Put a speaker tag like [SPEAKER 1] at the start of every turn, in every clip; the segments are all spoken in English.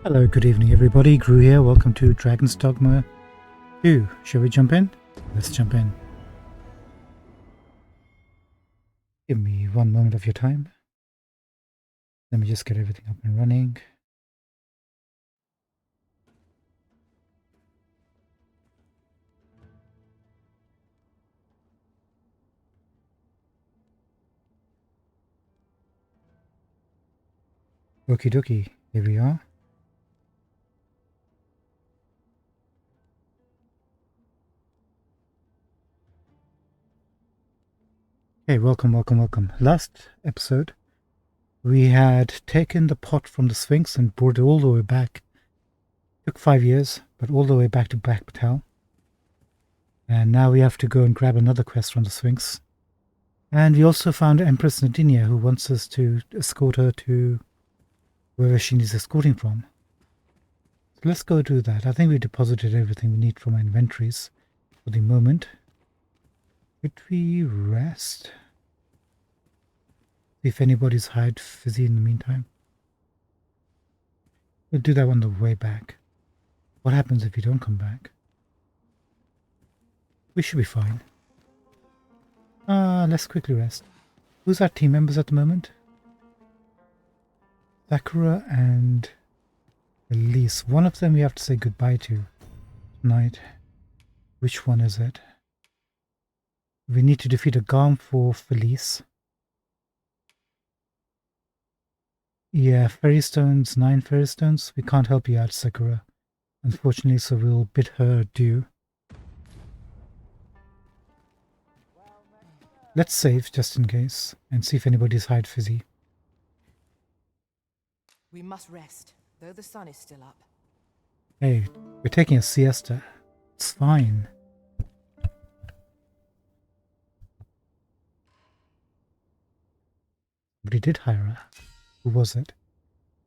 [SPEAKER 1] Hello, good evening everybody, Gru here, welcome to Dragon's Dogma 2. Shall we jump in? Let's jump in. Give me one moment of your time. Let me just get everything up and running. Okie dokie, here we are. Hey, welcome. Last episode, we had taken the pot from the Sphinx and brought it all the way back. Took 5 years, but all the way back to Backpatal. And now we have to go and grab another quest from the Sphinx. And we also found Empress Nadinia, who wants us to escort her to wherever she needs escorting from. So let's go do that. I think we deposited everything we need from our inventories for the moment. Could we rest? See if anybody's hired Fizzy in the meantime. We'll do that on the way back. What happens if you don't come back? We should be fine. Let's quickly rest. Who's our team members at the moment? Sakura and Elise. One of them we have to say goodbye to tonight. Which one is it? We need to defeat a Garm for Felice. Yeah, fairy stones, 9 fairy stones. We can't help you out, Sakura. Unfortunately, so we'll bid her adieu. Let's save just in case and see if anybody's hired Fizzy.
[SPEAKER 2] We must rest, though the sun is still up.
[SPEAKER 1] Hey, we're taking a siesta. It's fine. Somebody did hire her. Who was it?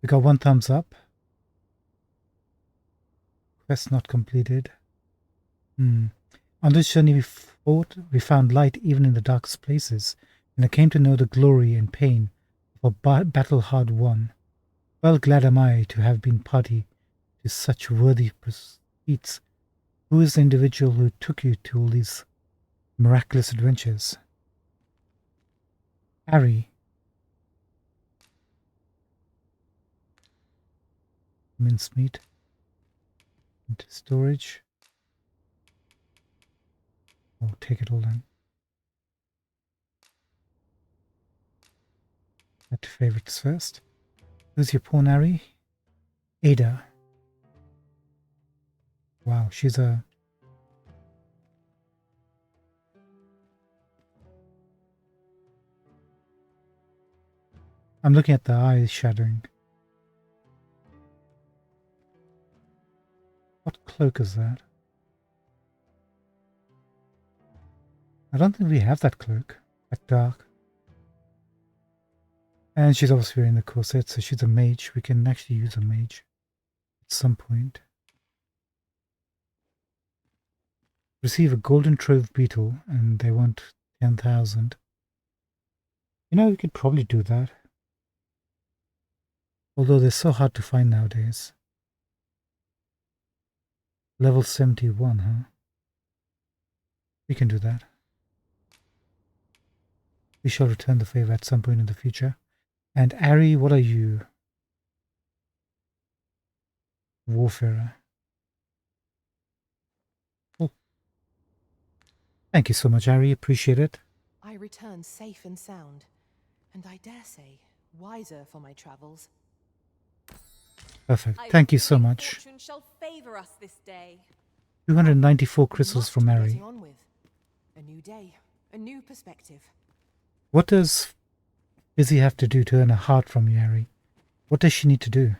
[SPEAKER 1] We got 1 thumbs up. Quest not completed. On this journey we found light even in the darkest places, and I came to know the glory and pain of a battle hard won. Well glad am I to have been party to such worthy feats. Who is the individual who took you to all these miraculous adventures? Harry. Mincemeat. Into storage. Oh, take it all then. Add to favorites first. Who's your pawn, Harry? Ada. Wow, she's a... I'm looking at the eyes shadowing. What cloak is that? I don't think we have that cloak. That dark. And she's obviously wearing the corset, so she's a mage. We can actually use a mage at some point. Receive a golden trove beetle, and they want 10,000. You know, we could probably do that. Although they're so hard to find nowadays. Level 71, huh? We can do that. We shall return the favor at some point in the future. And Ari, what are you? Warfarer. Oh. Thank you so much, Ari. Appreciate it.
[SPEAKER 2] I return safe and sound, and I dare say, wiser for my travels.
[SPEAKER 1] Perfect. Thank you so much.
[SPEAKER 3] Fortune shall favor us this day.
[SPEAKER 1] 294 crystals from Ari.
[SPEAKER 2] A new day, a new perspective.
[SPEAKER 1] What does Fizzy have to do to earn a heart from you, Ari? What does she need to do?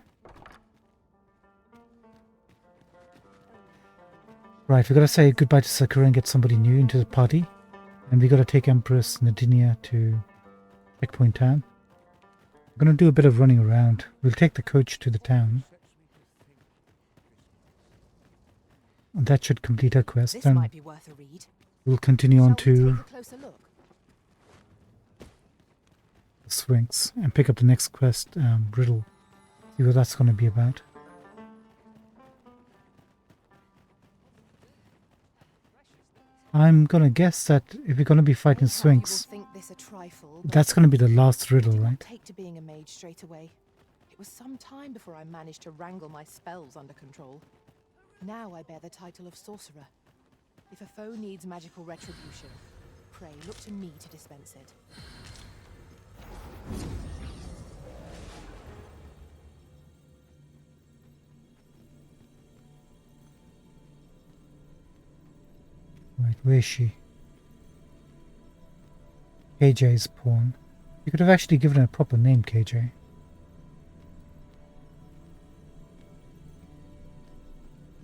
[SPEAKER 1] Right, we gotta say goodbye to Sakura and get somebody new into the party. And we gotta take Empress Nadinia to Checkpoint Town. We're gonna do a bit of running around. We'll take the coach to the town. And that should complete our quest.
[SPEAKER 2] This
[SPEAKER 1] and
[SPEAKER 2] might be worth a read.
[SPEAKER 1] we'll continue on to
[SPEAKER 2] Take a closer look.
[SPEAKER 1] the Sphinx and pick up the next quest, riddle. See what that's going to be about. I'm gonna guess that if you're gonna be fighting
[SPEAKER 2] Mayhap you will
[SPEAKER 1] Sphinx,
[SPEAKER 2] think this a trifle,
[SPEAKER 1] that's gonna be the last
[SPEAKER 2] I
[SPEAKER 1] riddle,
[SPEAKER 2] did not
[SPEAKER 1] right?
[SPEAKER 2] take to being a mage straight away. It was some time before I managed to wrangle my spells under control. Now I bear the title of sorcerer. If a foe needs magical retribution, pray look to me to dispense it.
[SPEAKER 1] Right, where is she? KJ's pawn. You could have actually given her a proper name, KJ.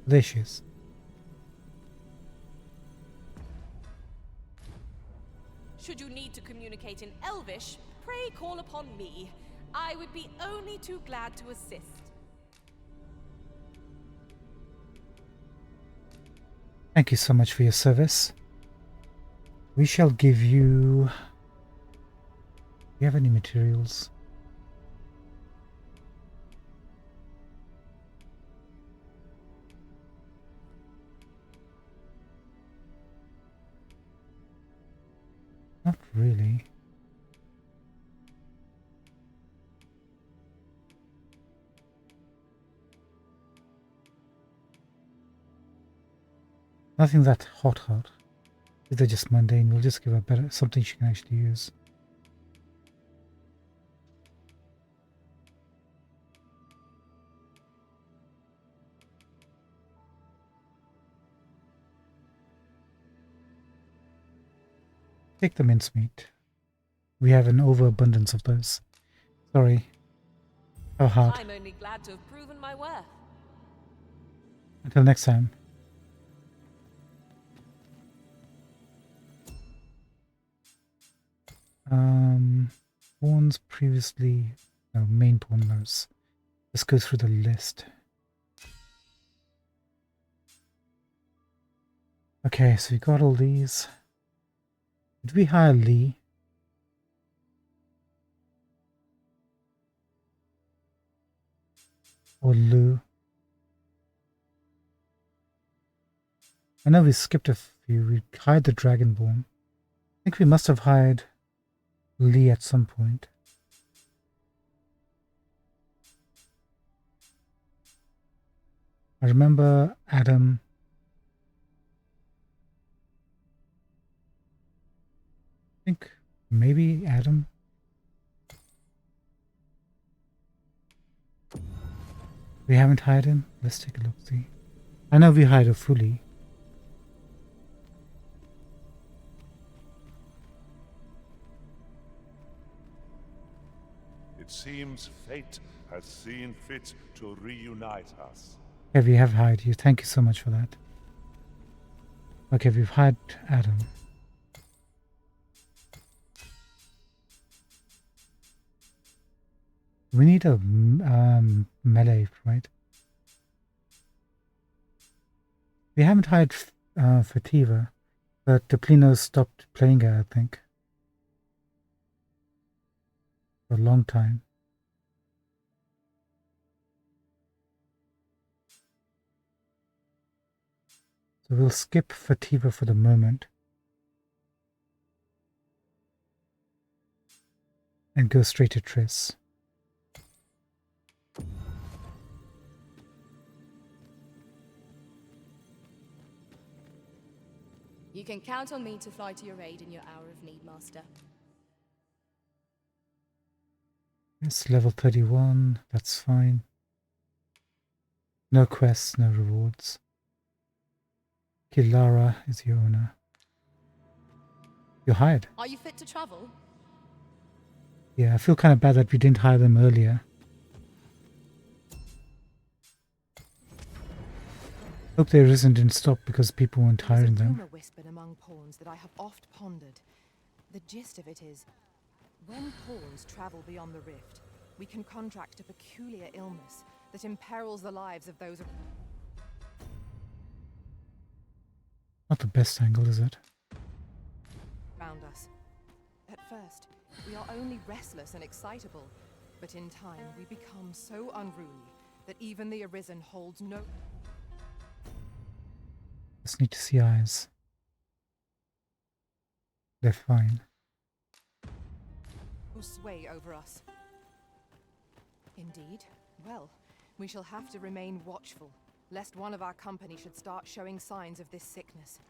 [SPEAKER 1] There she is.
[SPEAKER 3] Should you need to communicate in Elvish, pray call upon me. I would be only too glad to assist.
[SPEAKER 1] Thank you so much for your service. We shall give you... Do you have any materials? Not really. Nothing that hot. They're just mundane. We'll just give her better something she can actually use. Take the mincemeat. We have an overabundance of those. Sorry. How hard.
[SPEAKER 3] I'm only glad to have proven my worth.
[SPEAKER 1] Until next time. Pawns previously... No, main pawn knows. Let's go through the list. Okay, so we got all these. Did we hire Lee? Or Lou? I know we skipped a few. We hired the Dragonborn. I think we must have hired Lee at some point. I remember Adam. I think maybe Adam. We haven't hired him. Let's take a look. See. I know we hired a fully.
[SPEAKER 4] It seems fate has seen fit to reunite us.
[SPEAKER 1] Yeah, we have hired you. Thank you so much for that. Okay, we've hired Adam. We need a melee, right? We haven't hired Fativa, but Duplino stopped playing her, I think. For a long time. So we'll skip Fativa for the moment. And go straight to Triss.
[SPEAKER 5] You can count on me to fly to your aid in your hour of need, Master.
[SPEAKER 1] It's level 31, that's fine. No quests, no rewards. Kilara is your owner. You're hired.
[SPEAKER 5] Are you fit to travel?
[SPEAKER 1] Yeah, I feel kind of bad that we didn't hire them earlier. Hope their risen didn't stop because people weren't hiring them.
[SPEAKER 2] Rumor whispered among pawns that I have oft pondered. The gist of it is, when pawns travel beyond the rift, we can contract a peculiar illness that imperils the lives of those
[SPEAKER 1] Not the best angle, is it?
[SPEAKER 2] around us. At first, we are only restless and excitable, but in time we become so unruly that even the Arisen holds no...
[SPEAKER 1] Just need to see eyes. they're fine.
[SPEAKER 2] Will sway over us. Indeed. Well, we shall have to remain watchful, lest one of our company should start showing signs of this sickness.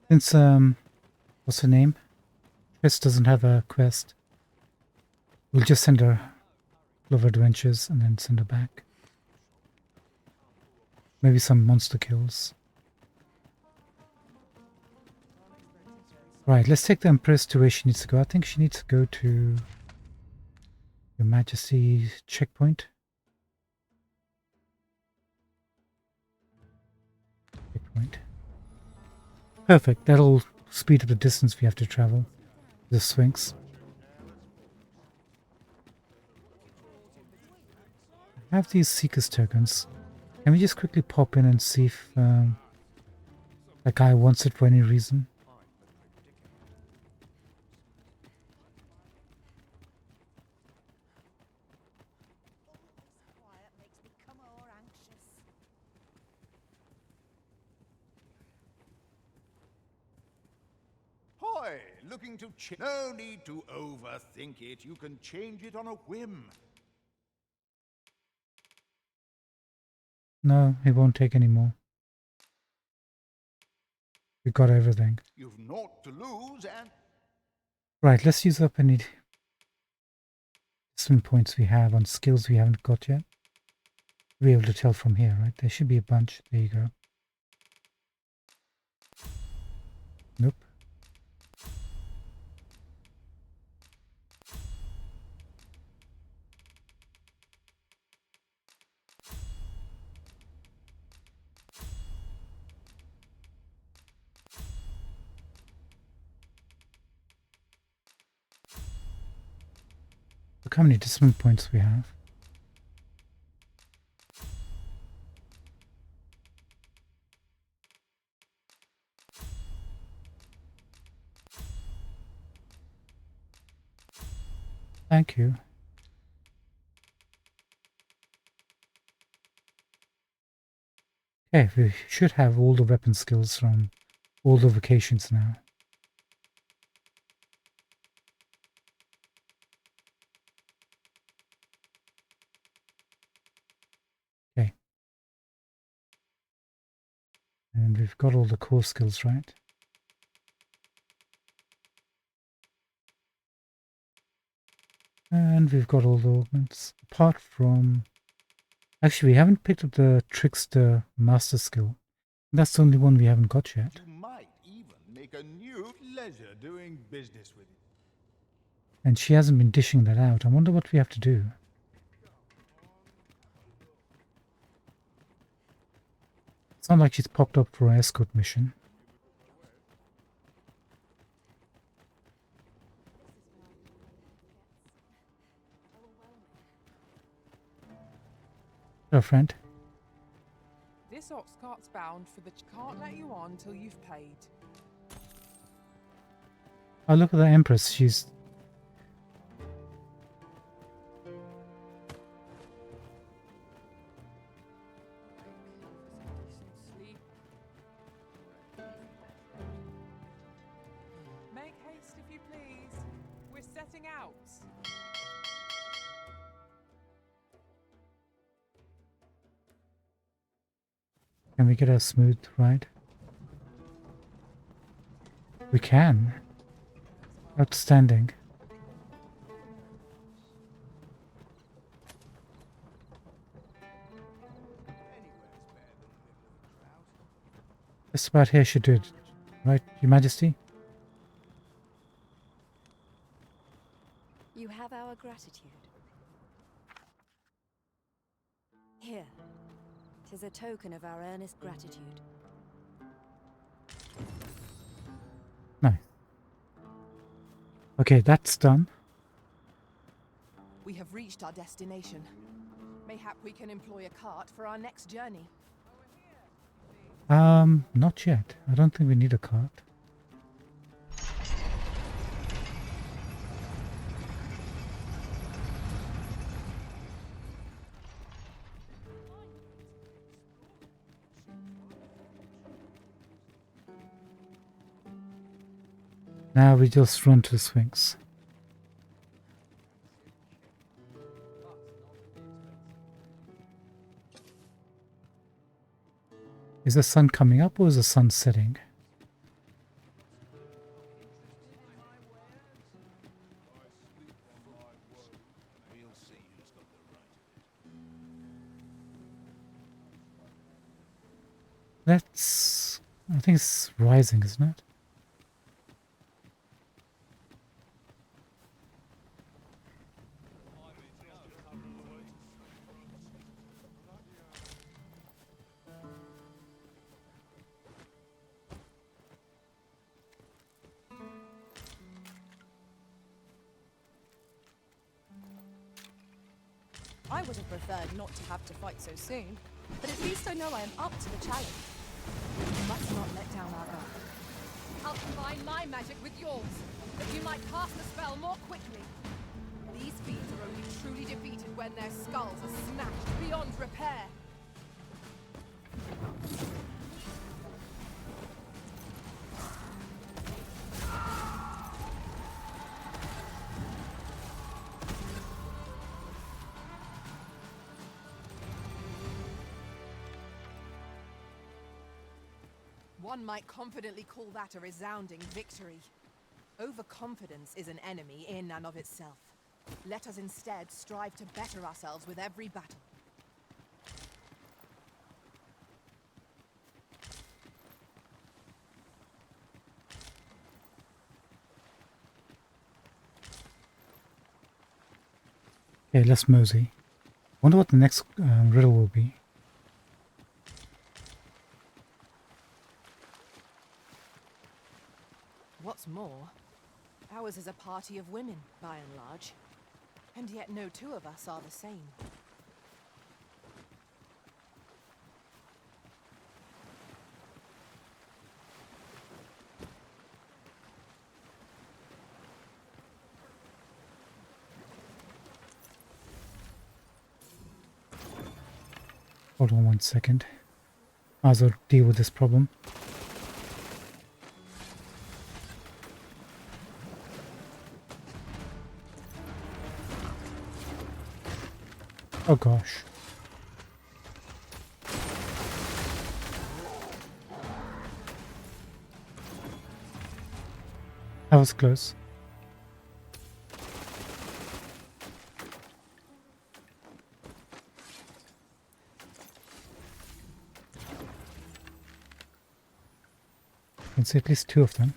[SPEAKER 1] Since, what's her name? Chris doesn't have a quest. We'll just send her full of adventures and then send her back. Maybe some monster kills. Right, let's take the Empress to where she needs to go. I think she needs to go to Your Majesty checkpoint. Checkpoint. Perfect. That'll speed up the distance we have to travel. The Sphinx. I have these Seekers tokens. Can we just quickly pop in and see if that guy wants it for any reason?
[SPEAKER 6] Hoy, looking to no need to overthink it. You can change it on a whim.
[SPEAKER 1] No, he won't take any more. We got everything.
[SPEAKER 6] You've naught to lose and...
[SPEAKER 1] Right, let's use up any discipline points we have on skills we haven't got yet. We'll be able to tell from here, right? There should be a bunch. There you go. Nope. Look how many discipline points we have. Thank you. Okay, we should have all the weapon skills from all the vocations now. Okay. And we've got all the core skills, right? And we've got all the augments. Apart from... Actually, we haven't picked up the Trickster Master skill. That's the only one we haven't got yet.
[SPEAKER 6] You might even make a new pleasure doing business with it.
[SPEAKER 1] And she hasn't been dishing that out. I wonder what we have to do. It's not like she's popped up for an escort mission. Hello, friend.
[SPEAKER 7] This ox cart's bound for the... Can't let you on till you've paid.
[SPEAKER 1] Oh, look at the Empress. She's...
[SPEAKER 7] Make haste if you please. We're setting out.
[SPEAKER 1] Can we get a smooth ride? We can. Outstanding. Just about here should do it. Right, Your Majesty?
[SPEAKER 5] You have our gratitude. Here, 'tis a token of our earnest gratitude.
[SPEAKER 1] Nice. Okay, that's done.
[SPEAKER 2] We have reached our destination. Mayhap we can employ a cart for our next journey.
[SPEAKER 1] Not yet. I don't think we need a cart. Now we just run to the Sphinx. Is the sun coming up or is the sun setting? Let's... I think it's rising, isn't it?
[SPEAKER 8] I would have preferred not to have to fight so soon, but at least I know I am up to the challenge.
[SPEAKER 2] We must not let down our guard.
[SPEAKER 3] I'll combine my magic with yours, that you might cast the spell more quickly. These fiends are only truly defeated when their skulls are smashed beyond repair. One might confidently call that a resounding victory.
[SPEAKER 2] Overconfidence is an enemy in and of itself. Let us instead strive to better ourselves with every battle.
[SPEAKER 1] Okay, let's mosey. Wonder what the next riddle will be.
[SPEAKER 2] What's more, ours is a party of women, by and large. And yet no two of us are the same.
[SPEAKER 1] Hold on 1 second. Might as well deal with this problem. Oh gosh. That was close. I can see at least 2 of them.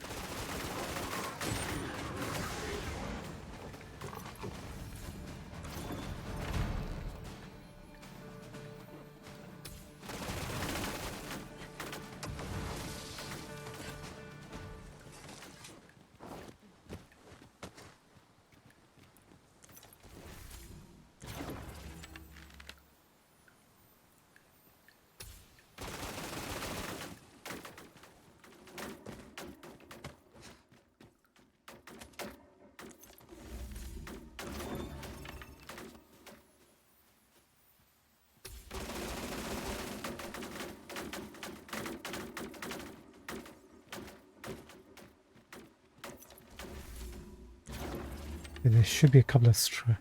[SPEAKER 1] There should be a couple of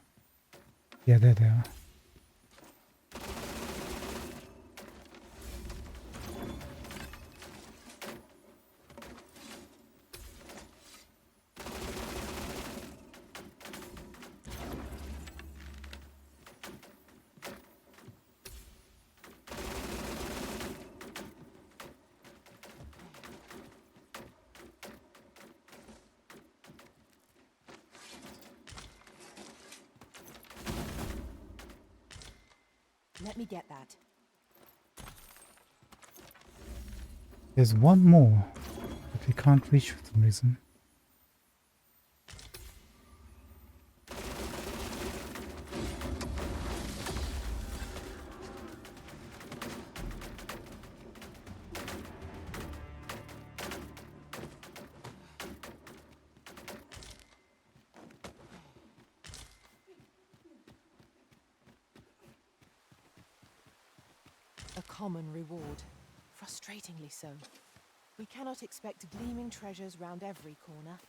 [SPEAKER 1] yeah, there they are.
[SPEAKER 2] Let me get that.
[SPEAKER 1] There's one more that we can't reach for some reason.
[SPEAKER 2] A common reward. Frustratingly so. We cannot expect gleaming treasures round every corner.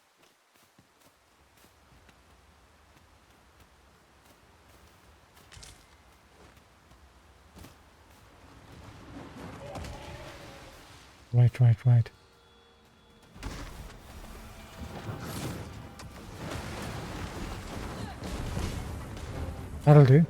[SPEAKER 1] Right. That'll do.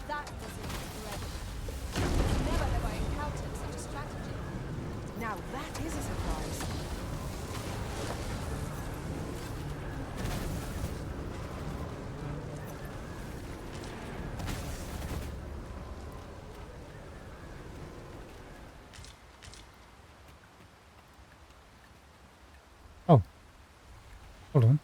[SPEAKER 8] That was incredible. Never have I encountered such a strategy.
[SPEAKER 2] Now that is a surprise.
[SPEAKER 1] Oh. Hold on.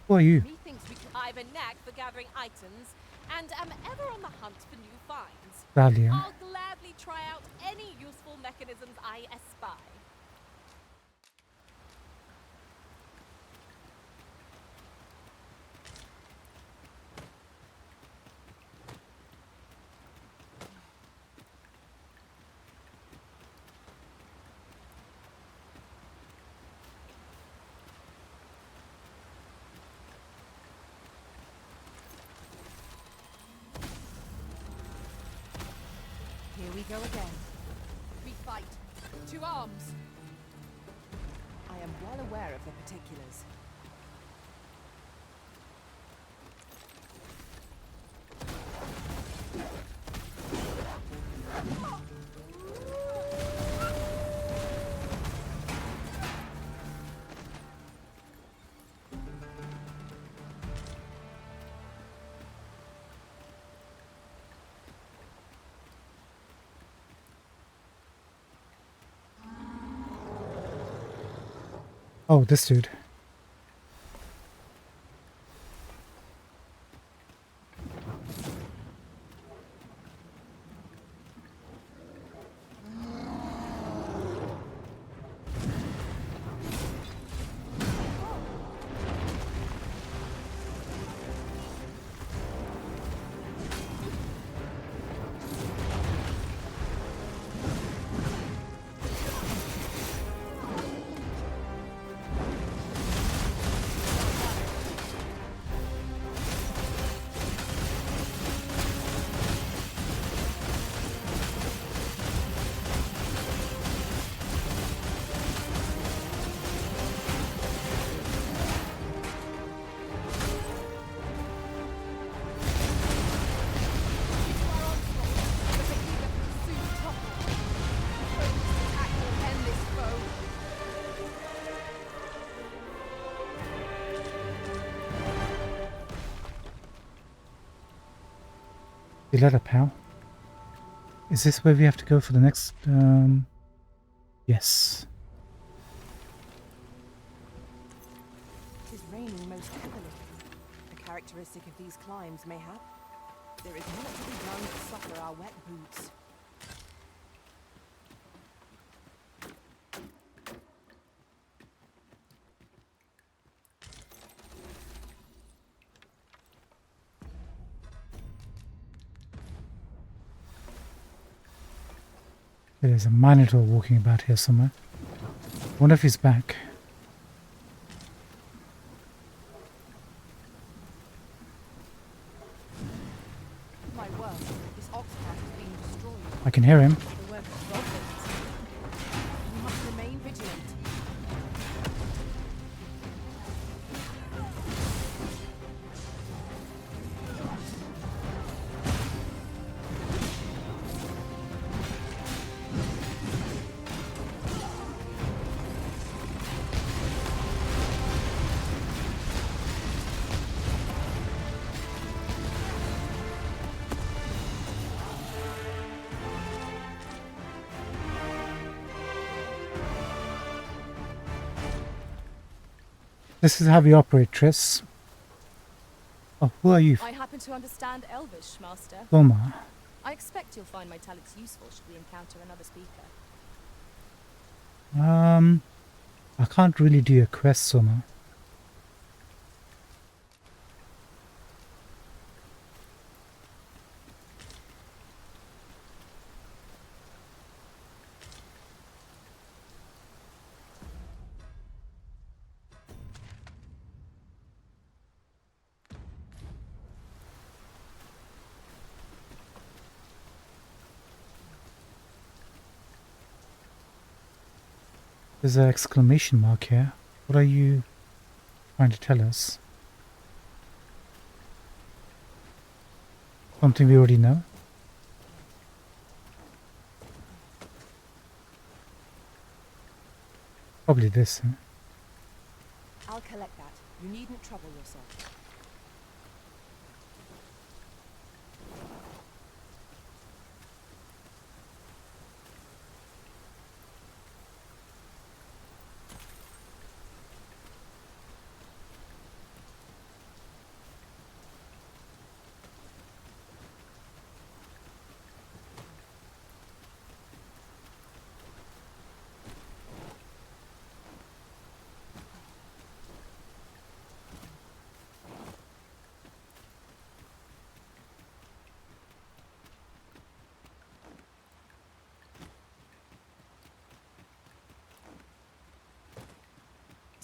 [SPEAKER 1] Who are you?
[SPEAKER 3] Methinks we can. I've a knack for gathering items, and am ever on the hunt for new finds.
[SPEAKER 1] Valia.
[SPEAKER 3] I'll gladly try out any useful mechanisms I espy.
[SPEAKER 2] Here we go again.
[SPEAKER 3] We fight. To arms.
[SPEAKER 2] I am well aware of the particulars.
[SPEAKER 1] Oh, this dude. You let up, pal. Is this where we have to go for the next? Yes.
[SPEAKER 2] It is raining most heavily. A characteristic of these climbs, mayhap. There is more to be done to suffer our wet boots.
[SPEAKER 1] There's a Minotaur walking about here somewhere. Wonder if he's back.
[SPEAKER 2] My word, this ox cart is being destroyed.
[SPEAKER 1] I can hear him.
[SPEAKER 2] The work of goblins. We must remain vigilant.
[SPEAKER 1] This is how we operate, Triss. Oh, who are you?
[SPEAKER 8] I happen to understand Elvish, Master.
[SPEAKER 1] Dogma.
[SPEAKER 8] I expect you'll find my talents useful should we encounter another speaker.
[SPEAKER 1] I can't really do a quest, Soma. There's an exclamation mark here. What are you trying to tell us? Something we already know? Probably this. Huh?
[SPEAKER 2] I'll collect that. You needn't trouble yourself.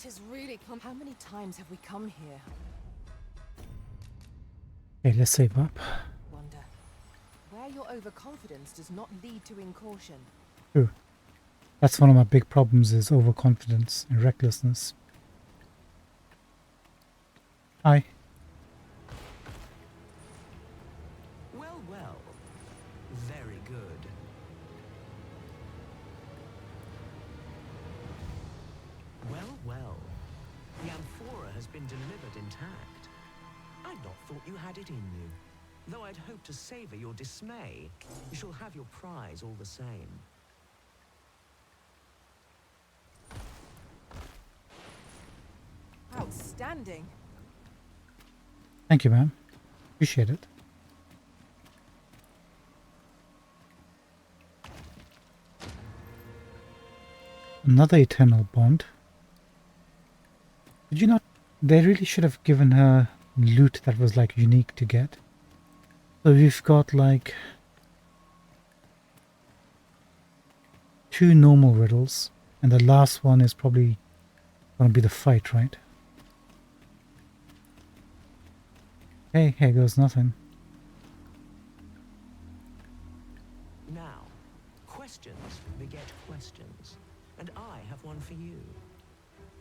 [SPEAKER 3] It is really
[SPEAKER 2] How many times have we come here?
[SPEAKER 1] Okay, let's save up.
[SPEAKER 2] Wonder. Where your overconfidence does not lead to incaution.
[SPEAKER 1] True. That's one of my big problems is overconfidence and recklessness. Hi.
[SPEAKER 9] Well, well. Very good. Well, well. The amphora has been delivered intact. I'd not thought you had it in you. Though I'd hoped to savor your dismay, you shall have your prize all the same.
[SPEAKER 3] outstanding.
[SPEAKER 1] Thank you, ma'am. Appreciate it. Another eternal bond. Did you not? They really should have given her loot that was like unique to get. So we've got like 2 normal riddles, and the last one is probably going to be the fight, right? Hey, here goes nothing.
[SPEAKER 9] Now, questions beget questions, and I have one for you.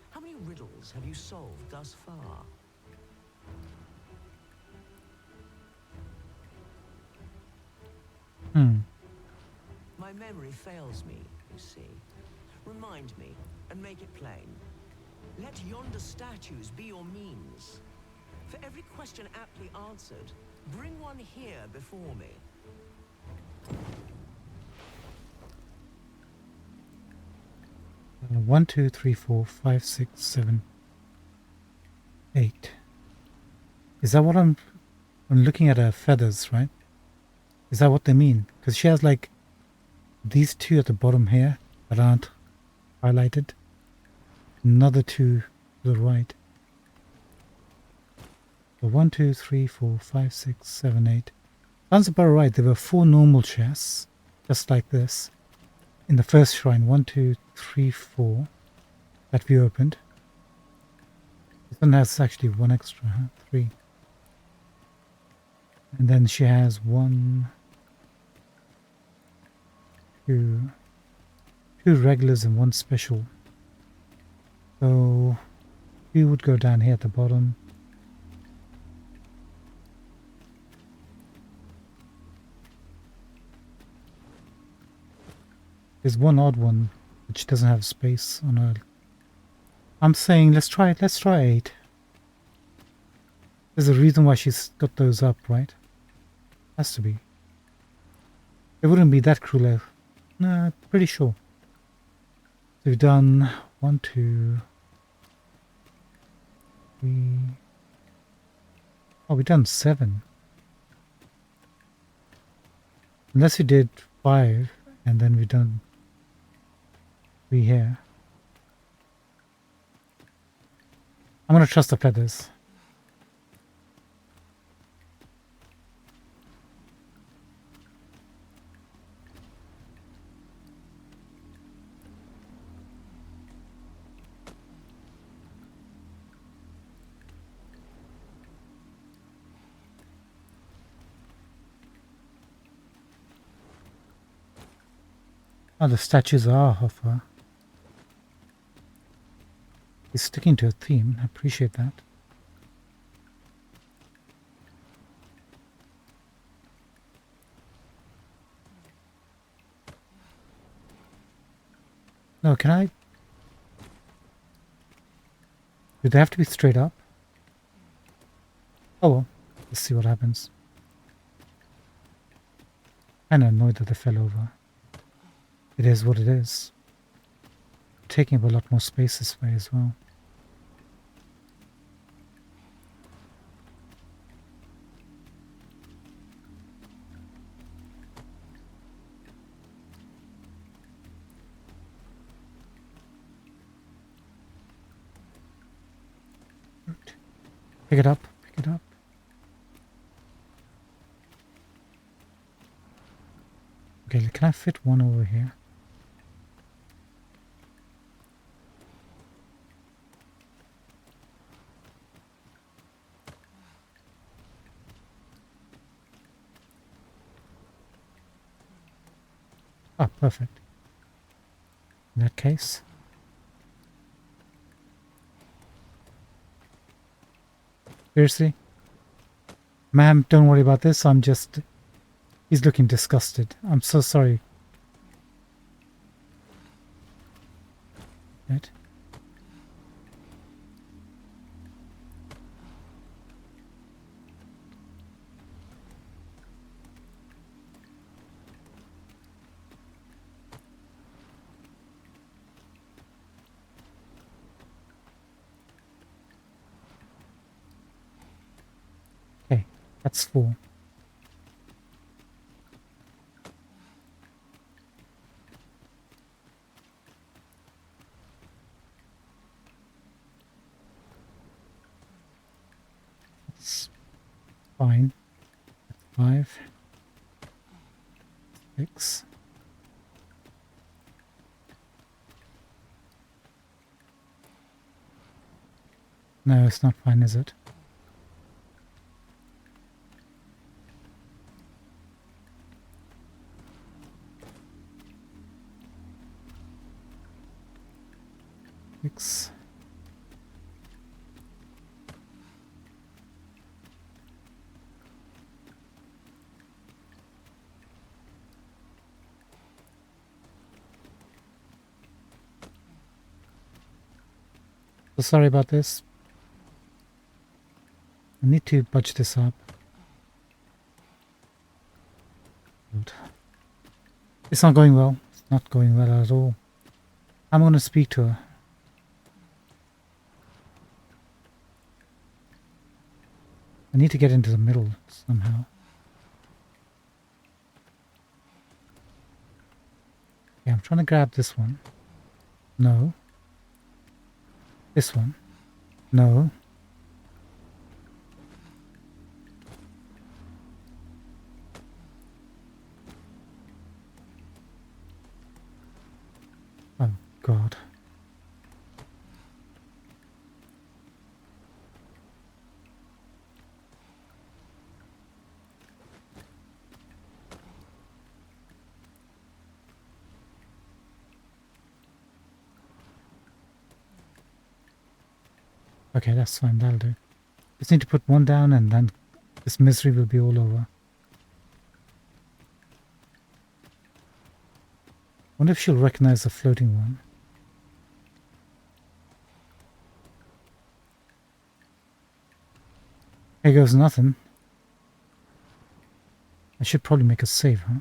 [SPEAKER 9] How many riddles have you solved thus far? My memory fails me, you see. Remind me, and make it plain. Let yonder statues be your means. For every question aptly answered, bring one here before me.
[SPEAKER 1] 1, 2, 3, 4, 5, 6, 7, 8. Is that what I'm looking at her feathers, right? Is that what they mean? Because she has like these 2 at the bottom here that aren't highlighted. Another 2 to the right. So 1, 2, 3, 4, 5, 6, 7, 8. Sounds about right. There were 4 normal chests, just like this, in the first shrine. 1, 2, 3, 4 that we opened. This one has actually 1 extra, huh? 3. And then she has 1, 2 regulars and 1 special. So we would go down here at the bottom. There's 1 odd one which doesn't have space on her. I'm saying let's try it. Let's try 8. There's a reason why she's got those up, right? Has to be. It wouldn't be that cruel. No, pretty sure. So we've done 1, 2, 3. Oh, we've done 7. Unless we did 5 and then we've done 3 here. I'm going to trust the feathers. Oh, the statues are of her. He's sticking to a theme. I appreciate that. No, can I? Do they have to be straight up? Oh well, let's see what happens. Kinda annoyed that they fell over. It is what it is. Taking up a lot more space this way as well. Pick it up, pick it up. Okay, can I fit one over here? Ah, perfect. In that case. Seriously? Ma'am, don't worry about this. I'm just... He's looking disgusted. I'm so sorry. Right. Okay, that's 4. That's fine. 5. 6. No, it's not fine, is it? Six. So sorry about this. I need to budge this up. Good. It's not going well. It's not going well at all. I'm going to speak to her. I need to get into the middle somehow. Yeah, I'm trying to grab this one. No. This one. No. Oh, God. Okay, that's fine, that'll do. Just need to put one down and then this misery will be all over. Wonder if she'll recognize the floating one. Here goes nothing. I should probably make a save, huh?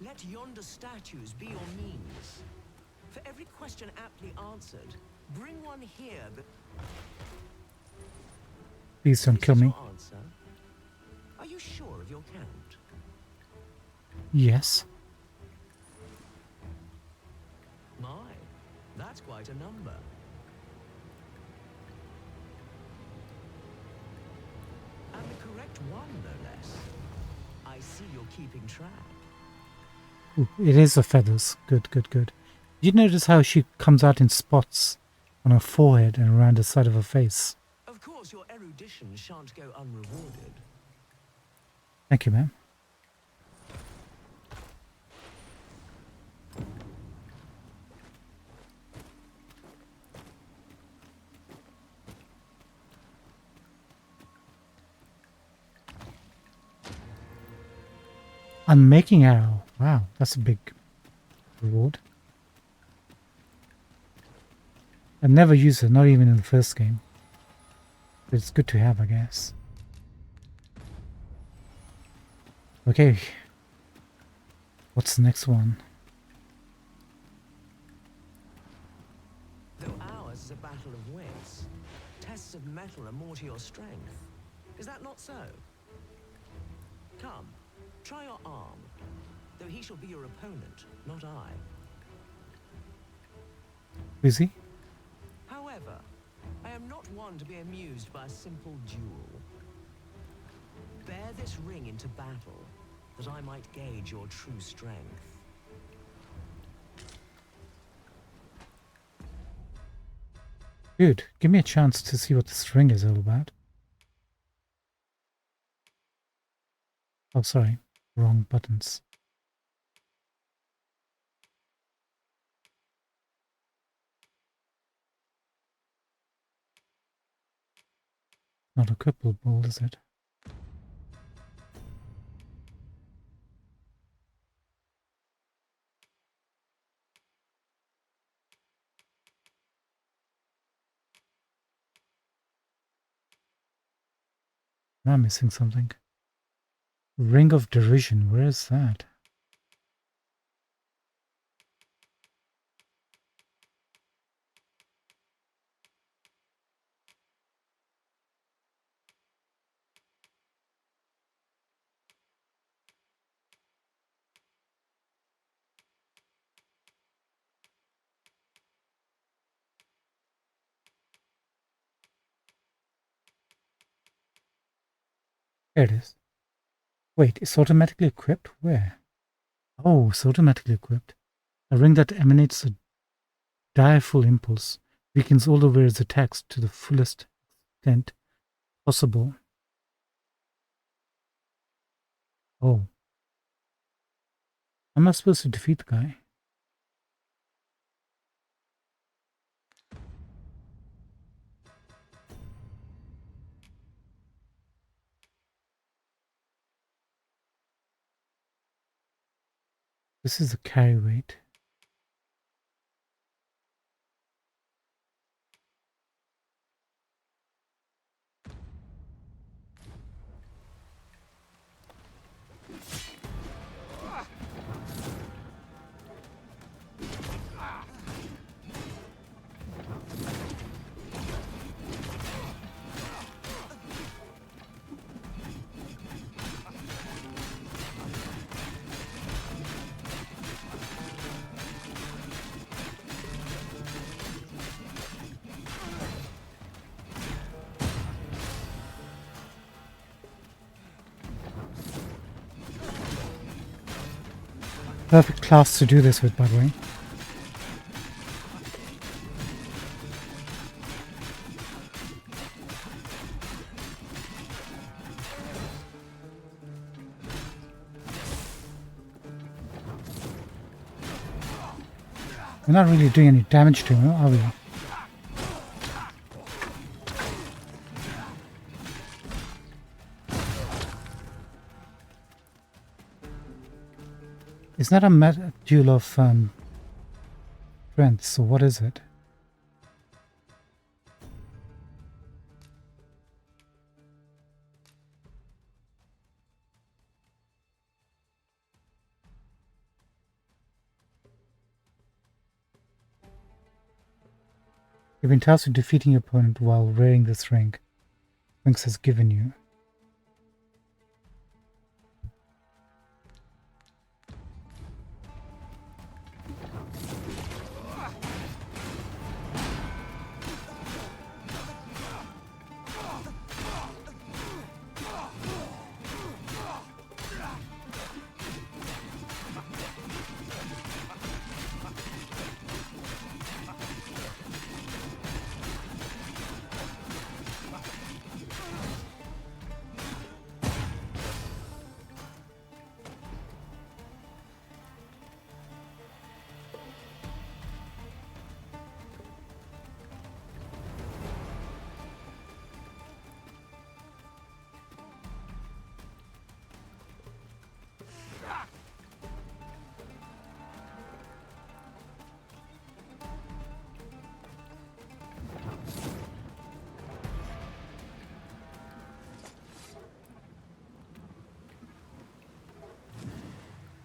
[SPEAKER 9] Let yonder statues be your means. For every question aptly answered, bring one here that...
[SPEAKER 1] Please don't kill me.
[SPEAKER 9] Your answer? Are you sure of your count?
[SPEAKER 1] Yes.
[SPEAKER 9] My, that's quite a number. And the correct one, no less. I see you're keeping track.
[SPEAKER 1] Ooh, it is the feathers. Good, good, good. You notice how she comes out in spots on her forehead and around the side of her face.
[SPEAKER 9] Of course, your erudition shan't go unrewarded.
[SPEAKER 1] Thank you, ma'am. Unmaking arrow. Wow, that's a big reward. I've never used it, not even in the first game. But it's good to have, I guess. Okay. What's the next one?
[SPEAKER 9] Though ours is a battle of wits, tests of metal are more to your strength. Is that not so? Come, try your arm. Though he shall be your opponent, not I.
[SPEAKER 1] Is he?
[SPEAKER 9] However, I am not one to be amused by a simple duel. Bear this ring into battle, that I might gauge your true strength.
[SPEAKER 1] Dude, give me a chance to see what this ring is all about. Oh, sorry. Wrong buttons. Not a equipable, is it? Am I missing something? Ring of Derision, where is that? There it is. Wait, it's automatically equipped? Where? Oh, it's automatically equipped. A ring that emanates a direful impulse weakens all the wearer's attacks to the fullest extent possible. Oh. Am I supposed to defeat the guy? This is the carry weight. Perfect class to do this with, by the way. We're not really doing any damage to him, are we? It's not a duel of strength, so what is it? You've been tasked with defeating your opponent while wearing this ring Sphinx has given you.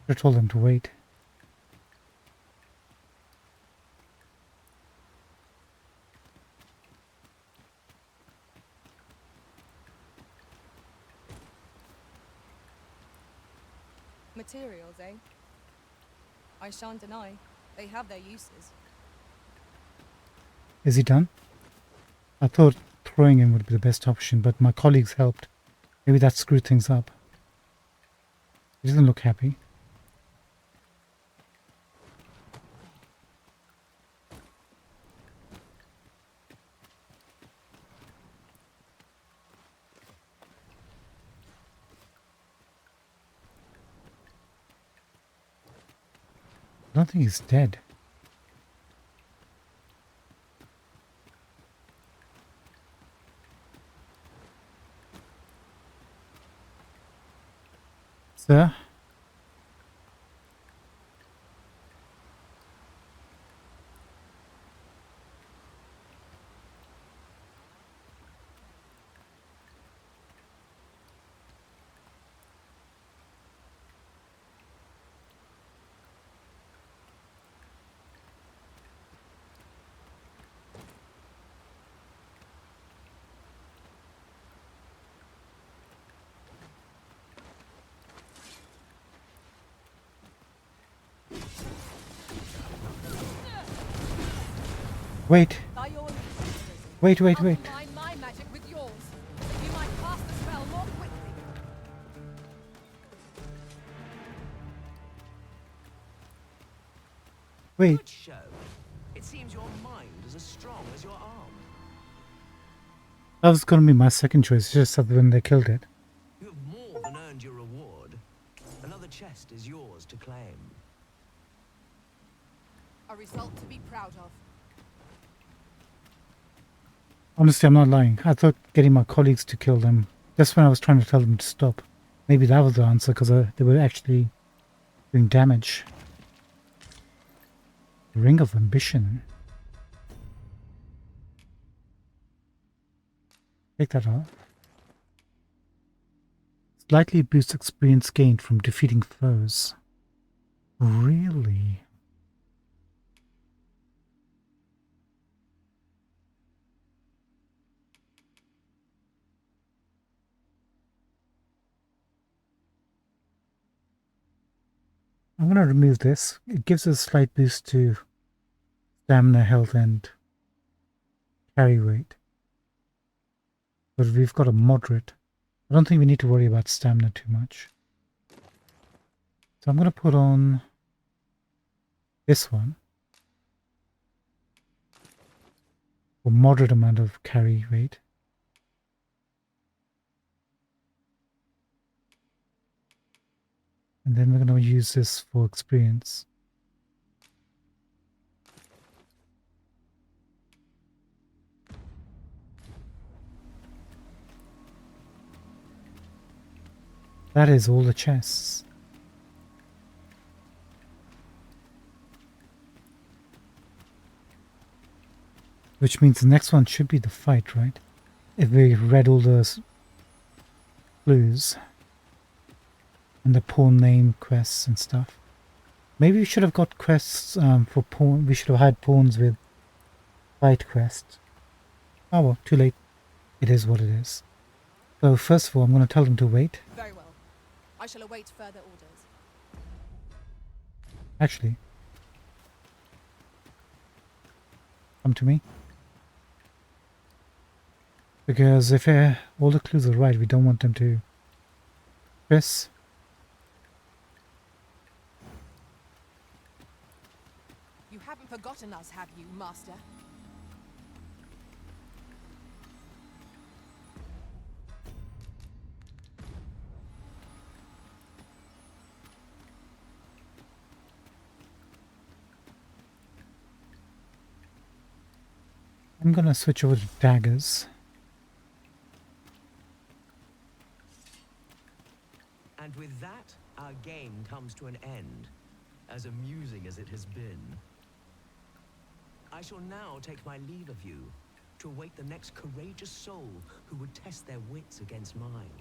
[SPEAKER 1] I told them to wait.
[SPEAKER 8] Materials, eh? I shan't deny. They have their uses.
[SPEAKER 1] Is he done? I thought throwing him would be the best option, but my colleagues helped. Maybe that screwed things up. He doesn't look happy. I don't think he's dead. Sir? Wait,
[SPEAKER 3] By your leave,
[SPEAKER 1] wait, wait,
[SPEAKER 3] I'll
[SPEAKER 1] wait.
[SPEAKER 3] combine my magic with yours, that you might cast the spell more quickly.
[SPEAKER 1] Wait,
[SPEAKER 9] Good show. It seems your mind is as strong as your arm.
[SPEAKER 1] that was going to be my second choice, it's just that when they killed it.
[SPEAKER 9] You have more than earned your reward. Another chest is yours to claim.
[SPEAKER 3] A result to be proud of.
[SPEAKER 1] Honestly, I'm not lying. I thought getting my colleagues to kill them, just when I was trying to tell them to stop. Maybe that was the answer, because they were actually doing damage. Ring of Ambition. Take that off. Slightly boosts experience gained from defeating foes. Really? I'm going to remove this. It gives us a slight boost to stamina, health, and carry weight. But we've got a moderate. I don't think we need to worry about stamina too much. So I'm going to put on this one for moderate amount of carry weight. And then we're going to use this for experience. That is all the chests. Which means the next one should be the fight, right? If we read all those clues. And the pawn name quests and stuff. Maybe we should have got quests for pawn. We should have had pawns with fight quests. Oh well, too late. It is what it is. So first of all, I'm going to tell them to wait.
[SPEAKER 8] Very well. I shall await further orders.
[SPEAKER 1] Actually, come to me. Because if all the clues are right, we don't want them to. Chris.
[SPEAKER 3] You haven't forgotten us, have you, Master?
[SPEAKER 1] I'm going to switch over to daggers.
[SPEAKER 9] And with that, our game comes to an end, as amusing as it has been. I shall now take my leave of you, to await the next courageous soul who would test their wits against mine.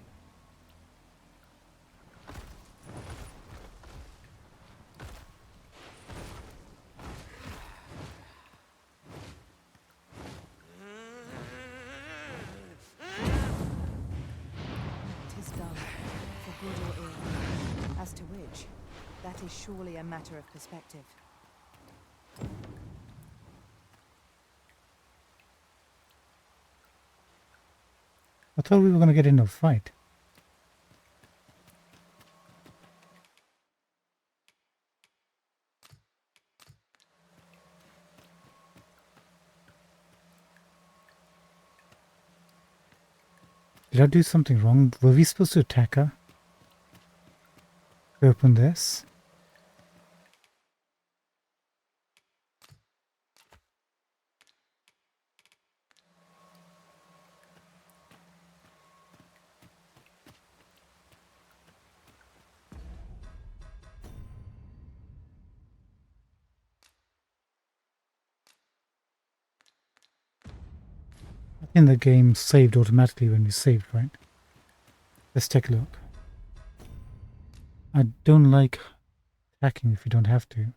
[SPEAKER 2] good or ill. As to which, that is surely a matter of perspective.
[SPEAKER 1] I thought we were going to get in a fight. Did I do something wrong? Were we supposed to attack her? Open this. I think the game saved automatically when we saved, right? Let's take a look. I don't like attacking if you don't have to.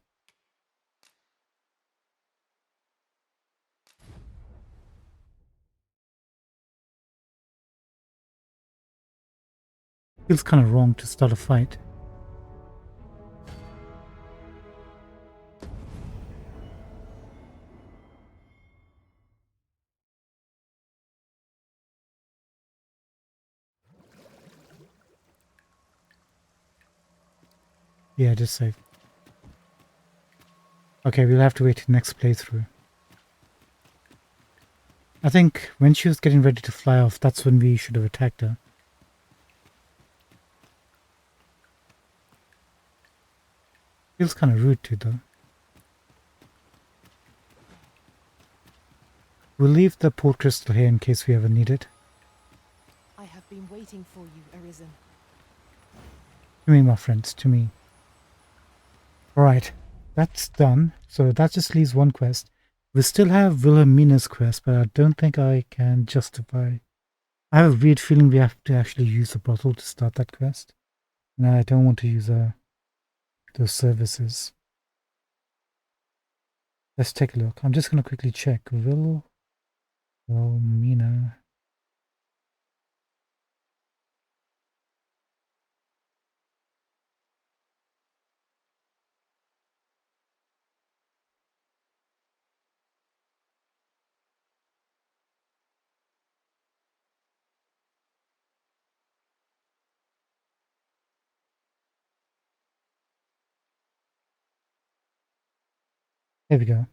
[SPEAKER 1] Feels kind of wrong to start a fight. Yeah, just save. Okay, we'll have to wait till next playthrough. I think when she was getting ready to fly off, that's when we should have attacked her. Feels kind of rude too, though. We'll leave the port crystal here in case we ever need it.
[SPEAKER 2] I have been waiting for you, Arisen.
[SPEAKER 1] To me, my friends, to me. Alright, that's done. So that just leaves one quest. We still have Wilhelmina's quest, but I don't think I can justify. I have a weird feeling we have to actually use the brothel to start that quest. And I don't want to use those services. Let's take a look. I'm just going to quickly check. Wilhelmina. There we go.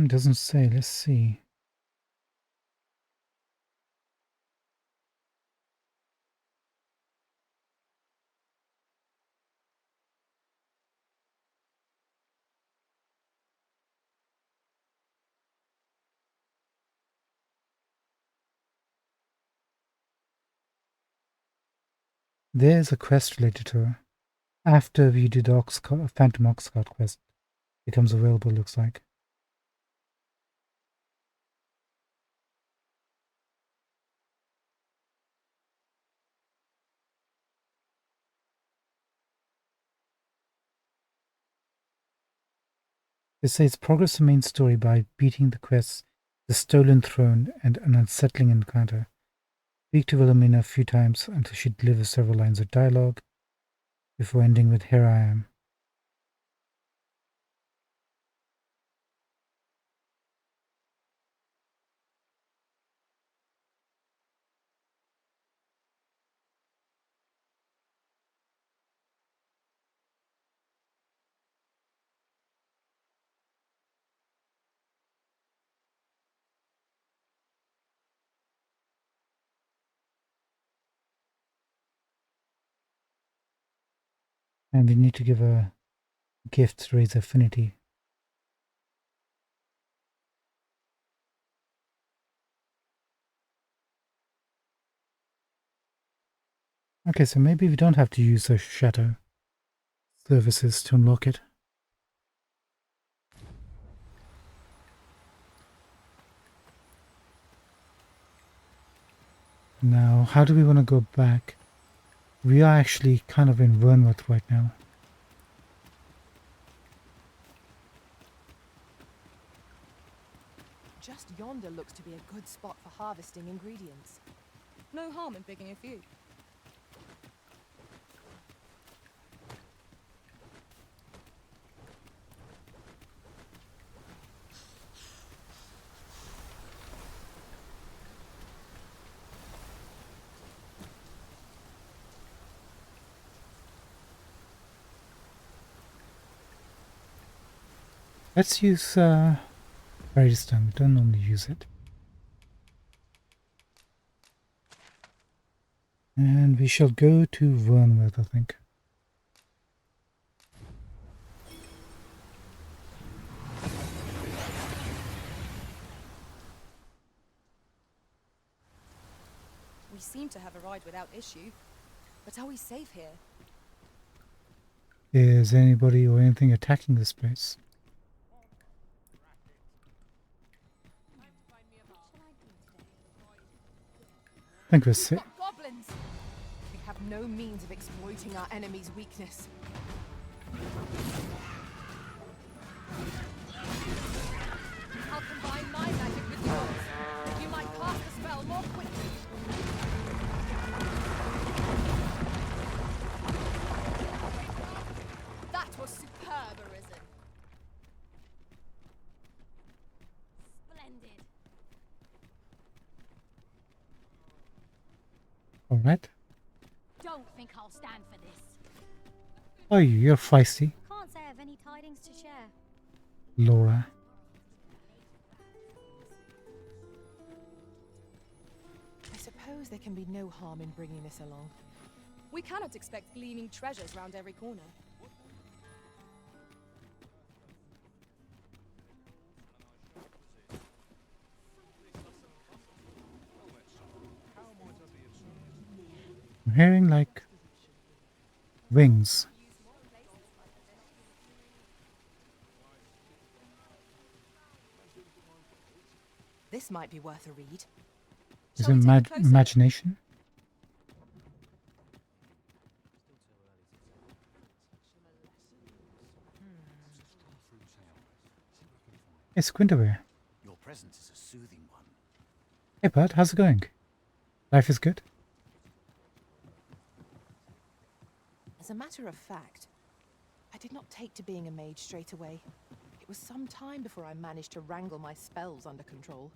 [SPEAKER 1] Doesn't say. Let's see. There's a quest related to her. After we do the Phantom Oxcart quest, becomes available, looks like. It says progress the main story by beating the quests, the Stolen Throne, and an unsettling encounter. Speak to Wilhelmina a few times until she delivers several lines of dialogue, before ending with "Here I am." And we need to give a gift to raise affinity. Okay, so maybe we don't have to use those shadow services to unlock it. Now, how do we want to go back? We are actually kind of in Vernworth right now.
[SPEAKER 2] Just yonder looks to be a good spot for harvesting ingredients.
[SPEAKER 8] No harm in picking a few.
[SPEAKER 1] Let's use redstone. We don't normally use it. And we shall go to Vernworth, I think.
[SPEAKER 8] We seem to have arrived without issue. But are we safe here?
[SPEAKER 1] Is anybody or anything attacking this place? I think we're safe.
[SPEAKER 2] Goblins! We have no means of exploiting our enemy's weakness.
[SPEAKER 3] I'll combine my magic with yours. You might cast the spell more quickly.
[SPEAKER 8] That was superb, Arisen.
[SPEAKER 5] Splendid.
[SPEAKER 1] Alright.
[SPEAKER 5] Don't think I'll stand for this.
[SPEAKER 1] Oh, you're feisty,
[SPEAKER 5] Can't say I have any tidings to share.
[SPEAKER 1] Laura.
[SPEAKER 2] I suppose there can be no harm in bringing this along.
[SPEAKER 8] We cannot expect gleaming treasures round every corner.
[SPEAKER 1] I'm hearing like wings.
[SPEAKER 2] This might be worth a read.
[SPEAKER 1] Is
[SPEAKER 8] Shall
[SPEAKER 1] it
[SPEAKER 8] we take a closer look?
[SPEAKER 1] imagination? Hey, Squinterware.
[SPEAKER 6] Your presence is a soothing one.
[SPEAKER 1] Hey, bud, how's it going? Life is good?
[SPEAKER 2] As a matter of fact, I did not take to being a mage straight away. It was some time before I managed to wrangle my spells under control.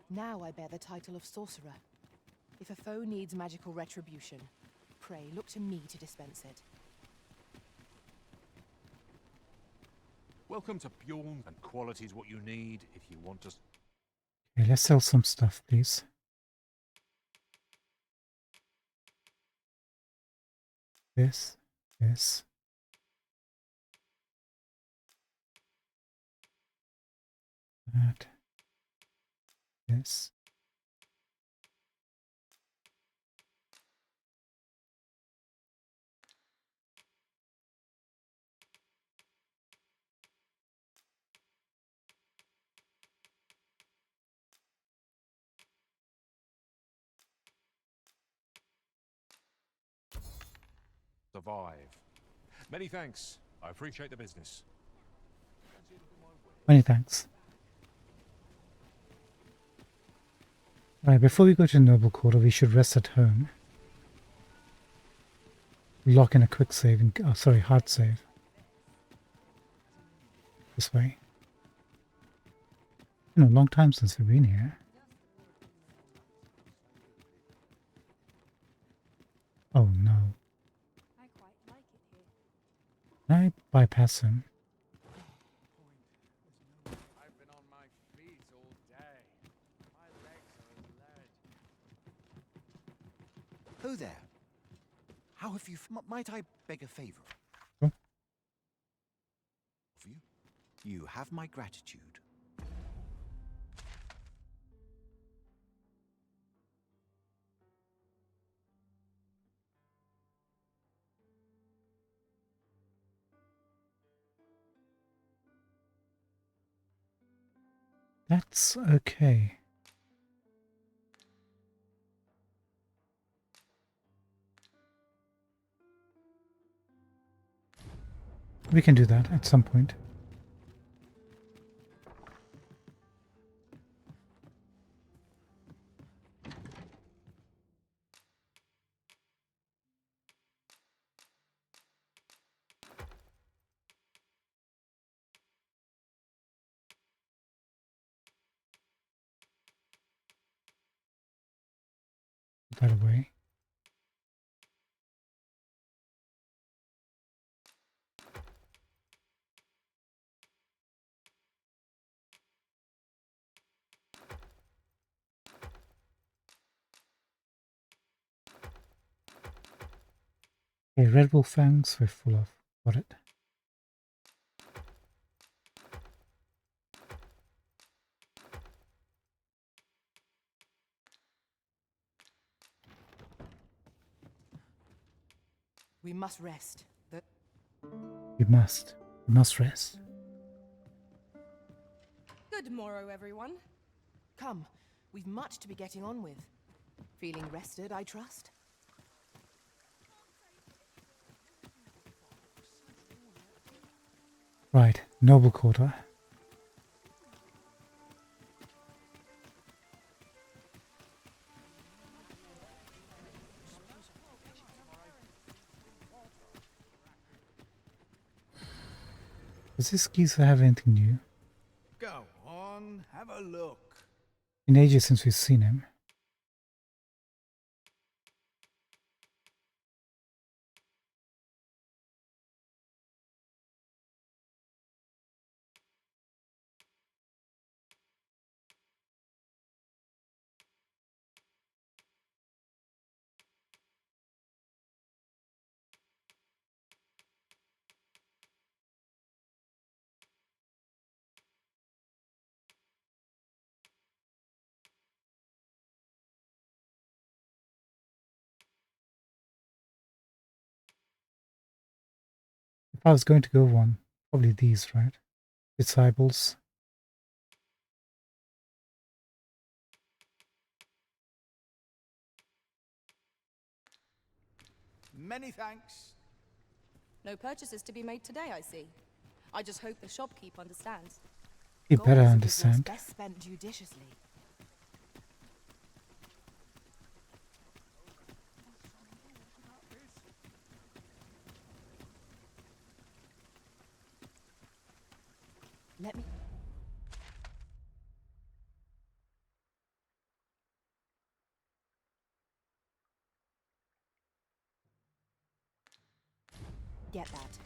[SPEAKER 2] Now I bear the title of sorcerer. If a foe needs magical retribution, pray look to me to dispense it.
[SPEAKER 10] Welcome to Bjorn, and quality is what you need if you want to.
[SPEAKER 1] Okay, let's sell some stuff, please. This. That. This.
[SPEAKER 10] Survive. Many thanks. I appreciate the business.
[SPEAKER 1] Many thanks. Right, before we go to Noble Quarter, we should rest at home. Lock in a quick save, and, oh, sorry, hard save. This way. Been a long time since we've been here. Oh no.
[SPEAKER 5] I quite like it here.
[SPEAKER 1] Can I bypass him?
[SPEAKER 10] I've been on my feet all day. My legs are as lead.
[SPEAKER 6] Oh there. How have you... might I beg a favor
[SPEAKER 1] Sure.
[SPEAKER 6] of you? You have my gratitude.
[SPEAKER 1] That's okay. We can do that at some point. Put that away. Okay, Red Wolf Fangs, we're full of. Got it.
[SPEAKER 2] We must rest.
[SPEAKER 1] We must. We must rest.
[SPEAKER 8] Good morrow, everyone.
[SPEAKER 2] Come, we've much to be getting on with. Feeling rested, I trust?
[SPEAKER 1] Right, Noble Quarter. Does this geezer have anything new?
[SPEAKER 6] Go on, have a look.
[SPEAKER 1] In ages since we've seen him. If I was going to go one, probably these, right? Disciples.
[SPEAKER 6] Many thanks.
[SPEAKER 8] No purchases to be made today, I see. I just hope the shopkeep understands.
[SPEAKER 1] You
[SPEAKER 2] Gold
[SPEAKER 1] better
[SPEAKER 2] is a resource
[SPEAKER 1] understand.
[SPEAKER 2] best spent judiciously. Let me... Get that.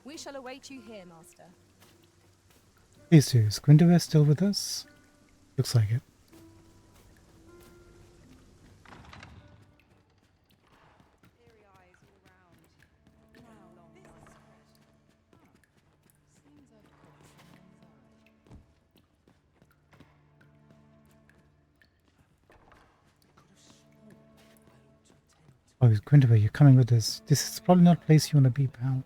[SPEAKER 8] We shall await you here, Master.
[SPEAKER 1] Please do. Is Gwyndor still with us? Looks like it. Oh, Gwyndor, you're coming with us. This is probably not a place you want to be, pal.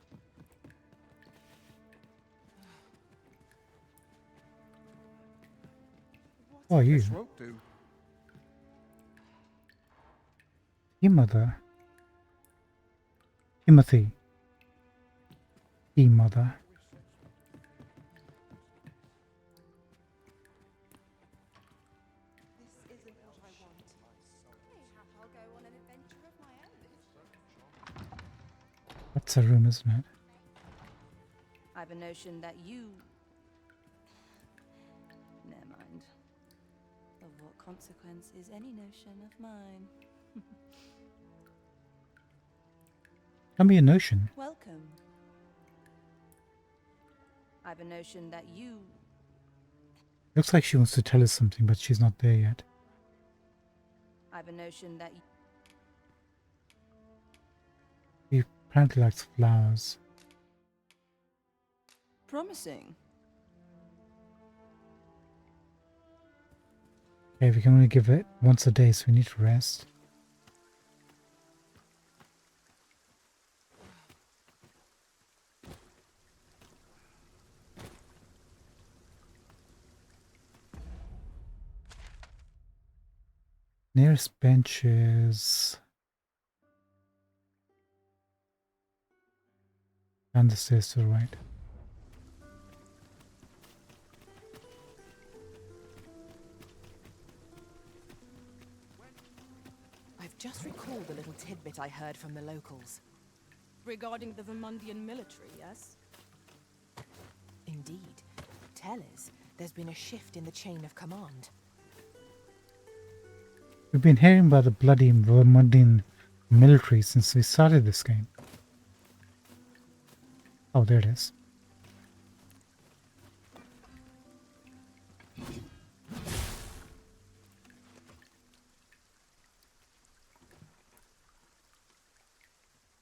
[SPEAKER 1] Who are you?
[SPEAKER 6] This won't do.
[SPEAKER 1] Your mother. Timothy. Mother.
[SPEAKER 8] This isn't what I want. Mayhap I'll go on an adventure of my own.
[SPEAKER 1] That's a room, isn't it?
[SPEAKER 5] I've a notion that you... Never mind. Of what consequence is any notion of mine?
[SPEAKER 1] Can be a notion.
[SPEAKER 5] Welcome. I've a notion that you...
[SPEAKER 1] Looks like she wants to tell us something, but she's not there yet.
[SPEAKER 5] I've a notion that...
[SPEAKER 1] He apparently likes flowers.
[SPEAKER 8] Promising.
[SPEAKER 1] Okay, we can only give it once a day, so we need to rest. Nearest bench is down the stairs to the right.
[SPEAKER 2] I've just recalled a little tidbit I heard from the locals.
[SPEAKER 8] Regarding the Vermundian military, yes?
[SPEAKER 2] Indeed. Tell us, there's been a shift in the chain of command.
[SPEAKER 1] We've been hearing about the bloody Vermundian military since we started this game. Oh, there it is.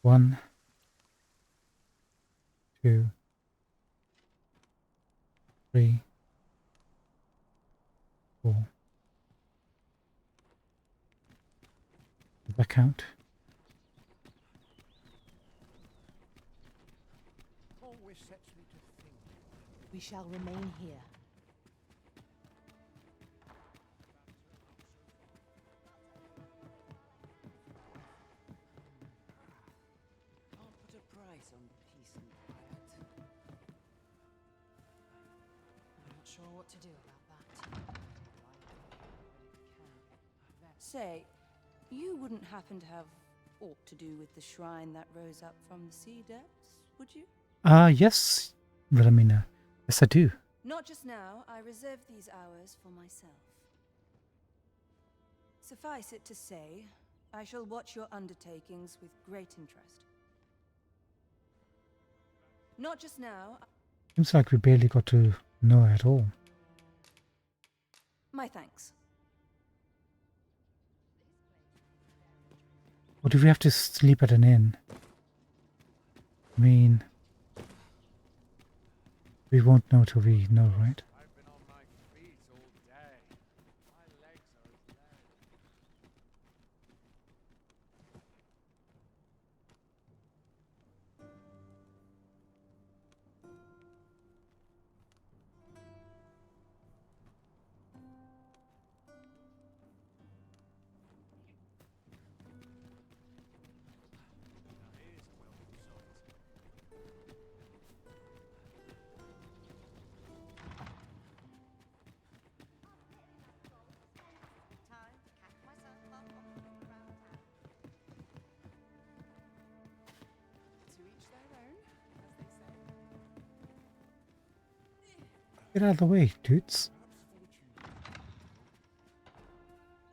[SPEAKER 1] One, two, three, four. Did that count?
[SPEAKER 6] Always sets me to think.
[SPEAKER 2] We shall remain here.
[SPEAKER 9] Can't put a price on peace and quiet.
[SPEAKER 3] I'm not sure what to do about that.
[SPEAKER 5] Say, you wouldn't happen to have aught to do with the shrine that rose up from the sea depths, would you?
[SPEAKER 1] Yes, Wilhelmina. Yes, I do.
[SPEAKER 5] Not just now. I reserve these hours for myself. Suffice it to say, I shall watch your undertakings with great interest. Not just now.
[SPEAKER 1] Seems like we barely got to know her at all.
[SPEAKER 5] My thanks.
[SPEAKER 1] Or do we have to sleep at an inn? I mean, we won't know till we know, right?
[SPEAKER 10] I've been on my feet all day. My legs are as lead.
[SPEAKER 7] To each their own, as they say.
[SPEAKER 1] Get out of the way, dudes.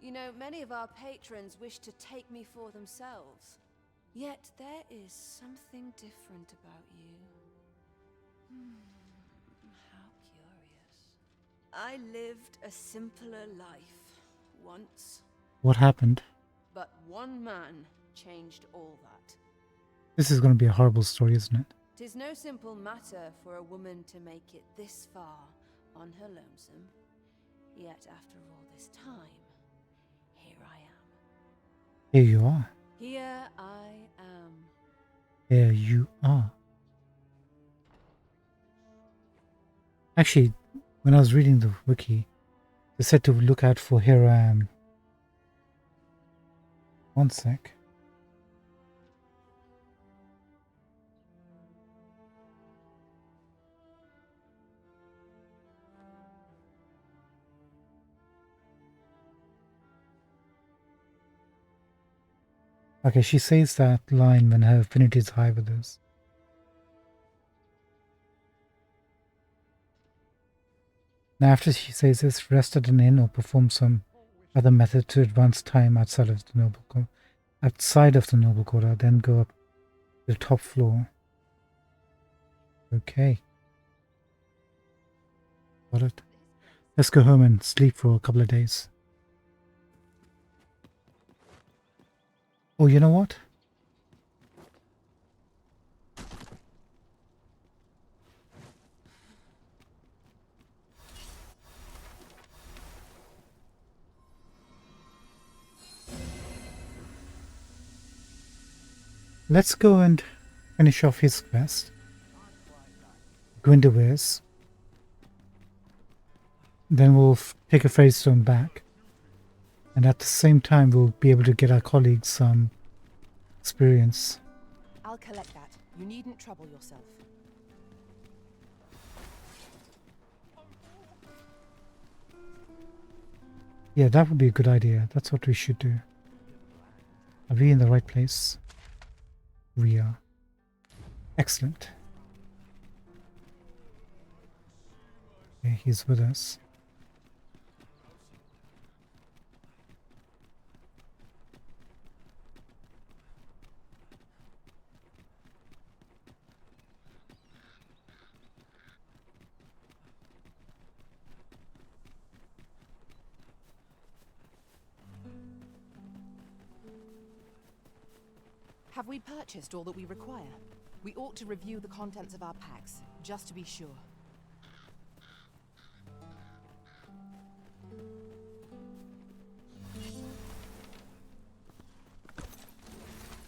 [SPEAKER 5] You know, many of our patrons wish to take me for themselves. Yet there is something different about you. How curious. I lived a simpler life once,
[SPEAKER 1] What happened?
[SPEAKER 5] but one man changed all that.
[SPEAKER 1] This is going to be a horrible story, isn't it?
[SPEAKER 5] 'Tis no simple matter for a woman to make it this far on her lonesome. Yet after all this time, here I am.
[SPEAKER 1] Here you are.
[SPEAKER 5] Here I am.
[SPEAKER 1] Here you are. Actually, when I was reading the wiki, they said to look out for here I am. One sec. Okay, she says that line when her affinity is high with us. Now after she says this, rest at an inn or perform some other method to advance time outside of the noble quarter, then go up to the top floor. Okay. Let's go home and sleep for a couple of days. Oh, you know what? Let's go and finish off his quest. Gwyndewyr's. Then we'll take a phase stone back. And at the same time, we'll be able to get our colleagues some experience.
[SPEAKER 2] I'll collect that. You needn't trouble yourself.
[SPEAKER 1] Yeah, that would be a good idea. That's what we should do. Are we in the right place? We are. Excellent. Okay, he's with us.
[SPEAKER 2] Have we purchased all that we require? We ought to review the contents of our packs, just to be sure.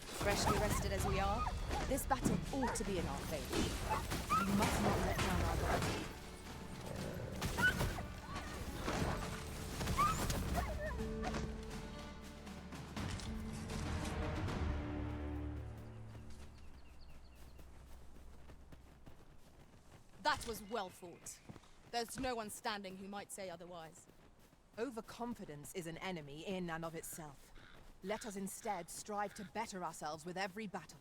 [SPEAKER 8] Freshly rested as we are, this battle ought to be in our favour.
[SPEAKER 2] We must not let down our guard.
[SPEAKER 8] That was well fought. There's no one standing who might say otherwise.
[SPEAKER 2] Overconfidence is an enemy in and of itself. Let us instead strive to better ourselves with every battle.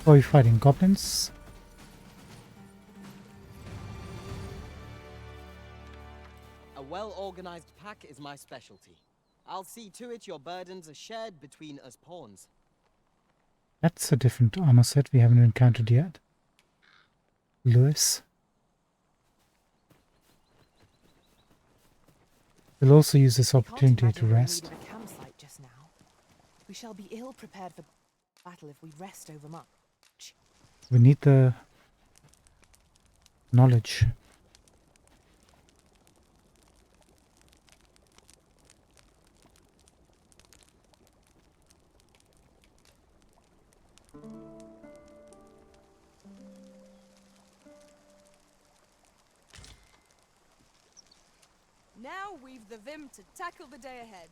[SPEAKER 1] Are we fighting goblins?
[SPEAKER 11] A well-organized pack is my specialty. I'll see to it your burdens are shared between us pawns.
[SPEAKER 1] That's a different armor set we haven't encountered yet. Lewis. We'll also use this opportunity to rest.
[SPEAKER 2] A campsite just now. We shall be ill prepared for battle if we rest overmuch.
[SPEAKER 1] We need the knowledge.
[SPEAKER 8] Now we've the vim to tackle the day ahead.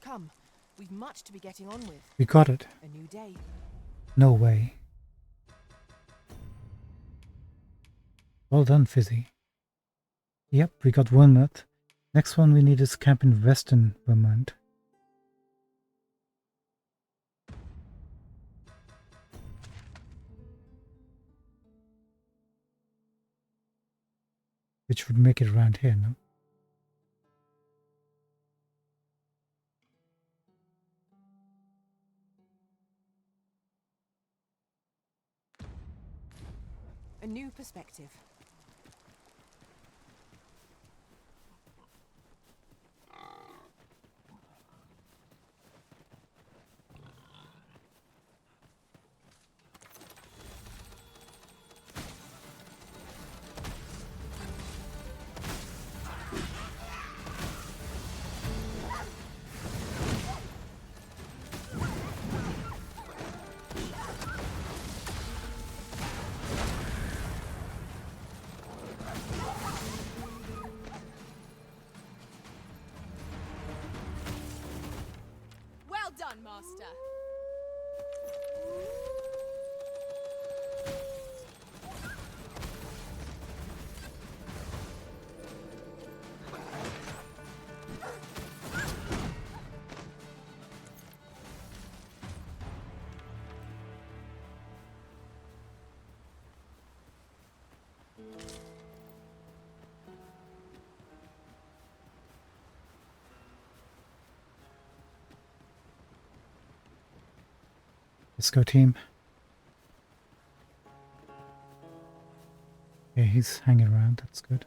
[SPEAKER 2] Come, we've much to be getting on with.
[SPEAKER 1] We got it.
[SPEAKER 2] A new day.
[SPEAKER 1] No way. Well done, Fizzy. Yep, we got Wormouth. Next one we need is camp in Western Vermont. Which would make it around here, no?
[SPEAKER 2] A new perspective.
[SPEAKER 1] Let's go, team. Yeah, he's hanging around. That's good.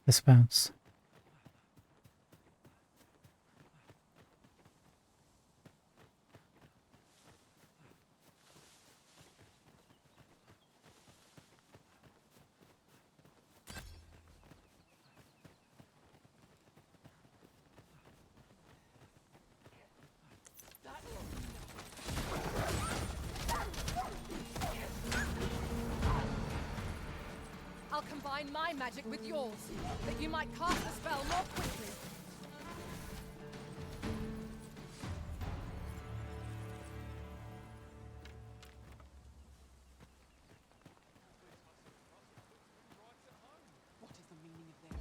[SPEAKER 1] Let's bounce.
[SPEAKER 3] I'll combine my magic with yours, that you might cast the spell more quickly. What is the meaning of this?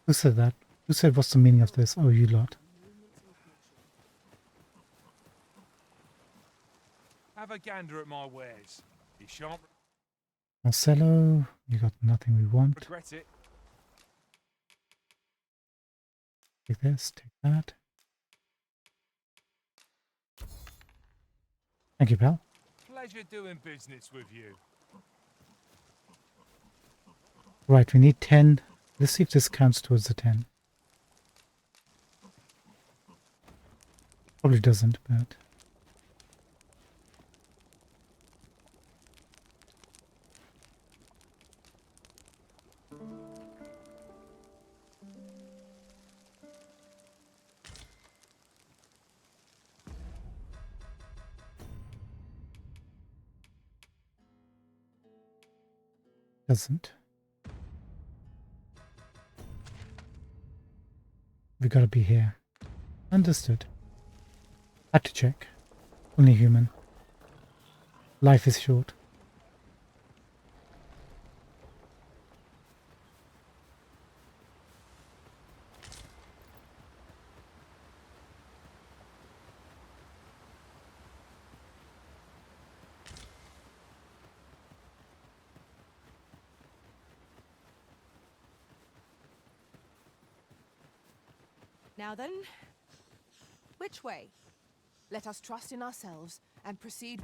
[SPEAKER 1] Who said that? Who said what's the meaning of this? Oh, you lot.
[SPEAKER 10] Have a gander at my wares. You shan't
[SPEAKER 1] Marcelo, you got nothing we want.
[SPEAKER 10] regret it.
[SPEAKER 1] Take this, take that. Thank you, pal.
[SPEAKER 10] Pleasure doing business with you.
[SPEAKER 1] Right, we need 10. Let's see if this counts towards the 10. Probably doesn't, but... doesn't. We gotta be here. Understood. Had to check. Only human. Life is short.
[SPEAKER 2] Now then, which way?
[SPEAKER 3] Let us trust in ourselves and proceed.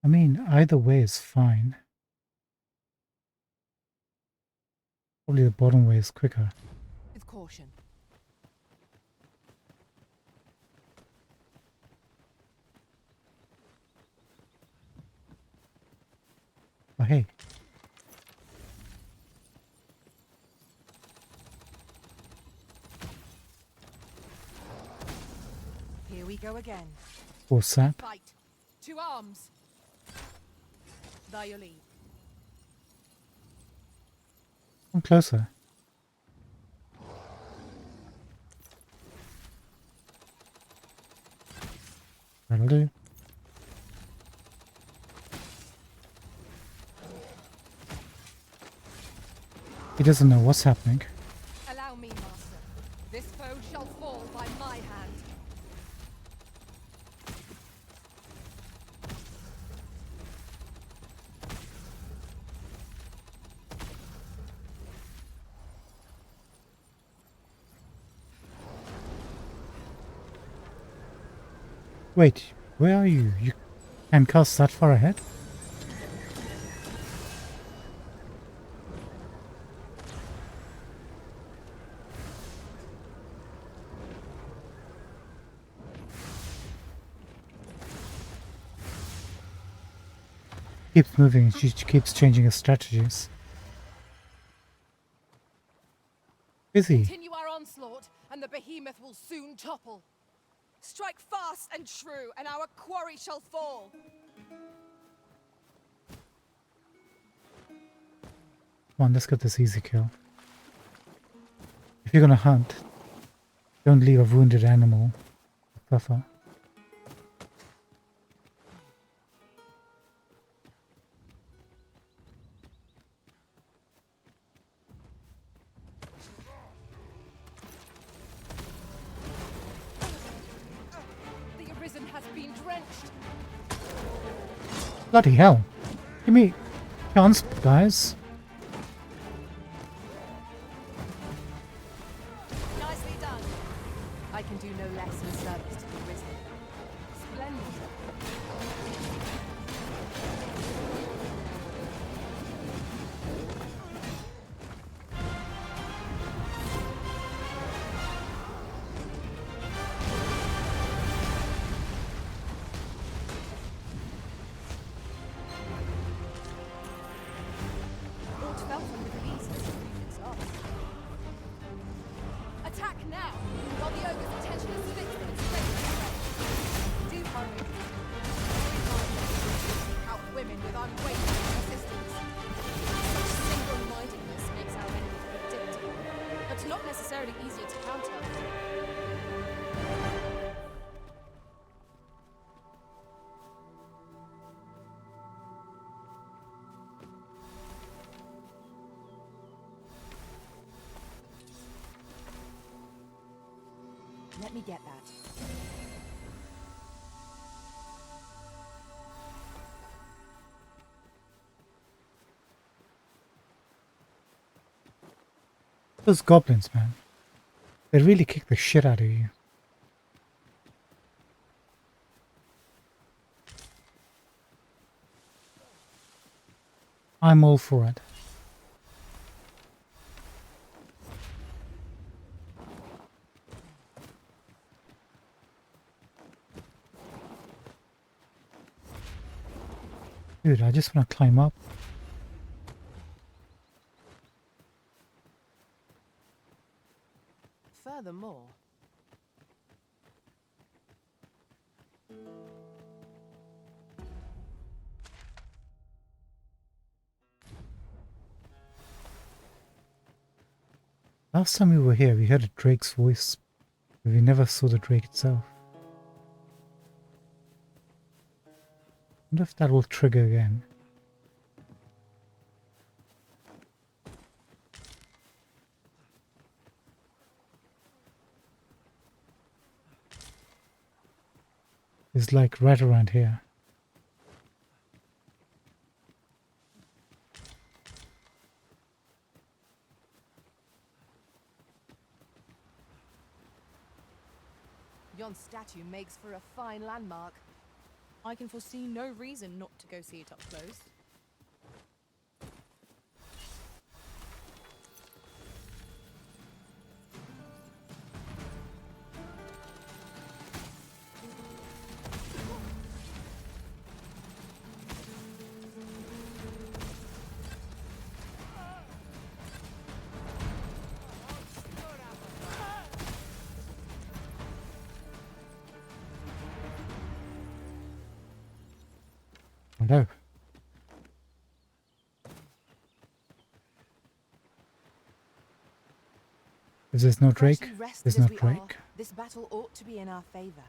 [SPEAKER 1] I mean, either way is fine. Probably the bottom way is quicker.
[SPEAKER 3] With caution.
[SPEAKER 1] Oh, hey.
[SPEAKER 2] Here we go again.
[SPEAKER 1] Or sap.
[SPEAKER 3] Fight. To arms. By your leave.
[SPEAKER 1] Come closer. That'll do. He doesn't know what's happening.
[SPEAKER 3] Allow me, master. This foe shall fall by my hand.
[SPEAKER 1] Wait, where are you? You can cast that far ahead? Keeps moving and she keeps changing her strategies. Busy.
[SPEAKER 3] Continue our onslaught, and the behemoth will soon topple.
[SPEAKER 8] Strike fast and true, and our quarry shall fall.
[SPEAKER 1] Come on, let's get this easy kill. If you're gonna hunt, don't leave a wounded animal to suffer.
[SPEAKER 3] The Arisen has been drenched.
[SPEAKER 1] Bloody hell. Give me a chance, guys.
[SPEAKER 8] Nicely done.
[SPEAKER 2] I can do no less in service to the Arisen.
[SPEAKER 3] Splendid.
[SPEAKER 8] Lord fell from the beast. It's off.
[SPEAKER 3] Attack now, while the ogre's attention is fixed on its fate.
[SPEAKER 8] Do hurry. Every time they out women with unwavering persistence. Such single-mindedness makes our enemies predictable, but not necessarily easier to counter.
[SPEAKER 2] Let me get that.
[SPEAKER 1] Those goblins, man. They really kick the shit out of you. I'm all for it. Dude, I just want to climb up.
[SPEAKER 2] Furthermore,
[SPEAKER 1] Last time we were here, we heard a drake's voice, but we never saw the drake itself. Wonder if that will trigger again. It's like right around here.
[SPEAKER 2] yon statue makes for a fine landmark.
[SPEAKER 8] I can foresee no reason not to go see it up close.
[SPEAKER 1] No. If there's no Drake,
[SPEAKER 2] Freshly rested
[SPEAKER 1] there's
[SPEAKER 2] as
[SPEAKER 1] no
[SPEAKER 2] we are,
[SPEAKER 1] Drake.
[SPEAKER 2] this battle ought to be in our favor.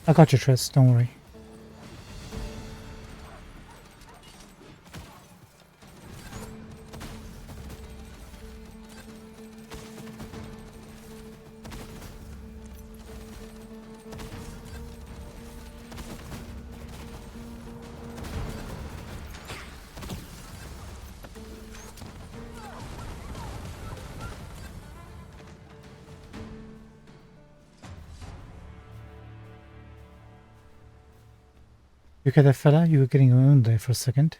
[SPEAKER 1] I got your Triss, don't worry. You okay there, fella? You were getting owned there for a second.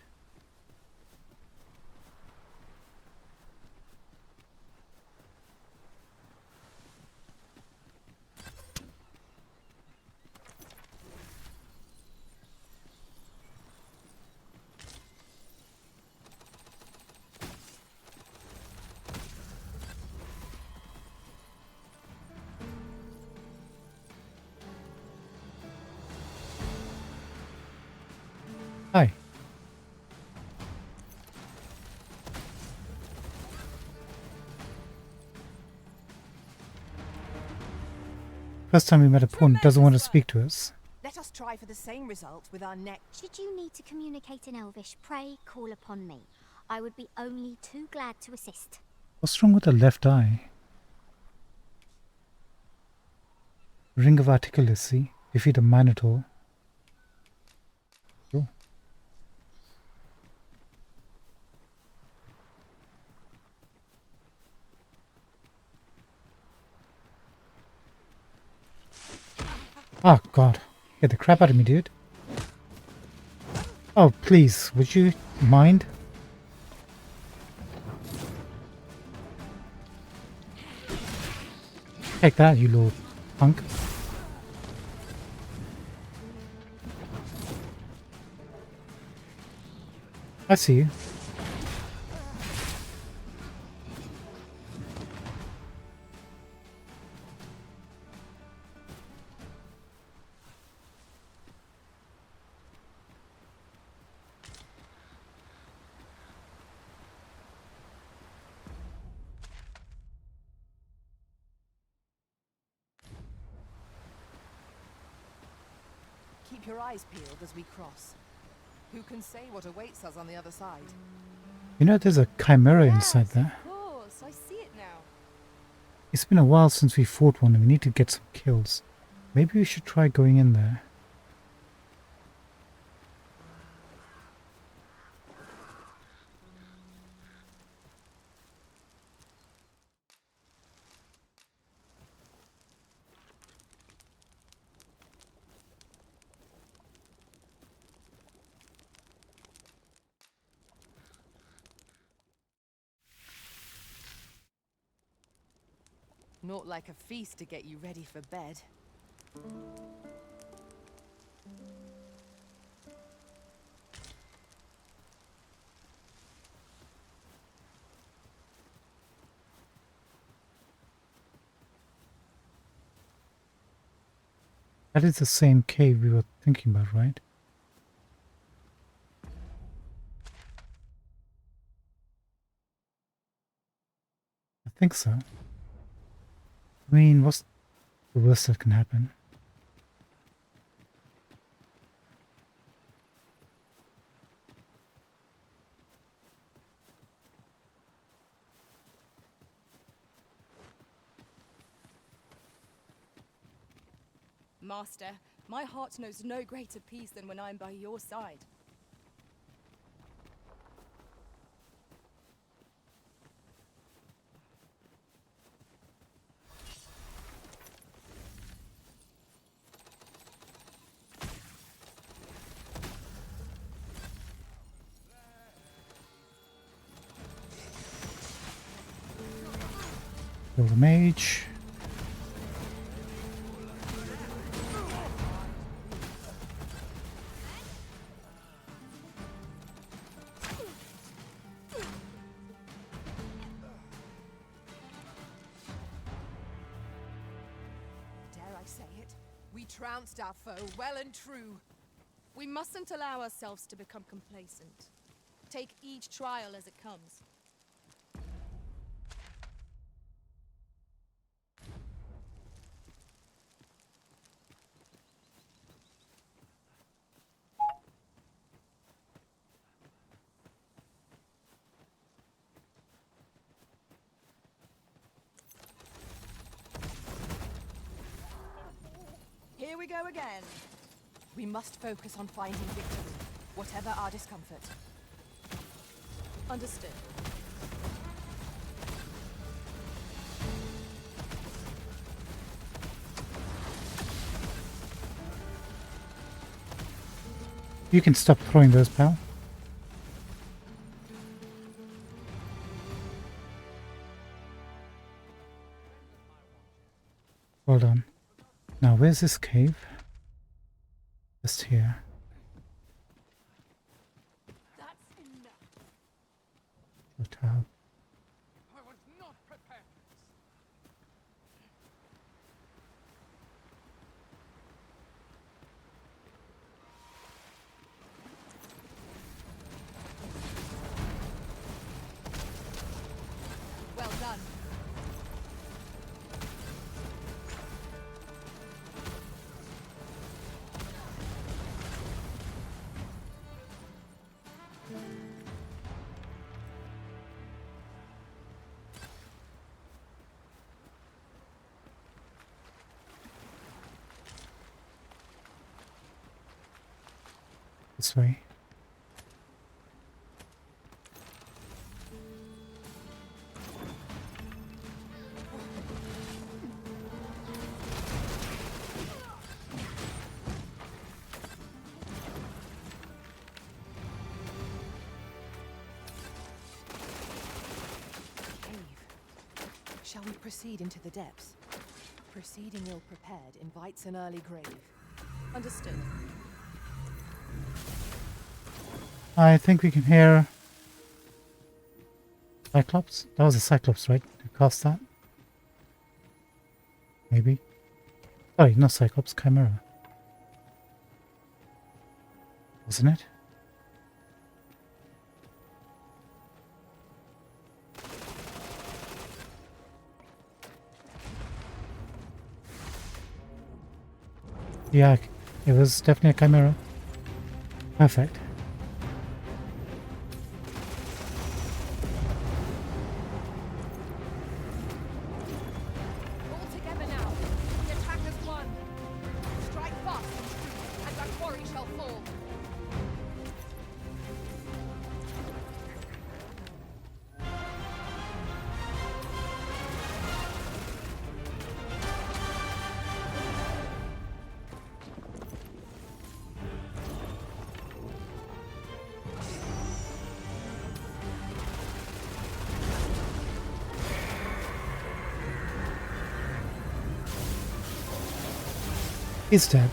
[SPEAKER 1] Hi. First time we met a pawn doesn't want to speak to us.
[SPEAKER 2] Let us try for the same result with our next.
[SPEAKER 12] Should you need to communicate in Elvish, pray call upon me. I would be only too glad to assist.
[SPEAKER 1] What's wrong with the left eye? Ring of Articulacy. Defeat a Minotaur. Cool. Oh god. Get the crap out of me, dude. Oh, please, would you mind? Take that, you little punk. I see you.
[SPEAKER 2] Keep your eyes peeled as we cross. Who can say what awaits us on the other side?
[SPEAKER 1] You know there's a chimera inside there.
[SPEAKER 8] Of course, I see it now.
[SPEAKER 1] It's been a while since we fought one and we need to get some kills. Maybe we should try going in there.
[SPEAKER 2] Not like a feast to get you ready for bed.
[SPEAKER 1] That is the same cave we were thinking about, right? I think so. I mean, what's the worst that can happen?
[SPEAKER 8] Master, my heart knows no greater peace than when I'm by your side.
[SPEAKER 1] Kill the mage.
[SPEAKER 2] Dare I say it? We trounced our foe well and true.
[SPEAKER 8] We mustn't allow ourselves to become complacent. Take each trial as it comes.
[SPEAKER 2] Here we go again. We must focus on finding victory, whatever our discomfort.
[SPEAKER 8] Understood.
[SPEAKER 1] You can stop throwing those, pal. Well done. Now, where's this cave? Just here.
[SPEAKER 3] That's enough.
[SPEAKER 1] What hell?
[SPEAKER 7] I was not prepared for this.
[SPEAKER 3] Well done.
[SPEAKER 1] This way.
[SPEAKER 2] Shall we proceed into the depths? Proceeding ill-prepared invites an early grave.
[SPEAKER 8] Understood.
[SPEAKER 1] I think we can hear Cyclops. That was a Cyclops, right? Who cast that? Maybe. Sorry, not Cyclops, Chimera. Wasn't it? Yeah, it was definitely a Chimera. Perfect.
[SPEAKER 3] All together now. We attack as one. Strike fast and true, and our quarry shall fall.
[SPEAKER 1] He's dead.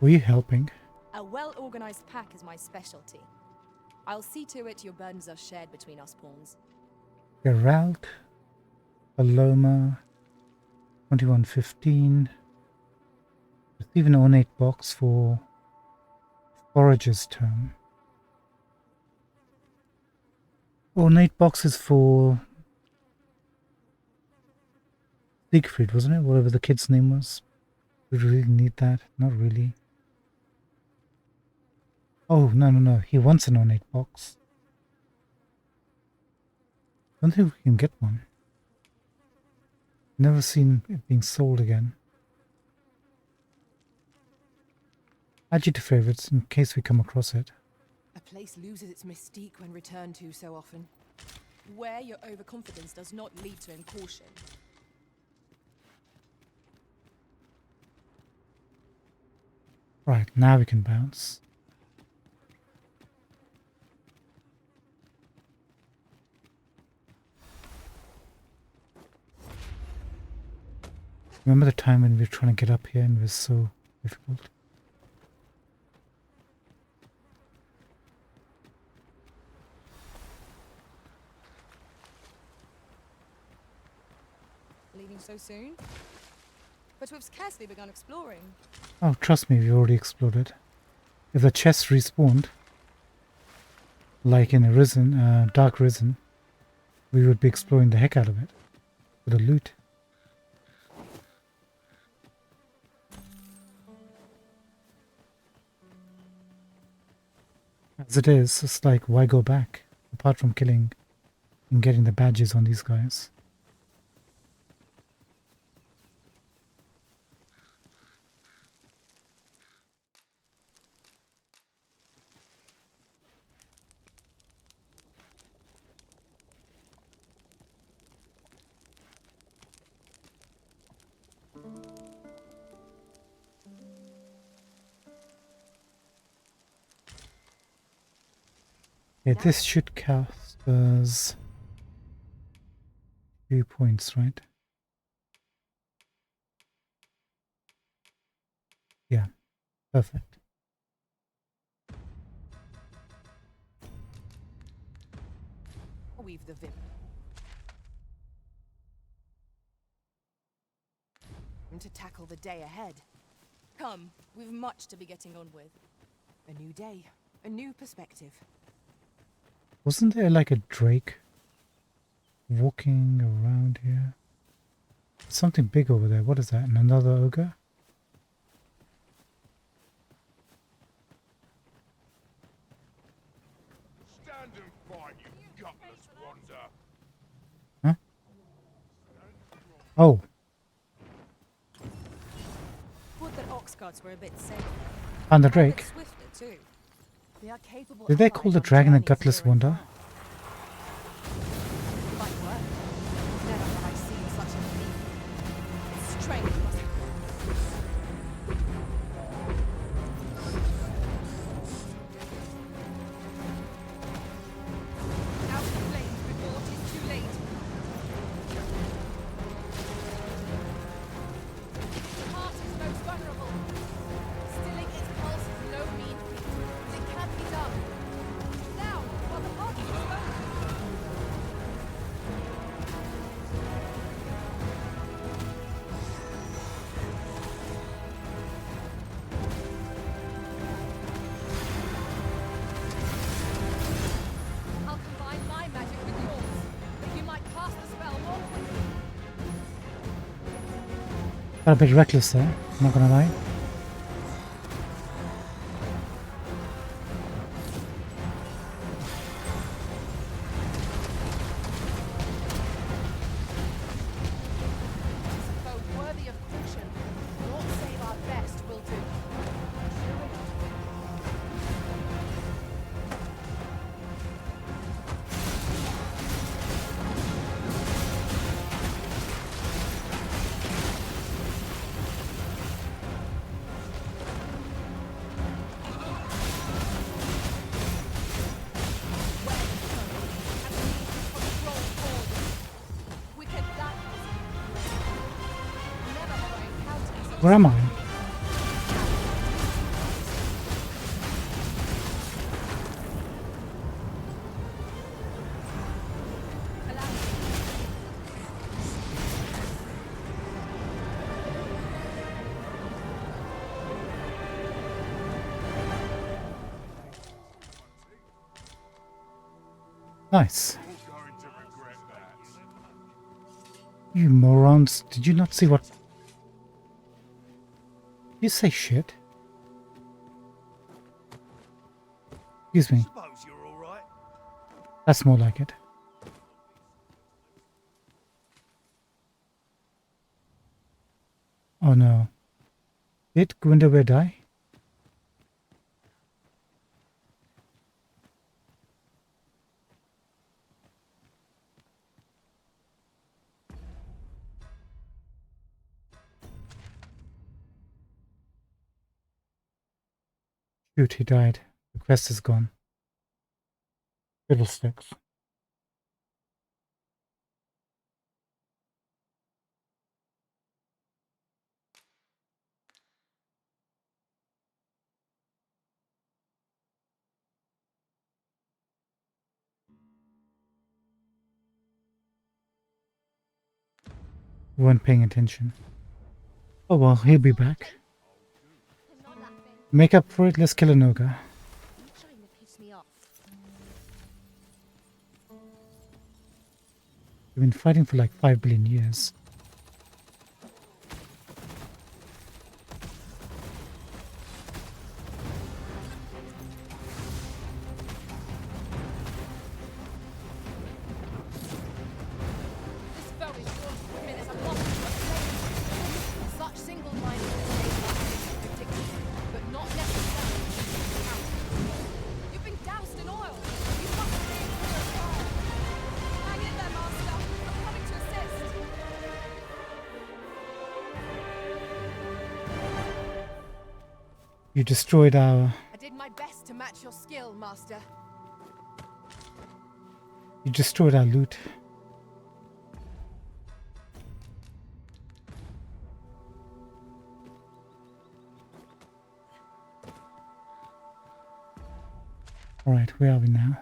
[SPEAKER 1] Were you helping?
[SPEAKER 8] A well-organized pack is my specialty. I'll see to it your burdens are shared between us pawns.
[SPEAKER 1] Geralt, Paloma, 2115. Receive an ornate box for Forager's term. Ornate boxes for Siegfried, wasn't it? Whatever the kid's name was. We really need that? Not really. Oh, no. He wants an ornate box. Don't think we can get one. Never seen it being sold again. Add you to favorites in case we come across it.
[SPEAKER 2] A place loses its mystique when returned to so often.
[SPEAKER 8] Where your overconfidence does not lead to caution.
[SPEAKER 1] Right, now we can bounce. Remember the time when we were trying to get up here and it was so difficult?
[SPEAKER 8] Leaving so soon? But we've scarcely begun exploring.
[SPEAKER 1] Oh, trust me, we already explored it. If the chest respawned, like in a Dark Risen, we would be exploring the heck out of it for the loot. As it is, it's like, why go back? Apart from killing and getting the badges on these guys. Okay, this should cost us 2 points, right? Yeah, perfect.
[SPEAKER 2] Weave the vim. And to tackle the day ahead.
[SPEAKER 8] Come, we've much to be getting on with.
[SPEAKER 2] A new day, a new perspective.
[SPEAKER 1] Wasn't there like a drake walking around here? Something big over there. What is that? Another ogre?
[SPEAKER 4] Stand and fight, you gutless wander.
[SPEAKER 1] Huh? Oh,
[SPEAKER 8] Thought that ox carts were a bit safer.
[SPEAKER 1] and the
[SPEAKER 8] A bit
[SPEAKER 1] drake.
[SPEAKER 8] swifter too.
[SPEAKER 2] They are capable.
[SPEAKER 1] Did they call the dragon a gutless wonder?
[SPEAKER 2] Might work. Never have I seen such a thing.
[SPEAKER 8] Its strength must
[SPEAKER 3] Out the flames before it is too late. The heart is most vulnerable. Stilling its pulse is no mean feat, but it can be done. Now, while the party is slow. I'll combine my magic with yours, that you might cast the spell more quickly.
[SPEAKER 1] Got a bit reckless there, not gonna lie.
[SPEAKER 2] It's a foe worthy of caution. Naught save our best will do.
[SPEAKER 1] Where am I? Nice. You morons, did you not see what... You say shit? Excuse me.
[SPEAKER 6] Suppose you're all right.
[SPEAKER 1] That's more like it. Oh no. Did Gwyndewr die? Shoot, he died. The quest is gone. Fiddlesticks. Weren't paying attention. Oh well, he'll be back. Make up for it, let's kill an ogre. We've been fighting for like 5 billion years.
[SPEAKER 2] This foe is drawn to women as a moth to a flame. Such single-mindedness may be predicted, but not necessarily counted.
[SPEAKER 3] You've been doused in oil. You must be in for a fire. Hang in there, Master. I'm coming to assist.
[SPEAKER 1] You destroyed our...
[SPEAKER 2] I did my best to match your skill, Master.
[SPEAKER 1] You destroyed our loot. Alright, where are we now?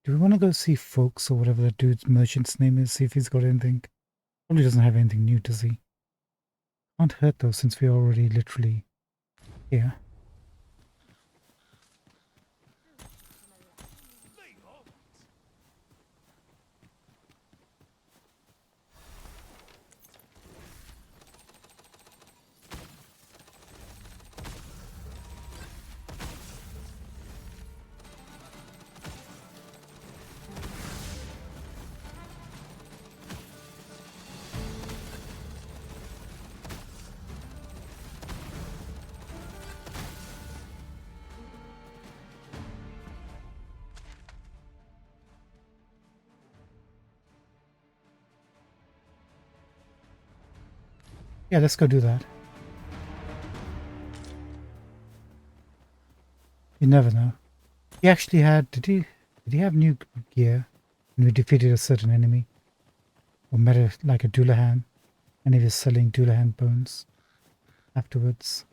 [SPEAKER 1] Do we want to go see Folks or whatever that dude's merchant's name is, see if he's got anything? Probably doesn't have anything new, does he? Can't hurt though, since we're already literally here. Yeah, let's go do that. You never know. He actually had, did he have new gear when we defeated a certain enemy? Or met a, like a Doulahan, and he was selling Doulahan bones afterwards.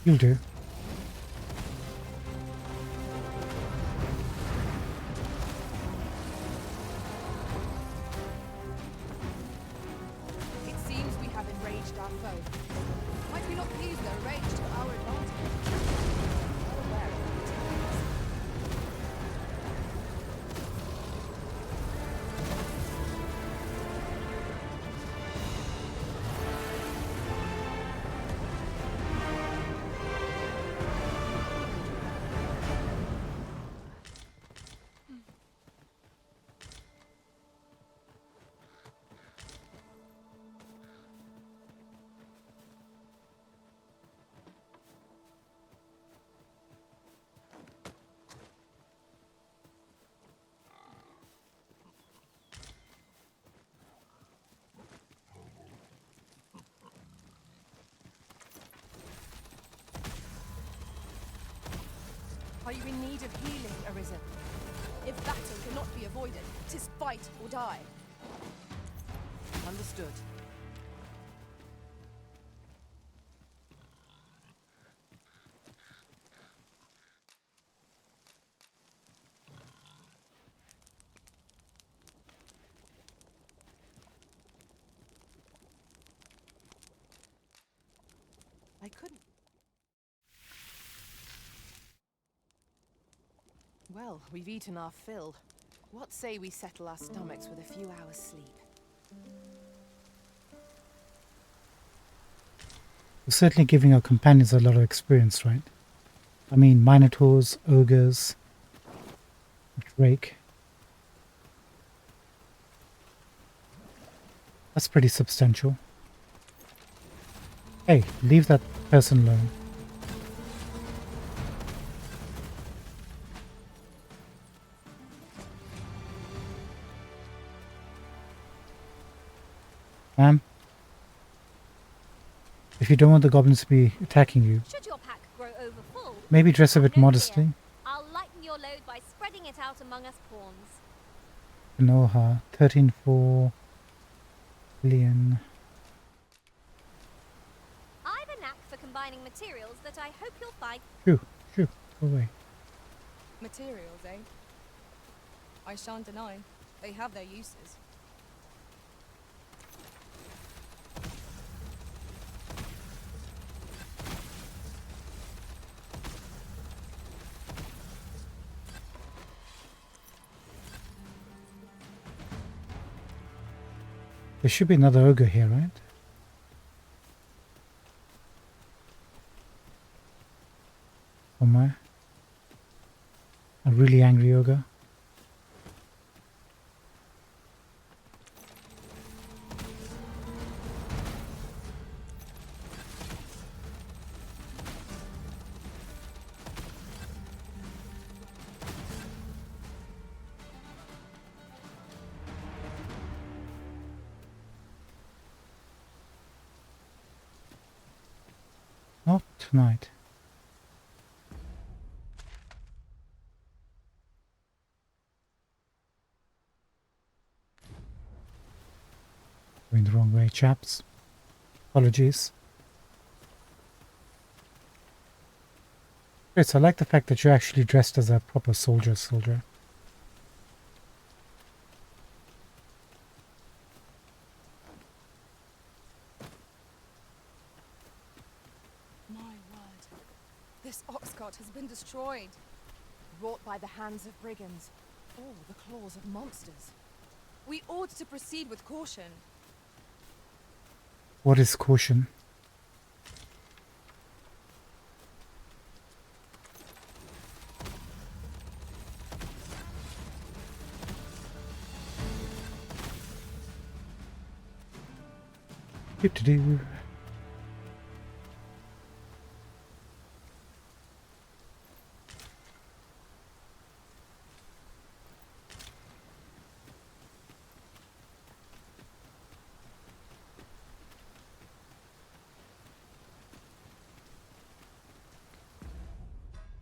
[SPEAKER 1] You'll do.
[SPEAKER 3] It seems we have enraged our foe. Might we not use their rage to our advantage? Well aware of the materials. Are you in need of healing, Arisen? If battle cannot be avoided, 'tis fight or die. Understood. I couldn't. Well, we've eaten our fill. What say we settle our stomachs with a few hours' sleep?
[SPEAKER 1] We're certainly giving our companions a lot of experience, right? I mean, Minotaurs, Ogres, Drake. That's pretty substantial. Hey, leave that person alone. Ma'am? If you don't want the goblins to be attacking you,
[SPEAKER 12] Should your pack grow over full,
[SPEAKER 1] maybe dress a bit
[SPEAKER 12] no
[SPEAKER 1] modestly.
[SPEAKER 12] fear. I'll lighten your load by spreading it out among us pawns.
[SPEAKER 1] Noha, 13.4 billion.
[SPEAKER 12] I've a knack for combining materials that I hope you'll find.
[SPEAKER 1] Shoo, go away.
[SPEAKER 8] Materials, eh? I shan't deny. They have their uses.
[SPEAKER 1] There should be another ogre here, right? somewhere. A really angry ogre. Not tonight. Going the wrong way, chaps. Apologies. Chris, I like the fact that you're actually dressed as a proper soldier.
[SPEAKER 3] My word. This ox cart has been destroyed.
[SPEAKER 2] Wrought by the hands of brigands, or the claws of monsters.
[SPEAKER 3] We ought to proceed with caution.
[SPEAKER 1] What is caution? Do.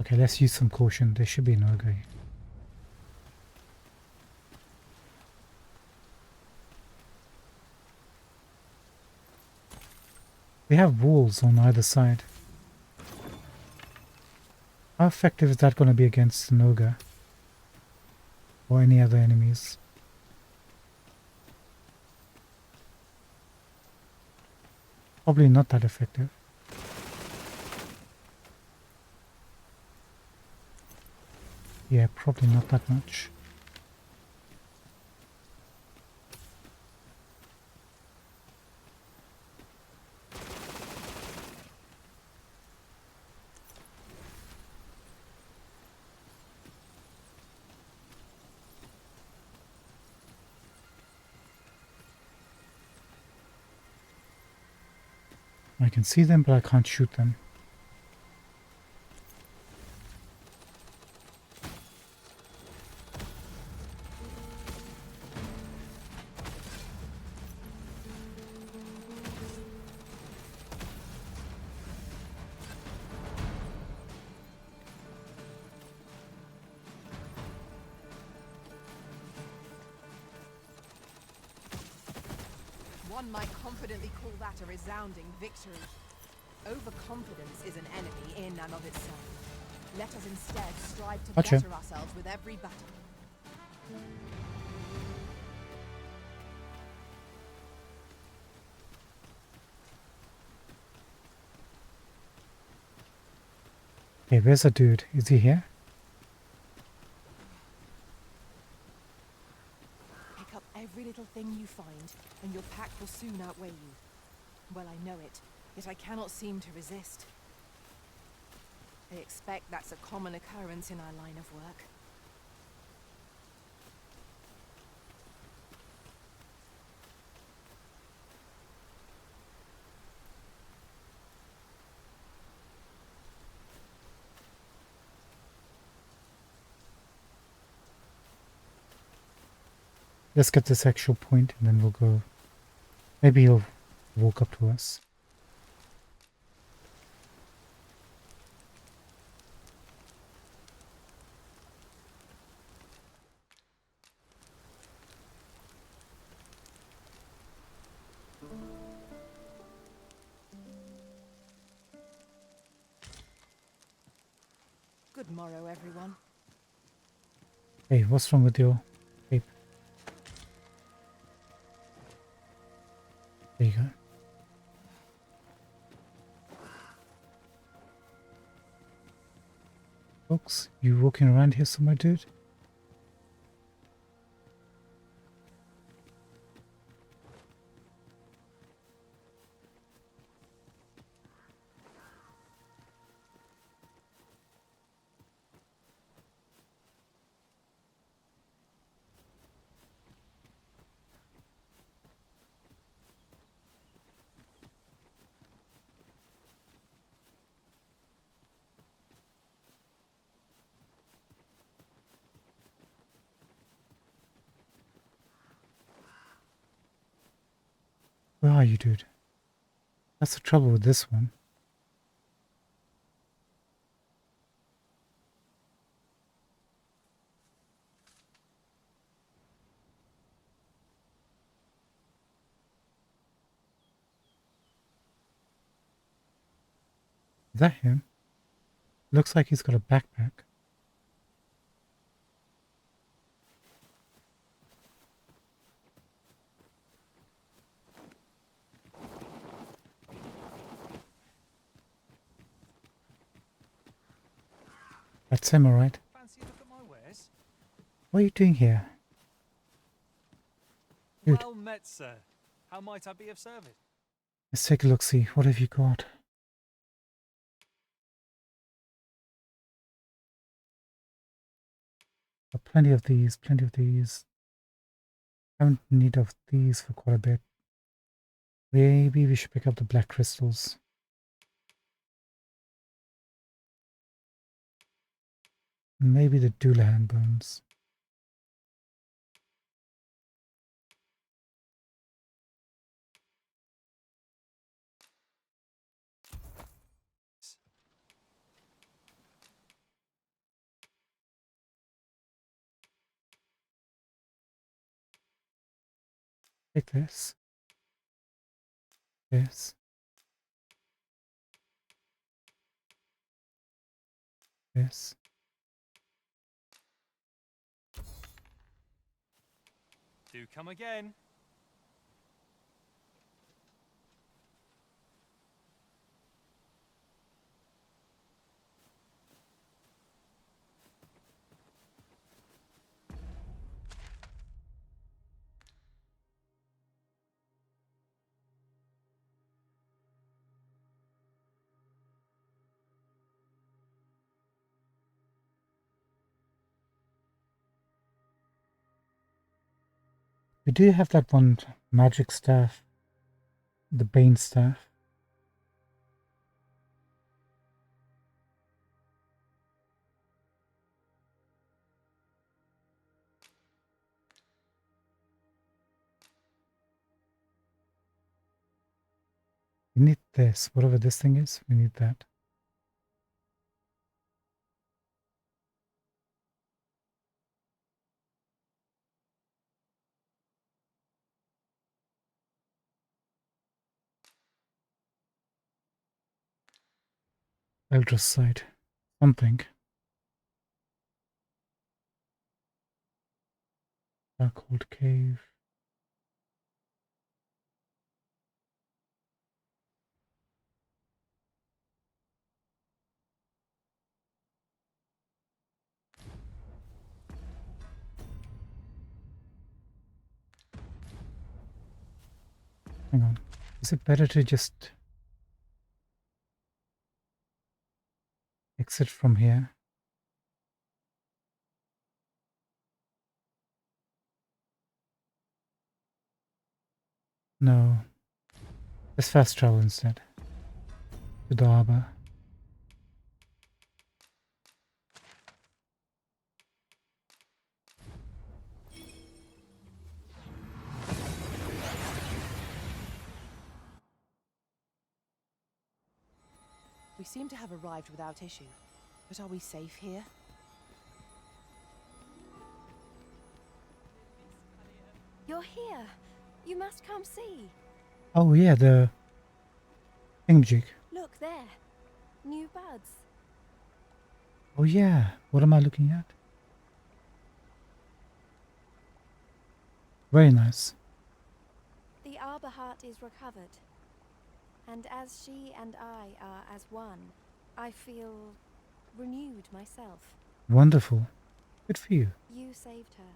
[SPEAKER 1] Okay, let's use some caution. There should be no ogre. We have walls on either side. How effective is that going to be against an ogre? Or any other enemies? Probably not that effective. Yeah, probably not that much. I can see them, but I can't shoot them.
[SPEAKER 2] One might confidently call that a resounding victory. Overconfidence is an enemy in and of itself. Let us instead strive to
[SPEAKER 1] Gotcha.
[SPEAKER 2] better ourselves with every battle.
[SPEAKER 1] Okay, where's the dude? Is he here?
[SPEAKER 2] Pick up every little thing you find, and your pack will soon outweigh you. Well, I know it, yet I cannot seem to resist. I expect that's a common occurrence in our line of work.
[SPEAKER 1] Let's get this actual point and then we'll go. Maybe he'll walk up to us.
[SPEAKER 2] Good morrow, everyone.
[SPEAKER 1] Hey, what's wrong with your cape? There you go. Folks, you walking around here somewhere, dude? Where are you, dude? That's the trouble with this one. Is that him? Looks like he's got a backpack. That's him, alright.
[SPEAKER 13] Fancy a look at my wares?
[SPEAKER 1] What are you doing here? Dude.
[SPEAKER 13] Well met, sir. How might I be of service?
[SPEAKER 1] Let's take a look, see. What have you got? Plenty of these, plenty of these. Haven't need of these for quite a bit. Maybe we should pick up the black crystals. Maybe the Doulahan bones. Take this. This. This.
[SPEAKER 13] Do come again.
[SPEAKER 1] We do have that one magic staff. The Bane staff. We need this. Whatever this thing is, we need that. Eldris site. Something. Darkhold cave. Hang on. Is it better to just exit from here? No. Let's fast travel instead. To the harbor.
[SPEAKER 2] We seem to have arrived without issue. But are we safe here?
[SPEAKER 8] You're here. You must come see.
[SPEAKER 1] Oh yeah, the thingamajig.
[SPEAKER 8] Look there. New buds.
[SPEAKER 1] Oh yeah, what am I looking at? Very nice.
[SPEAKER 8] The Arbor Heart is recovered. And as she and I are as one, I feel renewed myself.
[SPEAKER 1] Wonderful. Good for you.
[SPEAKER 8] You saved her.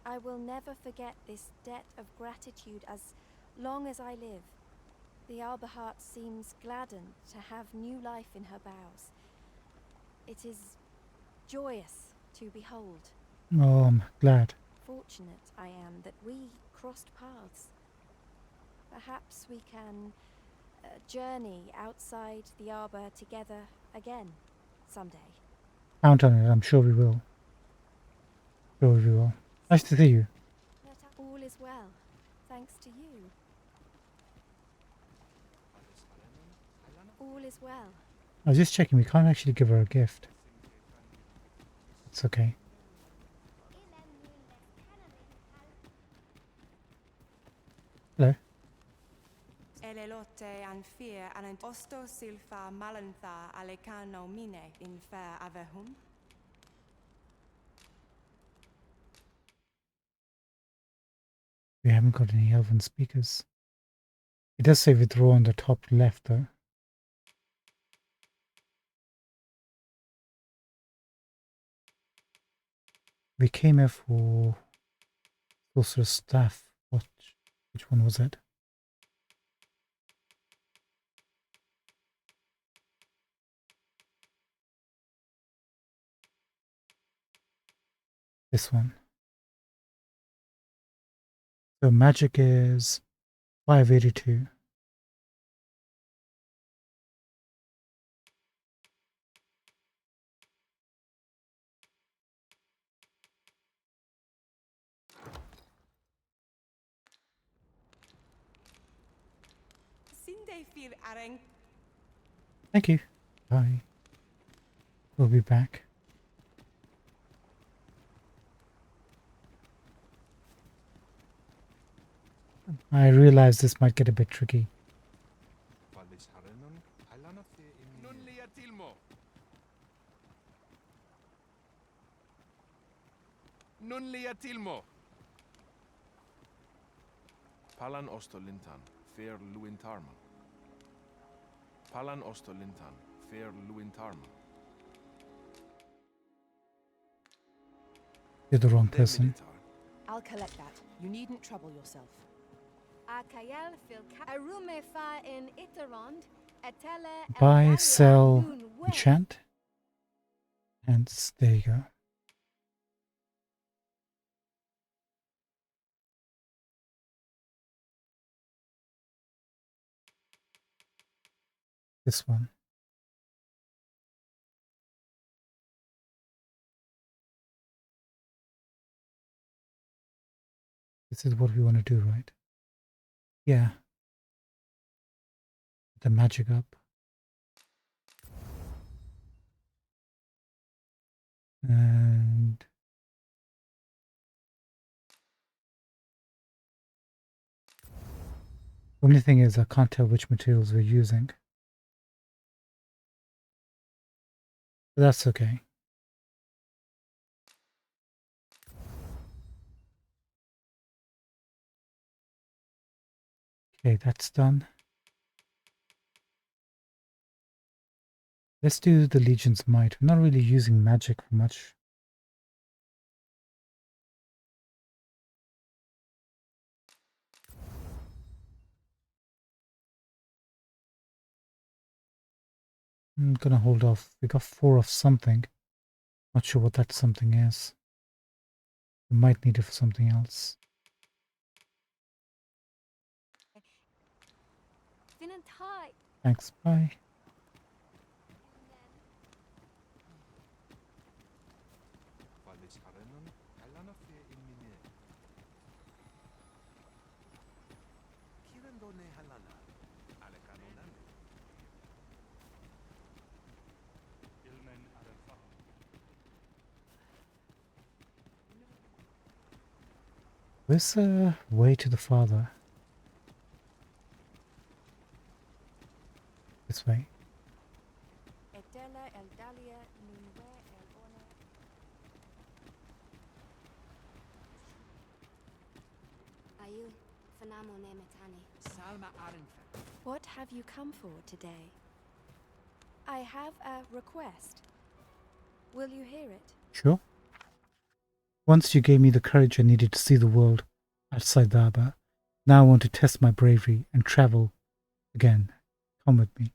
[SPEAKER 8] I will never forget this debt of gratitude as long as I live. The Arbor Heart seems gladdened to have new life in her boughs. It is joyous to behold.
[SPEAKER 1] Oh, I'm glad.
[SPEAKER 8] Fortunate I am that we crossed paths. Perhaps we can journey outside the Arbor together again someday.
[SPEAKER 1] Count on it, I'm sure we will. Sure we will. Nice to see you.
[SPEAKER 8] All is well, thanks to you. All is well.
[SPEAKER 1] I was just checking, we can't actually give her a gift. It's okay. Hello.
[SPEAKER 14] Elelote an fear an osto silfa malantha alecano mine in fair avehum.
[SPEAKER 1] We haven't got any elven speakers. It does say withdraw on the top left though. We came here for Sorcerer's Staff. Which one was it? This one. So magic is 582.
[SPEAKER 14] Sinde fil areng.
[SPEAKER 1] Thank you. Bye. We'll be back. I realize this might get a bit tricky.
[SPEAKER 6] Non liatilmo. Non liatilmo.
[SPEAKER 15] Palan ostolintan, fair luintarma. Palan ostolintan, fair luintarma.
[SPEAKER 1] You're the wrong person.
[SPEAKER 2] I'll collect that. You needn't trouble yourself.
[SPEAKER 8] Akael fil arume fa in iterond etele
[SPEAKER 1] Buy, sell, enchant. And there you go. This one. This is what we want to do, right? Yeah. The magic up. And the only thing is I can't tell which materials we're using. But that's okay. Okay, that's done. Let's do the Legion's Might. We're not really using magic for much. I'm gonna hold off. We got 4 of something. Not sure what that something is. We might need it for something else. Thanks, bye. Where's the way to the father? This way.
[SPEAKER 14] Etele el dalia nunwe el one.
[SPEAKER 8] Ayu fanamo nemetani.
[SPEAKER 14] Salma Arenfa. What have you come for today? I have a request. Will you hear it?
[SPEAKER 1] Sure. Once you gave me the courage I needed to see the world outside the Abba. Now I want to test my bravery and travel again. Come with me.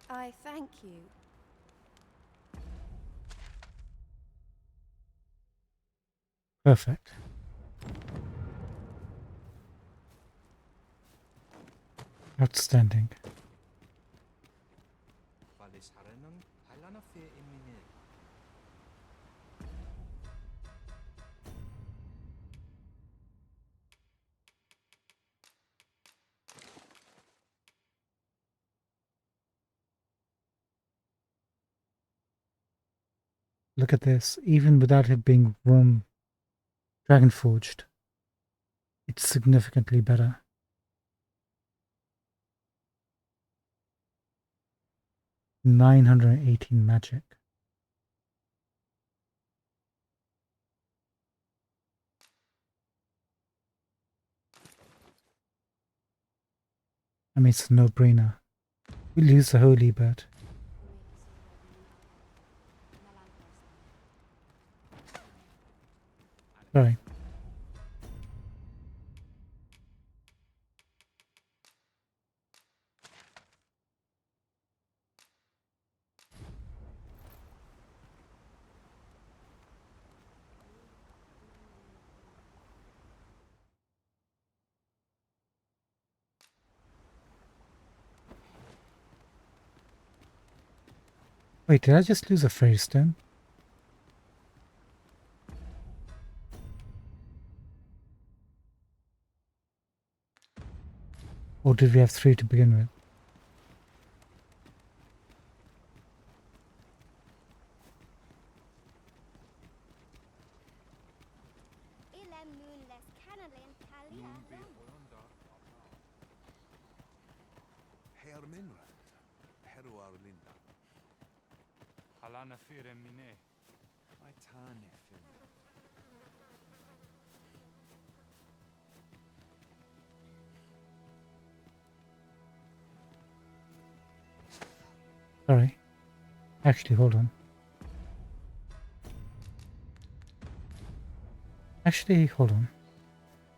[SPEAKER 14] I thank you.
[SPEAKER 1] Perfect. Outstanding. Look at this. Even without it being Dragon Forged, it's significantly better. $918 magic. I mean, it's a no-brainer. We'll use the holy, but sorry. Wait, did I just lose a fairy stone? Or did we have 3 to begin with?
[SPEAKER 15] Herminrand, Heruar Linda.
[SPEAKER 13] Halana fire mine. Aitane fin.
[SPEAKER 1] Sorry. Actually, hold on. Actually, hold on.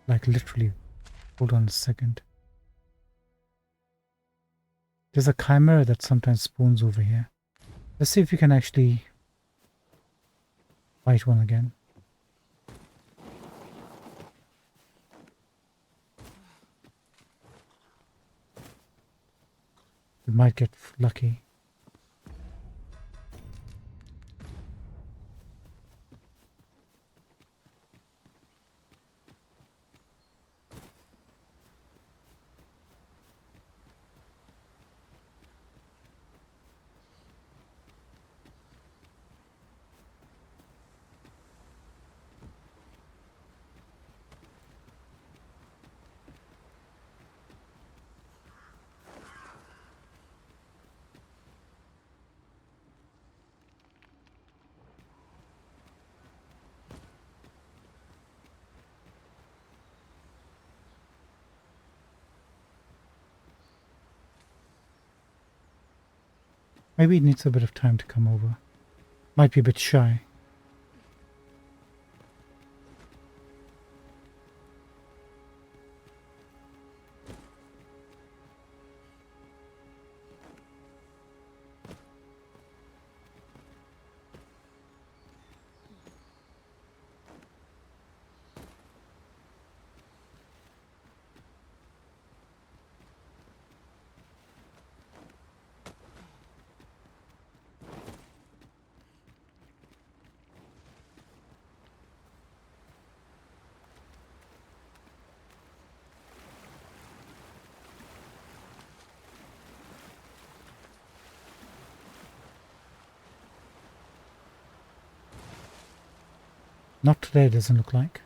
[SPEAKER 1] Like, literally. Hold on a second. There's a chimera that sometimes spawns over here. Let's see if we can actually fight one again. We might get lucky. Maybe it needs a bit of time to come over. Might be a bit shy. Not today, doesn't look like.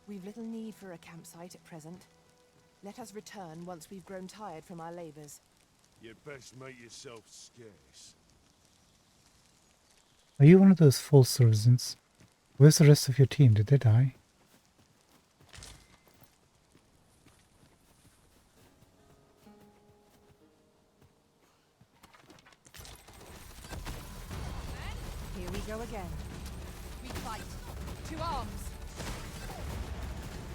[SPEAKER 2] We've little need for a campsite at present. Let us return once we've grown tired from our labors.
[SPEAKER 4] You'd best make yourself scarce.
[SPEAKER 1] Are you one of those false citizens? Where's the rest of your team? Did they die?
[SPEAKER 2] Here we go again.
[SPEAKER 3] We fight. To arms.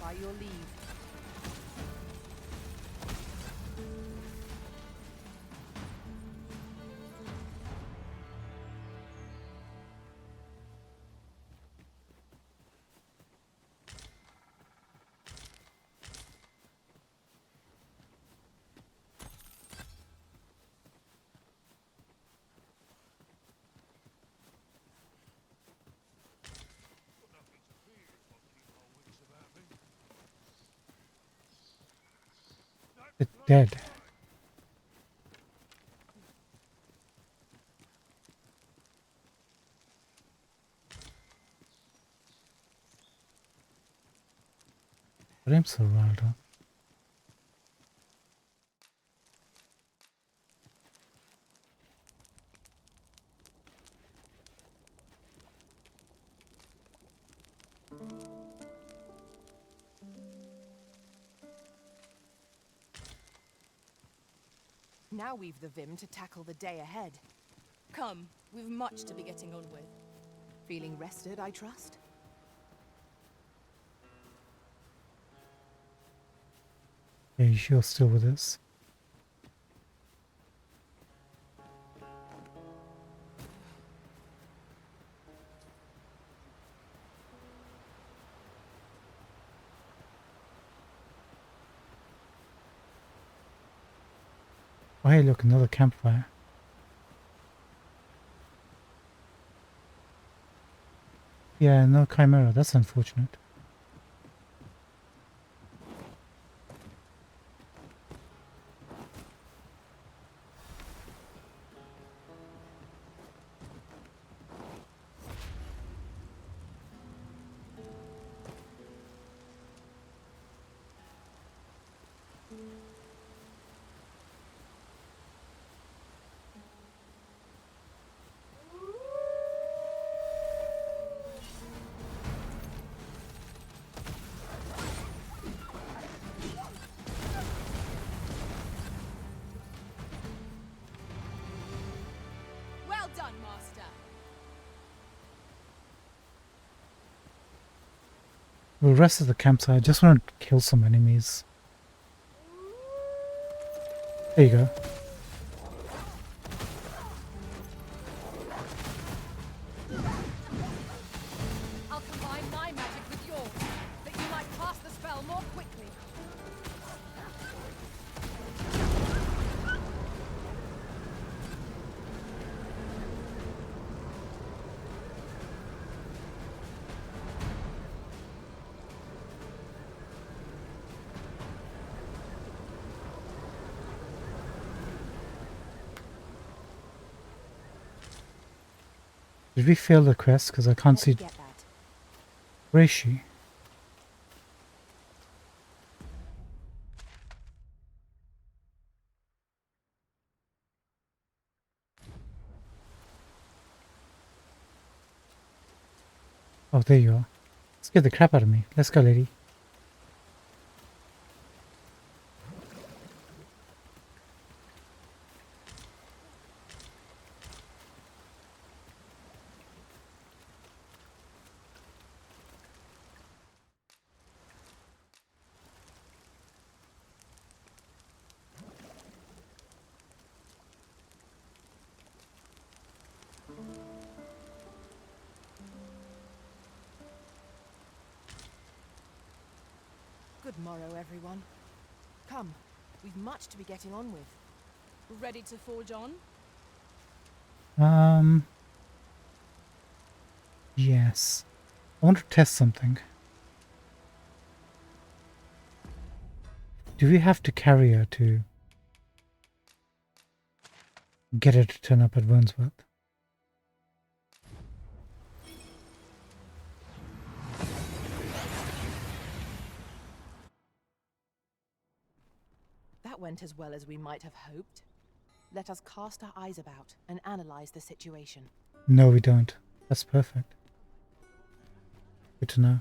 [SPEAKER 2] By your leave.
[SPEAKER 1] It's dead. But I'm so riled up.
[SPEAKER 2] Now we've the vim to tackle the day ahead.
[SPEAKER 8] Come, we've much to be getting on with.
[SPEAKER 2] Feeling rested, I trust?
[SPEAKER 1] Yeah, you're still with us. Oh, hey, look, another campfire. Yeah, no chimera. That's unfortunate.
[SPEAKER 8] Well done, Master.
[SPEAKER 1] The rest of the campsite, I just want to kill some enemies. There you go.
[SPEAKER 3] I'll combine my magic with yours, that you might cast the spell more quickly.
[SPEAKER 1] Did we fail the quest? Because I can't see.
[SPEAKER 2] Get that.
[SPEAKER 1] Where is she? Oh, there you are. Scared the crap out of me. Let's go, lady.
[SPEAKER 2] Good morrow, everyone. Come, we've much to be getting on with.
[SPEAKER 8] Ready to forge on?
[SPEAKER 1] Yes. I want to test something. Do we have to carry her to get her to turn up at Wornsworth?
[SPEAKER 2] That went as well as we might have hoped. Let us cast our eyes about and analyze the situation.
[SPEAKER 1] No, we don't. That's perfect. Good to know.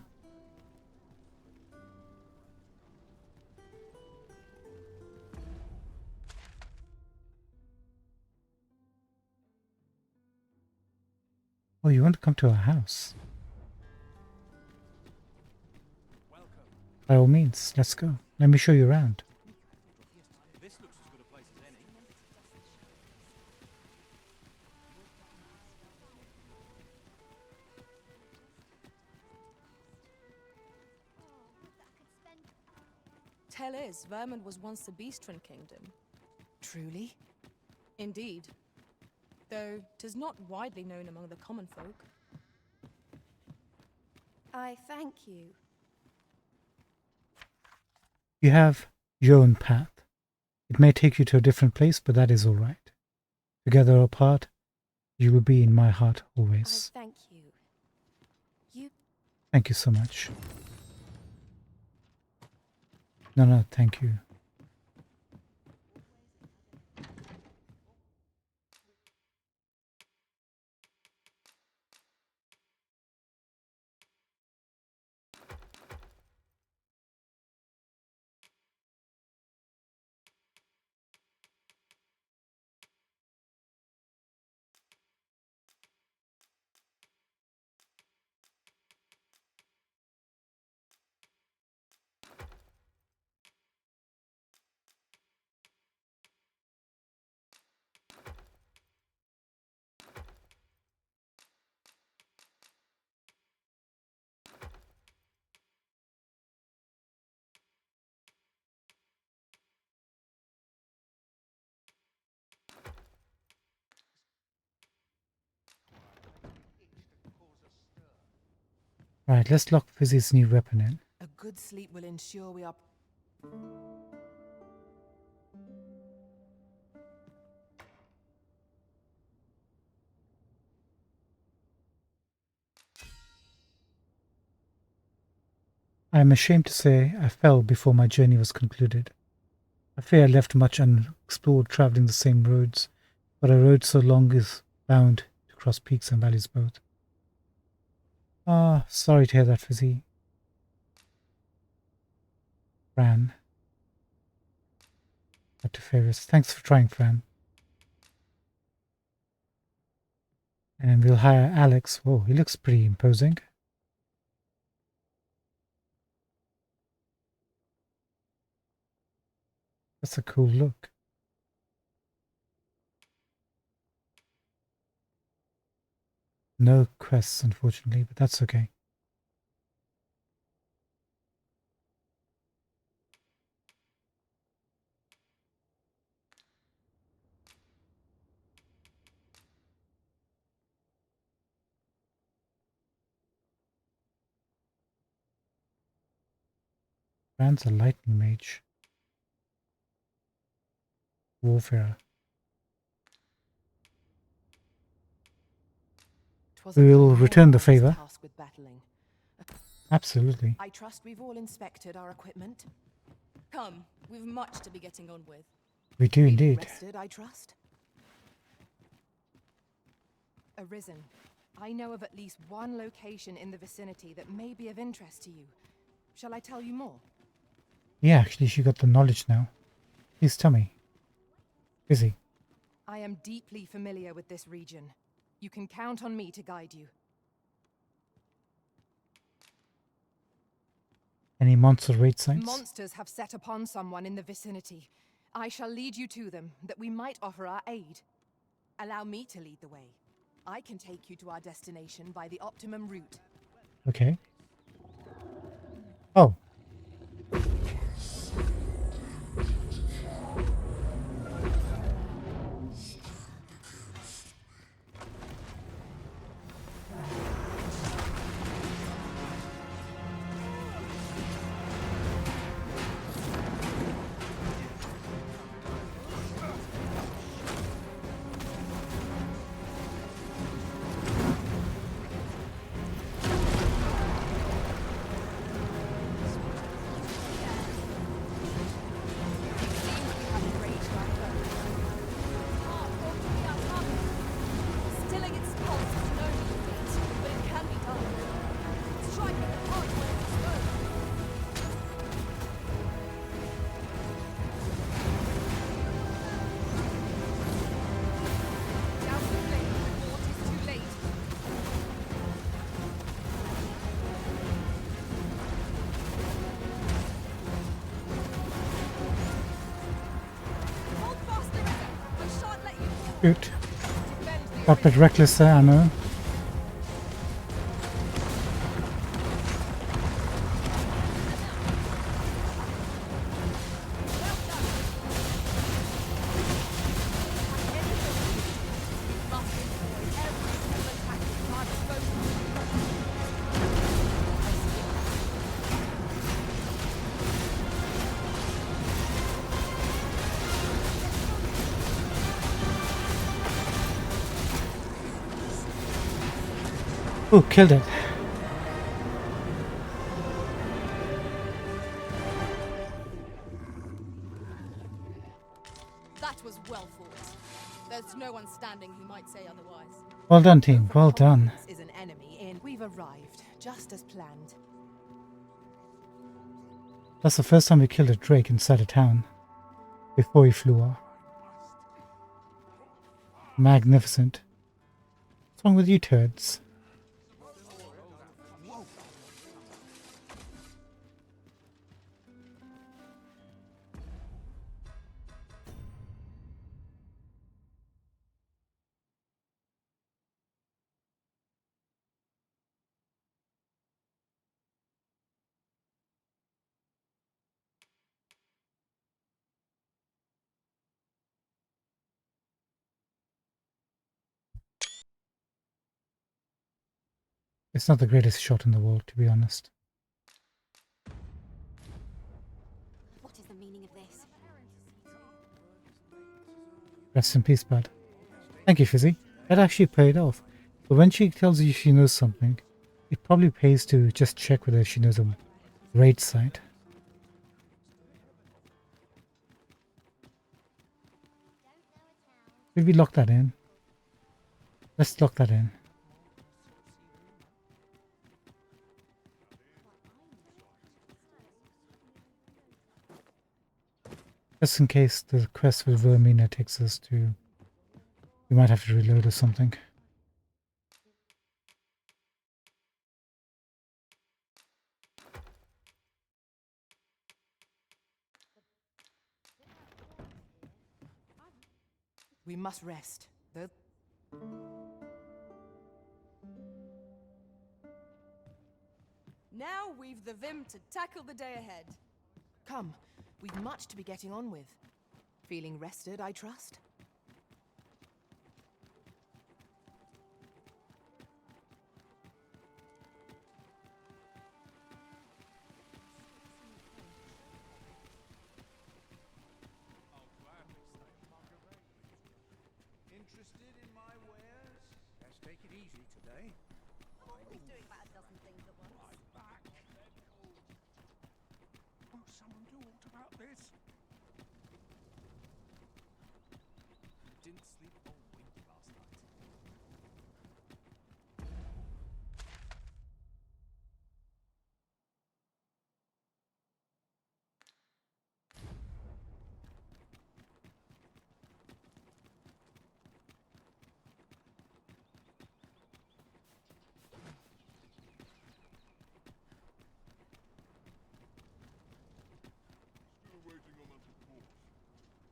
[SPEAKER 1] Oh, you want to come to our house? By all means, let's go. Let me show you around.
[SPEAKER 13] This looks as good a place as any.
[SPEAKER 8] Tell is, Vermund was once a beastren kingdom.
[SPEAKER 2] Truly?
[SPEAKER 8] Indeed. Though 'tis not widely known among the common folk.
[SPEAKER 14] I thank you.
[SPEAKER 1] You have your own path. It may take you to a different place, but that is all right. Together or apart, you will be in my heart always.
[SPEAKER 14] Thank you.
[SPEAKER 1] Thank you so much. No, thank you. Right, let's lock Fizzy's new weapon in.
[SPEAKER 2] A good sleep will ensure we are...
[SPEAKER 1] I am ashamed to say I fell before my journey was concluded. I fear I left much unexplored travelling the same roads, but a road so long is bound to cross peaks and valleys both. Ah, sorry to hear that, Fizzy. Fran. Dr. Ferris. Thanks for trying, Fran. And we'll hire Alex. Whoa, he looks pretty imposing. That's a cool look. No quests, unfortunately, but that's okay. Fran's a lightning mage. Warfare. We'll return the favor. Absolutely.
[SPEAKER 2] I trust we've all inspected our equipment.
[SPEAKER 8] Come, we've much to be getting on with.
[SPEAKER 1] We do indeed.
[SPEAKER 2] Rested, I trust. Arisen, I know of at least one location in the vicinity that may be of interest to you. Shall I tell you more?
[SPEAKER 1] Yeah, actually, she got the knowledge now. Please tell me. Busy.
[SPEAKER 2] I am deeply familiar with this region. You can count on me to guide you.
[SPEAKER 1] Any monster raid sites?
[SPEAKER 2] Monsters have set upon someone in the vicinity. I shall lead you to them, that we might offer our aid. Allow me to lead the way. I can take you to our destination by the optimum route.
[SPEAKER 1] Okay. Oh. Good. Got a bit reckless there, I know. Oh, killed it.
[SPEAKER 8] That was well fought. There's no one standing who might say otherwise.
[SPEAKER 1] Well done, team. Well done.
[SPEAKER 2] Is an enemy in. We've arrived, just as planned.
[SPEAKER 1] That's the first time we killed a drake inside a town. Before he flew off. Magnificent. What's wrong with you turds? It's not the greatest shot in the world, to be honest.
[SPEAKER 12] What is the meaning of this?
[SPEAKER 1] Rest in peace, bud. Thank you, Fizzy. That actually paid off. But when she tells you she knows something, it probably pays to just check whether she knows a raid site. Did we lock that in? Let's lock that in. Just in case the quest with Wilhelmina takes us to... We might have to reload or something.
[SPEAKER 2] We must rest.
[SPEAKER 8] Now we've the vim to tackle the day ahead.
[SPEAKER 2] Come, we've much to be getting on with. Feeling rested, I trust?
[SPEAKER 6] Interested in my wares? Let's take it easy today.
[SPEAKER 8] Always doing about a dozen things at once.
[SPEAKER 6] I'm back. Won't someone do aught about this?
[SPEAKER 13] Didn't sleep a wink last night.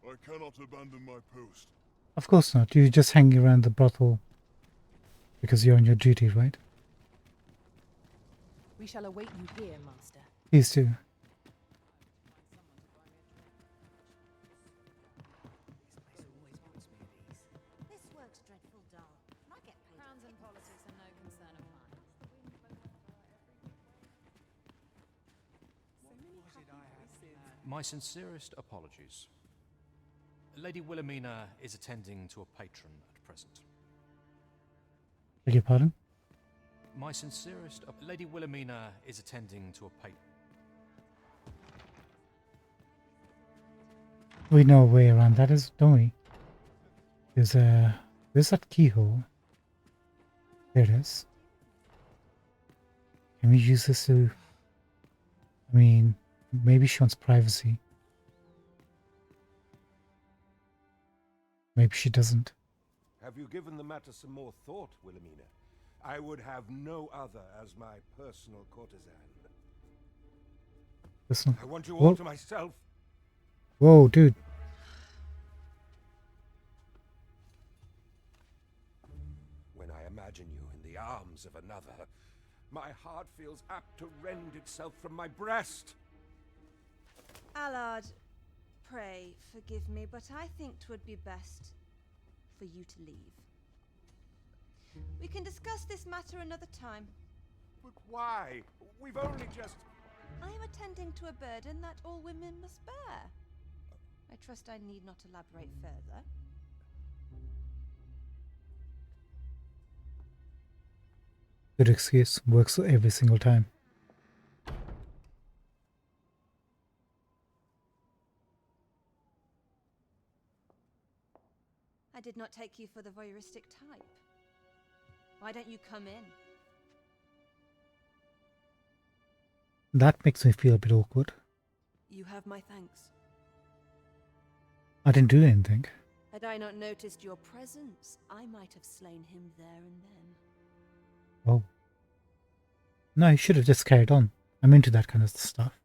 [SPEAKER 4] I cannot abandon my post.
[SPEAKER 1] Of course not. You're just hanging around the brothel because you're on your duty, right?
[SPEAKER 2] We shall await you here, Master.
[SPEAKER 1] Please do.
[SPEAKER 12] This work's dreadful dull. I get paid.
[SPEAKER 3] Crowns and politics are no concern of mine.
[SPEAKER 10] My sincerest apologies. Lady Wilhelmina is attending to a patron at present.
[SPEAKER 1] Beg your pardon?
[SPEAKER 10] My sincerest... Lady Wilhelmina is attending to a patron.
[SPEAKER 1] We know a way around that, don't we? There's that keyhole. There it is. Can we use this to... I mean, maybe she wants privacy. Maybe she doesn't.
[SPEAKER 15] Have you given the matter some more thought, Wilhelmina? I would have no other as my personal courtesan.
[SPEAKER 1] Listen.
[SPEAKER 15] I want you all to myself.
[SPEAKER 1] Whoa, dude.
[SPEAKER 15] When I imagine you in the arms of another, my heart feels apt to rend itself from my breast.
[SPEAKER 5] Allard, pray forgive me, but I think 'twould be best for you to leave. We can discuss this matter another time.
[SPEAKER 15] But why? We've only just...
[SPEAKER 5] I am attending to a burden that all women must bear. I trust I need not elaborate further.
[SPEAKER 1] Good excuse. Works every single time.
[SPEAKER 5] I did not take you for the voyeuristic type. Why don't you come in?
[SPEAKER 1] That makes me feel a bit awkward.
[SPEAKER 5] You have my thanks.
[SPEAKER 1] I didn't do anything.
[SPEAKER 5] Had I not noticed your presence, I might have slain him there and then.
[SPEAKER 1] Oh. No, you should have just carried on. I'm into that kind of stuff.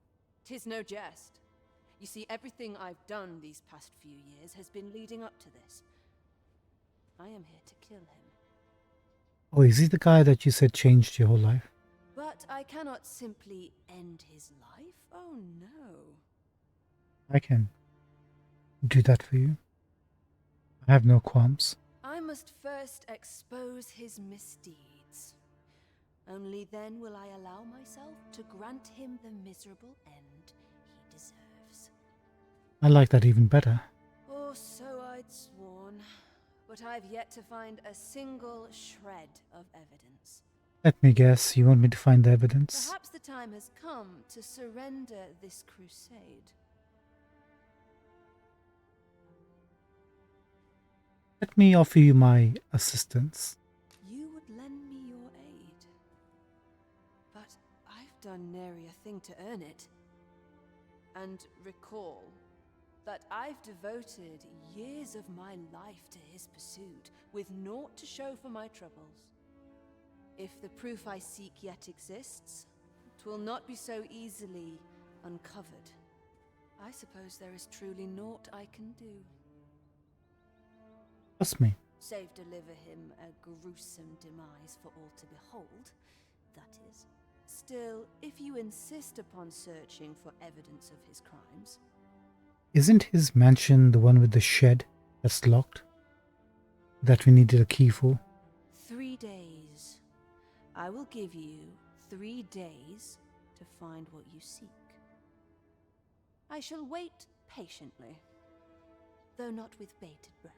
[SPEAKER 5] 'Tis no jest. You see, everything I've done these past few years has been leading up to this. I am here to kill him.
[SPEAKER 1] Oh, is he the guy that you said changed your whole life?
[SPEAKER 5] But I cannot simply end his life. Oh no.
[SPEAKER 1] I can do that for you. I have no qualms.
[SPEAKER 5] I must first expose his misdeeds. Only then will I allow myself to grant him the miserable end he deserves.
[SPEAKER 1] I like that even better.
[SPEAKER 5] Or so I'd sworn. But I've yet to find a single shred of evidence.
[SPEAKER 1] Let me guess, you want me to find the evidence?
[SPEAKER 5] Perhaps the time has come to surrender this crusade.
[SPEAKER 1] Let me offer you my assistance.
[SPEAKER 5] You would lend me your aid. But I've done nary a thing to earn it. And recall that I've devoted years of my life to his pursuit, with naught to show for my troubles. If the proof I seek yet exists, 'twill not be so easily uncovered. I suppose there is truly naught I can do.
[SPEAKER 1] Trust me.
[SPEAKER 5] Save deliver him a gruesome demise for all to behold, that is. Still, if you insist upon searching for evidence of his crimes...
[SPEAKER 1] Isn't his mansion the one with the shed that's locked? That we needed a key for?
[SPEAKER 5] 3 days. I will give you 3 days to find what you seek. I shall wait patiently, though not with bated breath.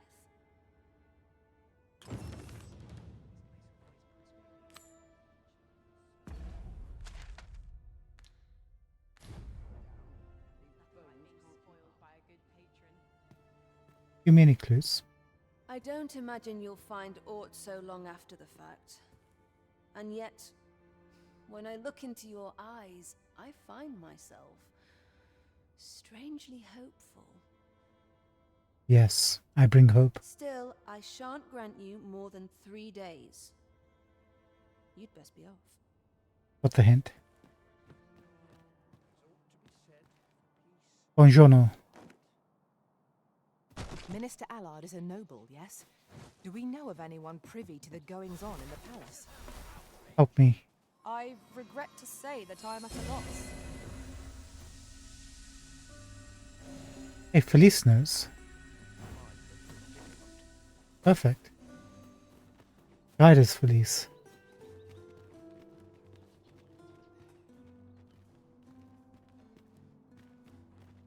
[SPEAKER 1] Give me any clues.
[SPEAKER 5] I don't imagine you'll find aught so long after the fact. And yet, when I look into your eyes, I find myself strangely hopeful.
[SPEAKER 1] Yes, I bring hope.
[SPEAKER 5] Still, I shan't grant you more than 3 days. You'd best be off.
[SPEAKER 1] What's the hint? Buongiorno.
[SPEAKER 2] Minister Allard is a noble, yes? Do we know of anyone privy to the goings-on in the palace?
[SPEAKER 1] Help me.
[SPEAKER 3] I regret to say that I am at a loss.
[SPEAKER 1] Hey, Felice knows. Perfect. Guide us, Felice.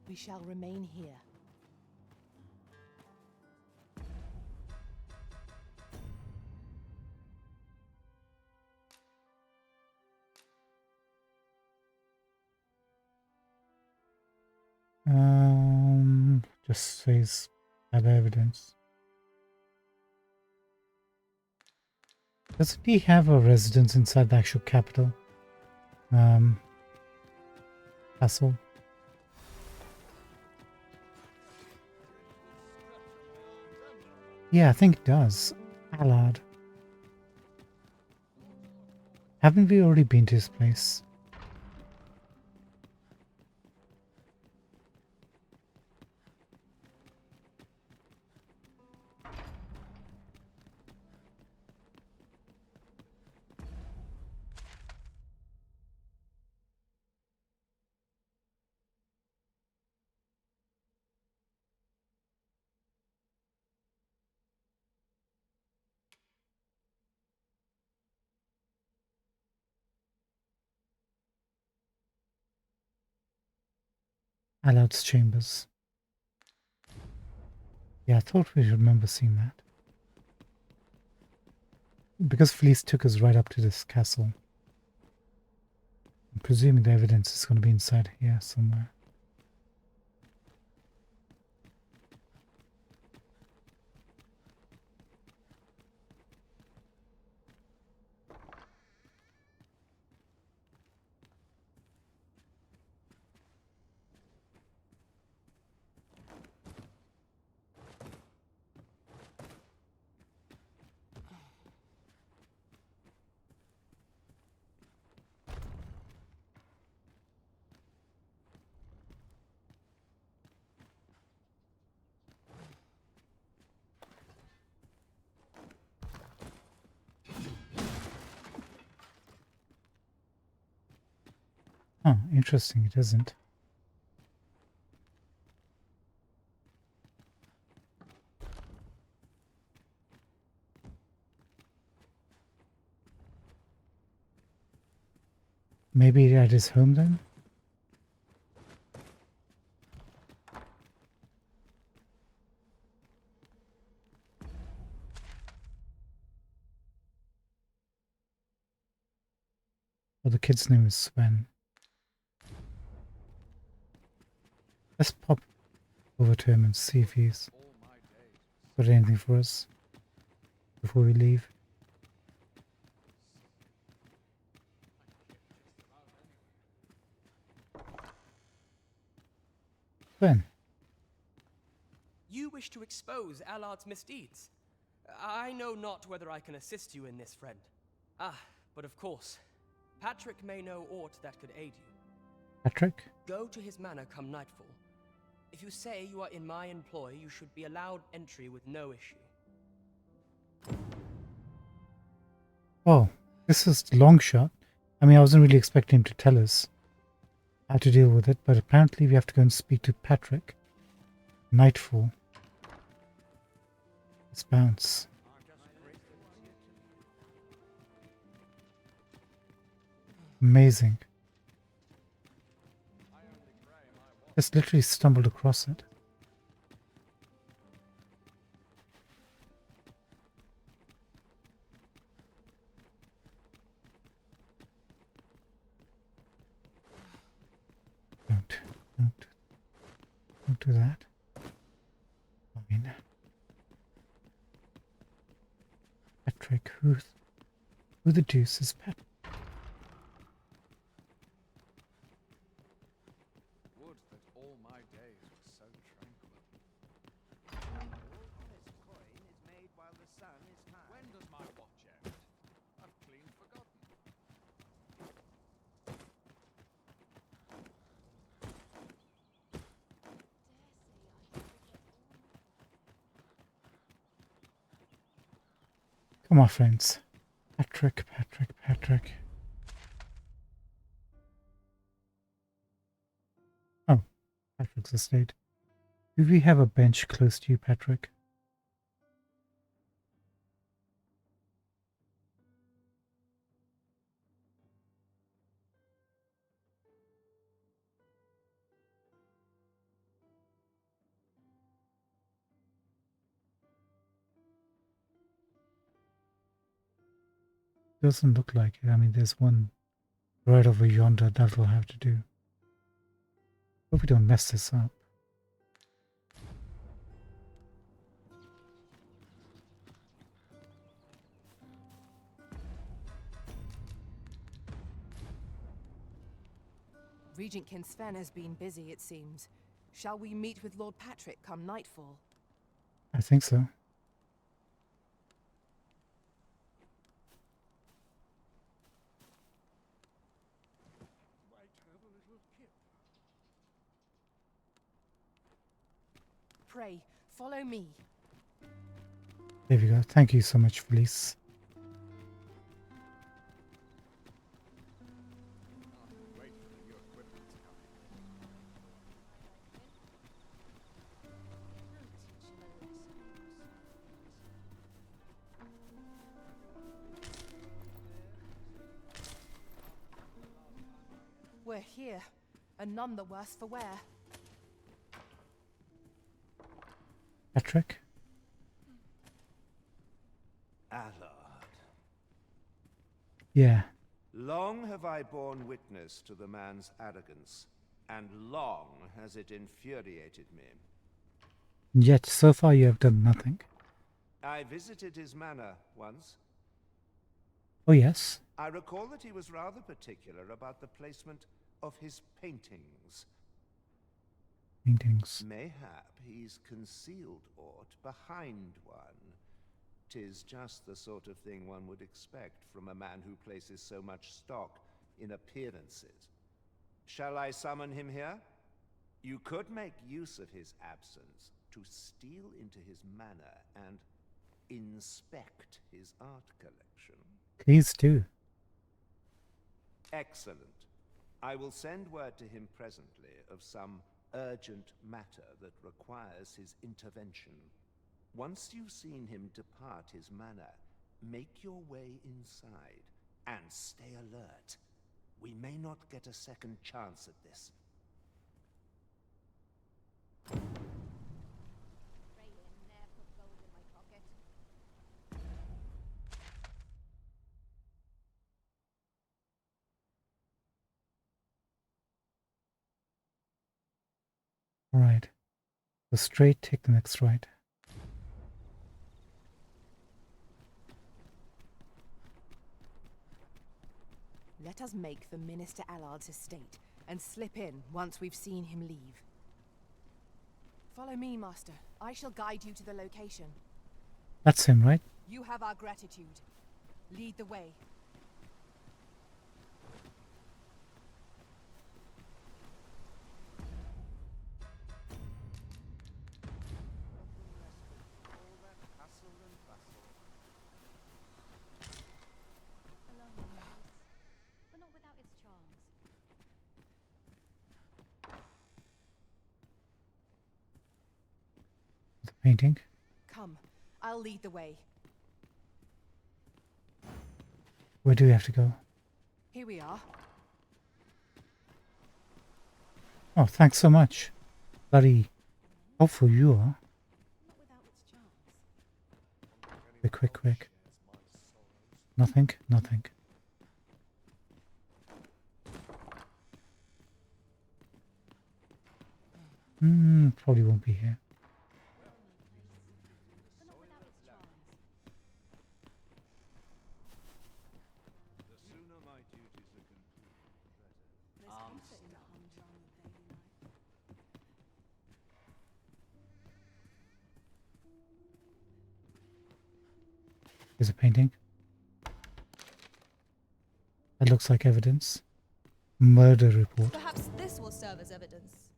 [SPEAKER 2] We shall remain here.
[SPEAKER 1] Just says have evidence. Doesn't he have a residence inside the actual capital? Castle. Yeah, I think it does. Allard. Haven't we already been to his place? Allard's chambers. Yeah, I thought we remember seeing that. because Felice took us right up to this castle, I'm presuming the evidence is going to be inside here somewhere. Oh, interesting, it isn't. Maybe at his home then? Well, the kid's name is Sven. Let's pop over to him and see if he's got anything for us before we leave. Sven.
[SPEAKER 16] You wish to expose Allard's misdeeds. I know not whether I can assist you in this, friend. Ah, but of course, Patrick may know aught that could aid you.
[SPEAKER 1] Patrick?
[SPEAKER 16] Go to his manor come nightfall. If you say you are in my employ, you should be allowed entry with no issue.
[SPEAKER 1] Oh, this is the long shot. I mean, I wasn't really expecting him to tell us how to deal with it, but apparently we have to go and speak to Patrick. Nightfall. Let's bounce. Amazing. Just literally stumbled across it. Don't do that. I mean, Patrick, who the deuce is Patrick?
[SPEAKER 13] Would that all my days were so tranquil. All honest coin is made while the sun is high. When does my watch end? I've clean forgotten.
[SPEAKER 1] Come on, friends. Patrick. Oh, Patrick's estate. Do we have a bench close to you, Patrick? Doesn't look like it. I mean, there's one right over yonder that will have to do. Hope we don't mess this up.
[SPEAKER 2] Regentkin Sven has been busy, it seems. Shall we meet with Lord Patrick come nightfall?
[SPEAKER 1] I think so.
[SPEAKER 2] Pray, follow me.
[SPEAKER 1] There we go. Thank you so much, Felice.
[SPEAKER 2] We're here, and none the worse for wear.
[SPEAKER 1] Patrick?
[SPEAKER 6] Allard,
[SPEAKER 1] Yeah.
[SPEAKER 15] Long have I borne witness to the man's arrogance, and long has it infuriated me.
[SPEAKER 1] Yet so far you have done nothing.
[SPEAKER 15] I visited his manor once.
[SPEAKER 1] Oh yes.
[SPEAKER 15] I recall that he was rather particular about the placement of his paintings.
[SPEAKER 1] Paintings.
[SPEAKER 15] Mayhap he's concealed aught behind one. 'Tis just the sort of thing one would expect from a man who places so much stock in appearances. Shall I summon him here? You could make use of his absence to steal into his manor and inspect his art collection.
[SPEAKER 1] Please do.
[SPEAKER 15] Excellent. I will send word to him presently of some urgent matter that requires his intervention. Once you've seen him depart his manor, make your way inside and stay alert. We may not get a second chance at this.
[SPEAKER 1] Alright. Go straight, take the next right.
[SPEAKER 2] Let us make for Minister Allard's estate and slip in once we've seen him leave. Follow me, Master. I shall guide you to the location.
[SPEAKER 1] That's him, right?
[SPEAKER 2] You have our gratitude. Lead the way.
[SPEAKER 12] But not without its charms.
[SPEAKER 1] The painting.
[SPEAKER 2] Come, I'll lead the way.
[SPEAKER 1] Where do we have to go?
[SPEAKER 2] Here we are.
[SPEAKER 1] Oh, thanks so much. Bloody helpful you are. Quick. Nothing. Probably won't be here. There's a painting. That looks like evidence. Murder report.
[SPEAKER 8] Perhaps this will serve as evidence.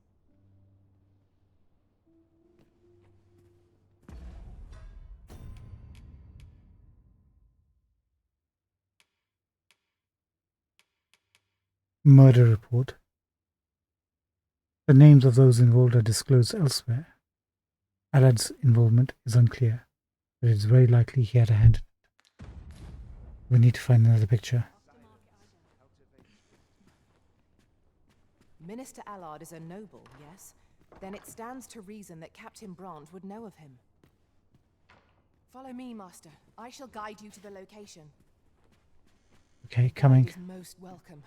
[SPEAKER 1] Murder report. The names of those involved are disclosed elsewhere. Allard's involvement is unclear, but it's very likely he had a hand in it. We need to find another picture.
[SPEAKER 2] Minister Allard is a noble, yes? Then it stands to reason that Captain Brandt would know of him. Follow me, Master. I shall guide you to the location.
[SPEAKER 1] Okay, coming.
[SPEAKER 2] Is most welcome.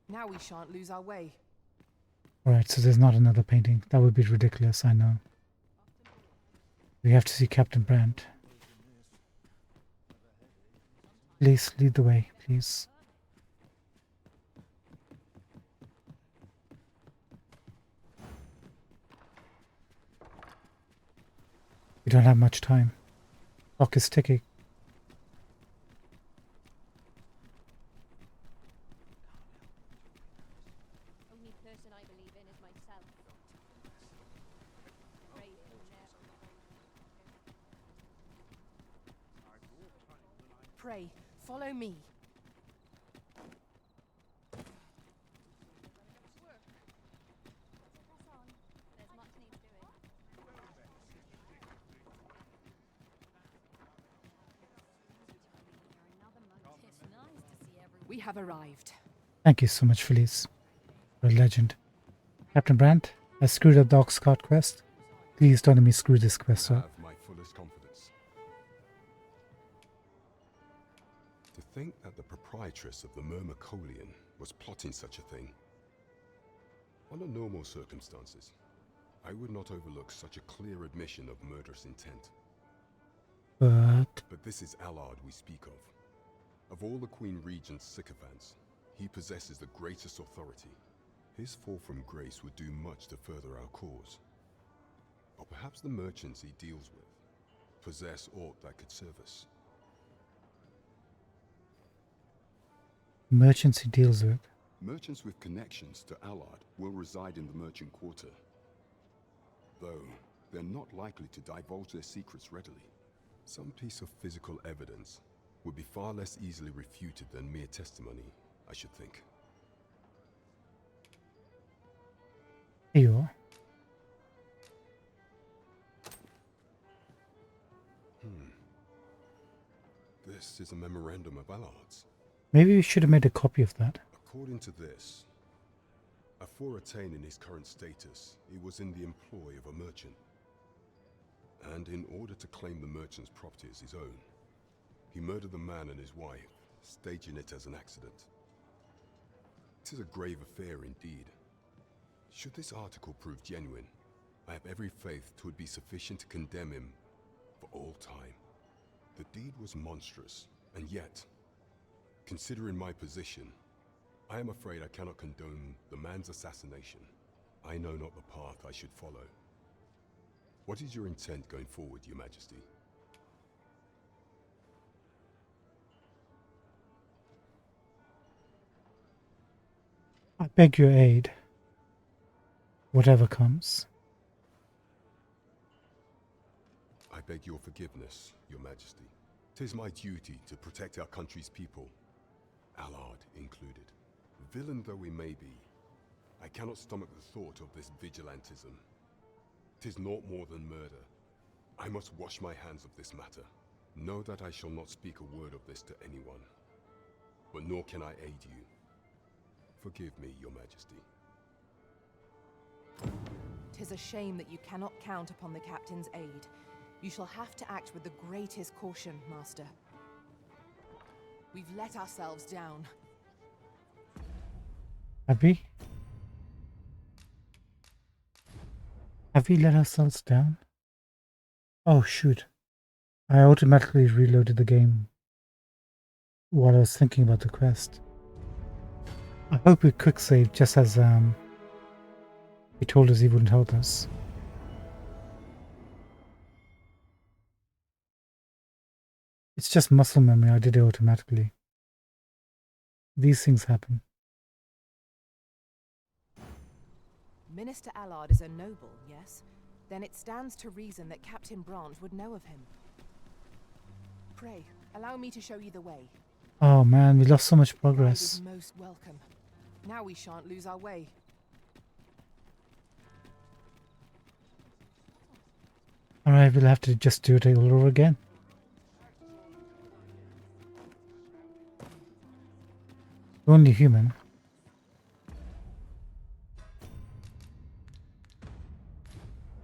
[SPEAKER 2] Now we shan't lose our way.
[SPEAKER 1] Alright, so there's not another painting. That would be ridiculous, I know. We have to see Captain Brandt. Please lead the way, please. We don't have much time. Clock is ticking.
[SPEAKER 12] Only person I believe in is myself.
[SPEAKER 2] Pray, follow me. We have arrived.
[SPEAKER 1] Thank you so much, Felice. You're a legend. Captain Brandt, I screwed up the Oxcart quest. Please don't let me screw this quest up.
[SPEAKER 15] Have my fullest confidence. To
[SPEAKER 17] think that the proprietress of the Myrmecolian was plotting such a thing. Under normal circumstances, I would not overlook such a clear admission of murderous intent. But this is Allard we speak of. Of all the Queen Regent's sycophants, he possesses the greatest authority. His fall from grace would do much to further our cause. Or perhaps the merchants he deals with possess aught that could serve us.
[SPEAKER 1] Merchants he deals with.
[SPEAKER 17] Merchants with connections to Allard will reside in the merchant quarter, though they're not likely to divulge their secrets readily. Some piece of physical evidence would be far less easily refuted than mere testimony, I should think.
[SPEAKER 1] Here you are.
[SPEAKER 17] This is a memorandum of Allard's.
[SPEAKER 1] Maybe we should have made a copy of that.
[SPEAKER 17] According to this, afore attaining his current status, he was in the employ of a merchant. And in order to claim the merchant's property as his own, he murdered the man and his wife, staging it as an accident. It is a grave affair indeed. Should this article prove genuine, I have every faith 'twould be sufficient to condemn him for all time. The deed was monstrous, and yet, considering my position, I am afraid I cannot condone the man's assassination. I know not the path I should follow. What is your intent going forward, Your Majesty?
[SPEAKER 1] I beg your aid. Whatever comes.
[SPEAKER 17] I beg your forgiveness, Your Majesty. 'Tis my duty to protect our country's people, Allard included. Villain though we may be, I cannot stomach the thought of this vigilantism. 'Tis naught more than murder. I must wash my hands of this matter. Know that I shall not speak a word of this to anyone, but nor can I aid you. Forgive me, Your Majesty.
[SPEAKER 2] 'Tis a shame that you cannot count upon the captain's aid. You shall have to act with the greatest caution, Master. We've let ourselves down.
[SPEAKER 1] Have we? Have we let ourselves down? Oh shoot. I automatically reloaded the game while I was thinking about the quest. I hope we quick save just as he told us he wouldn't help us. It's just muscle memory, I did it automatically. These things happen.
[SPEAKER 2] Minister Allard is a noble, yes? Then it stands to reason that Captain Branch would know of him. Pray, allow me to show you the way.
[SPEAKER 1] Oh man, we lost so much
[SPEAKER 2] Pride
[SPEAKER 1] progress.
[SPEAKER 2] is most welcome. Now we shan't lose our way.
[SPEAKER 1] Alright, we'll have to just do it all over again. Only human.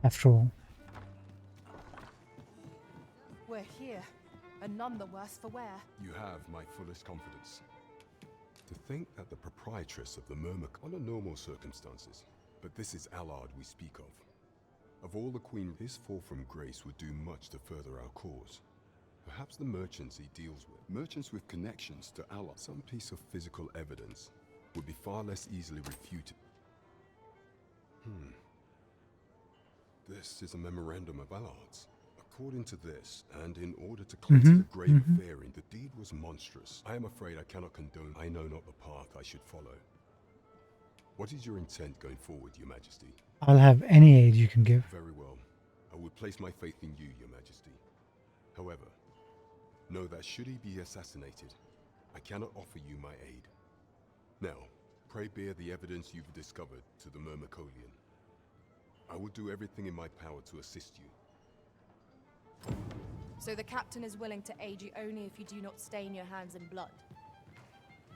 [SPEAKER 1] After all.
[SPEAKER 2] We're here, and none the worse for wear.
[SPEAKER 17] You have my fullest confidence. To think that the proprietress of the under normal circumstances, but this is Allard we speak of. Of all the Queen, his fall from grace would do much to further our cause. Perhaps the merchants he deals with, merchants with connections to Allard, some piece of physical evidence would be far less easily refuted. This is a memorandum of Allard's. According to this, and in order to cleanse the grave affair, the deed was monstrous. I am afraid I cannot condone. I know not the path I should follow. What is your intent going forward, Your Majesty?
[SPEAKER 1] I'll have any aid you can give.
[SPEAKER 17] Very well. I will place my faith in you, Your Majesty. However, know that should he be assassinated, I cannot offer you my aid. Now, pray bear the evidence you've discovered to the Myrmecolian. I will do everything in my power to assist you.
[SPEAKER 8] So the captain is willing to aid you only if you do not stain your hands in blood.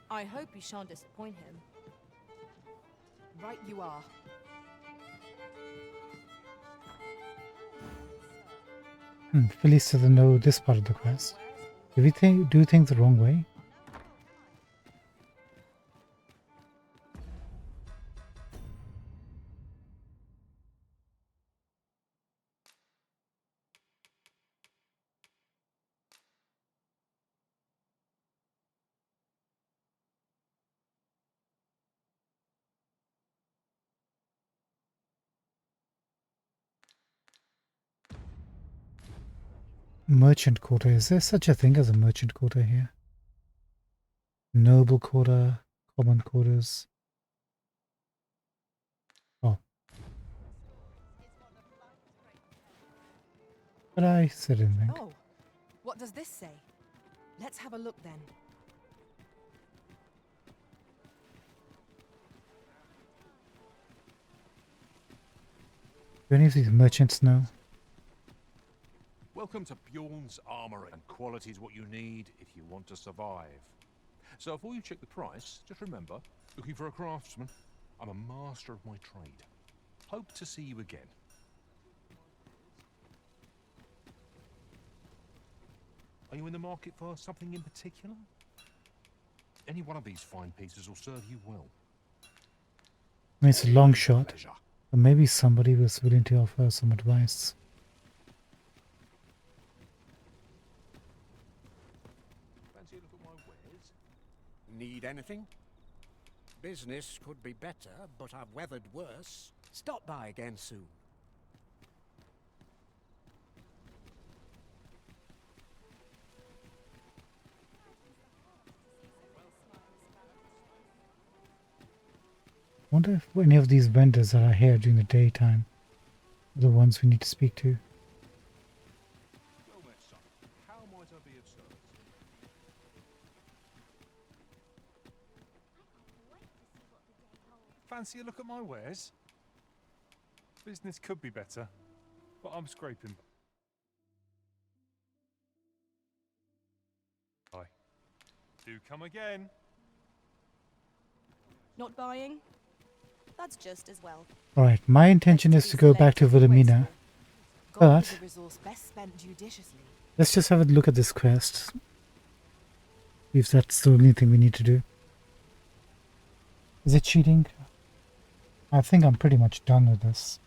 [SPEAKER 8] I hope you shan't disappoint him.
[SPEAKER 2] Right you are.
[SPEAKER 1] Phillies doesn't know this part of the quest. Did we do things the wrong way? merchant quarter. Is there such a thing as a merchant quarter here? Noble quarter, common quarters. Oh. But I said anything.
[SPEAKER 2] Oh, what does this say? Let's have a look then.
[SPEAKER 1] Do any of these merchants know?
[SPEAKER 18] Welcome to Bjorn's Armory, and quality is what you need if you want to survive. So before you check the price, just remember, looking for a craftsman, I'm a master of my trade. Hope to see you again. Are you in the market for something in particular? Any one of these fine pieces will serve you well.
[SPEAKER 1] I mean, it's a long shot, but maybe somebody was willing to offer some advice.
[SPEAKER 18] Fancy a look at my wares?
[SPEAKER 13] Need anything? Business could be better, but I've weathered worse. Stop by again soon.
[SPEAKER 1] I wonder if any of these vendors that are here during the daytime are the ones we need to speak to.
[SPEAKER 18] Well met, son. How might I be of service? Fancy a look at my wares? Business could be better, but I'm scraping. Hi. Do come again.
[SPEAKER 8] Not buying? That's just as well.
[SPEAKER 1] Alright, my intention is to go back to Wilhelmina, but let's just have a look at this quest. See if that's the only thing we need to do. Is it cheating? I think I'm pretty much done with this.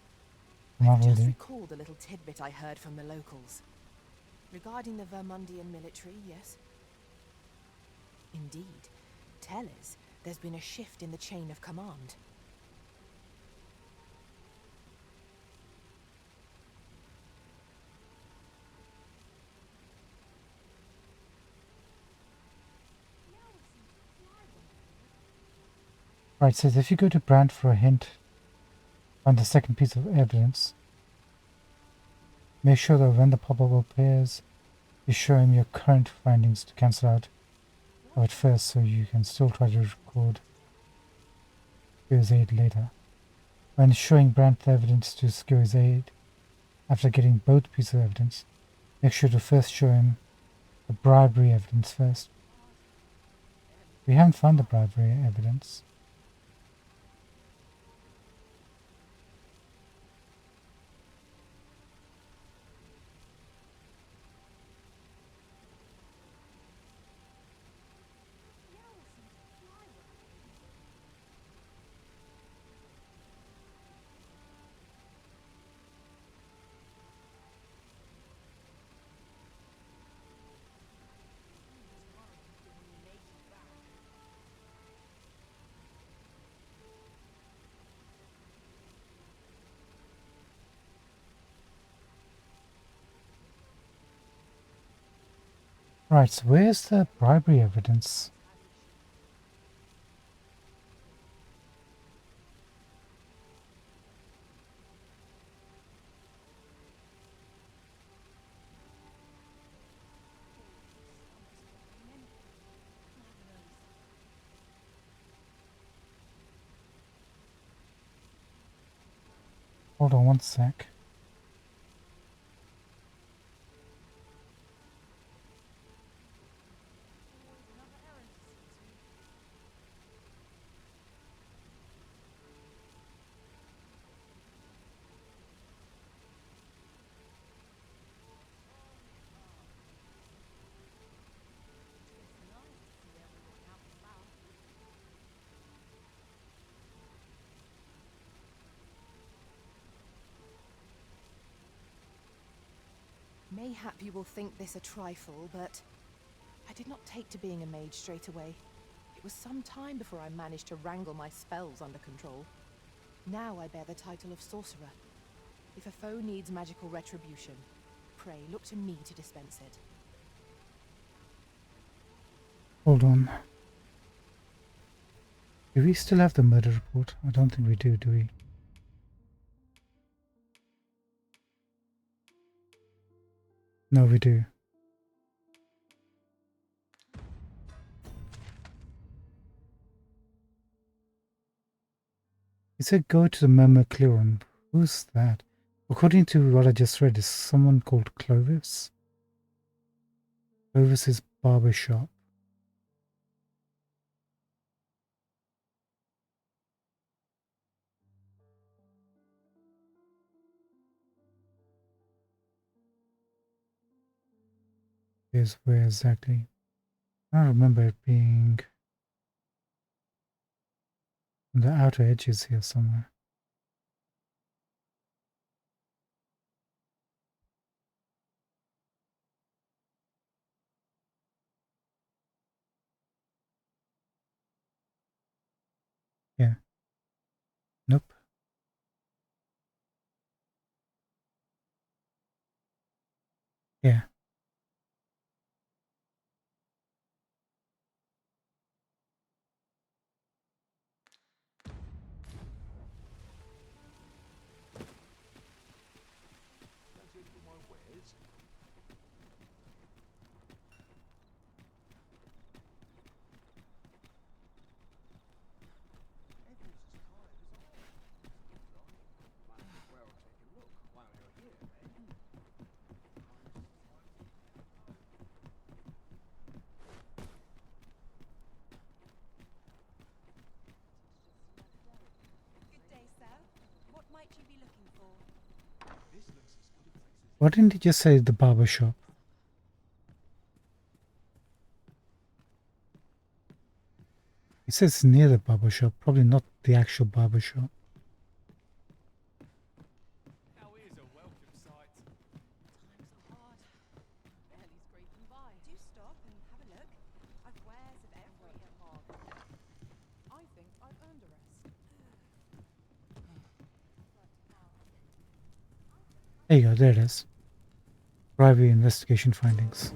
[SPEAKER 1] Not
[SPEAKER 2] I've just
[SPEAKER 1] really.
[SPEAKER 2] recalled a little tidbit I heard from the locals. Regarding the Vermundian military, yes? Indeed. Tell us, there's been a shift in the chain of command.
[SPEAKER 1] Right, says if you go to Brand for a hint on the second piece of evidence, make sure that when the pop-up appears, you show him your current findings to cancel out of it first, so you can still try to record Skew's aid later. When showing Brand the evidence to Skew's aid, after getting both pieces of evidence, make sure to first show him the bribery evidence first. We haven't found the bribery evidence. Right, so where's the bribery evidence? Hold on one sec.
[SPEAKER 2] Mayhap you will think this a trifle, but I did not take to being a mage straight away. It was some time before I managed to wrangle my spells under control. Now I bear the title of sorcerer. If a foe needs magical retribution, prey, look to me to dispense it.
[SPEAKER 1] Hold on. Do we still have the murder report? I don't think we do we? No, we do. He said go to the Murmur Clearon. Who's that? According to what I just read, is someone called Clovis. Clovis's barber shop. Is where exactly? I remember it being on the outer edges here somewhere. Yeah. Nope. Yeah.
[SPEAKER 8] Good day, sir. What might you be looking for?
[SPEAKER 1] Why didn't he just say the barber shop? He says near the barber shop, probably not the actual barber shop.
[SPEAKER 3] Now here's a welcome sight. Times are hard. Barely scraping by.
[SPEAKER 8] Do stop and have a look. I've wares of every
[SPEAKER 3] hard. I think I've earned a rest.
[SPEAKER 1] There you go, there it is. Private investigation findings.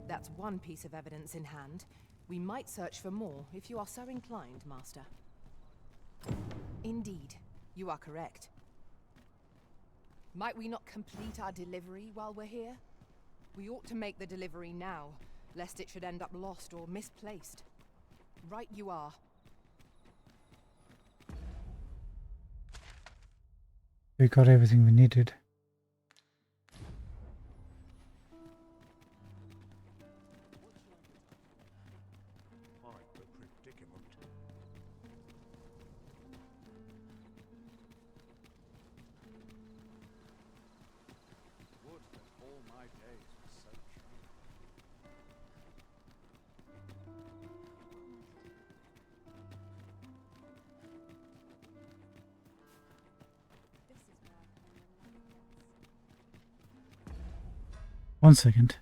[SPEAKER 2] That's one piece of evidence in hand. We might search for more, if you are so inclined, Master. Indeed, you are correct. Might we not complete our delivery while we're here? We ought to make the delivery now, lest it should end up lost or misplaced. Right you are.
[SPEAKER 1] We got everything we needed.
[SPEAKER 13] Would that all my days were so true.
[SPEAKER 1] One second.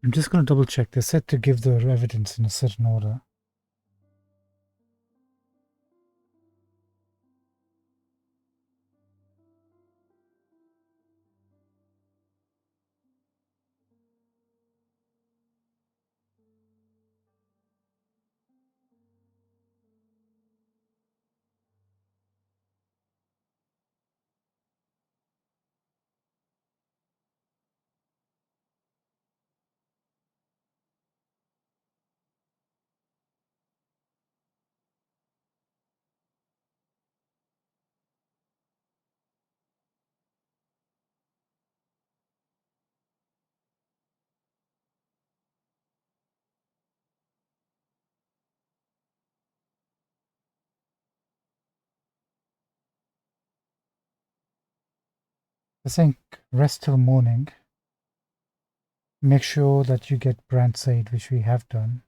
[SPEAKER 1] I'm just going to double check. They're set to give the evidence in a certain order. I think rest till morning. Make sure that you get Brand's aid, which we have done.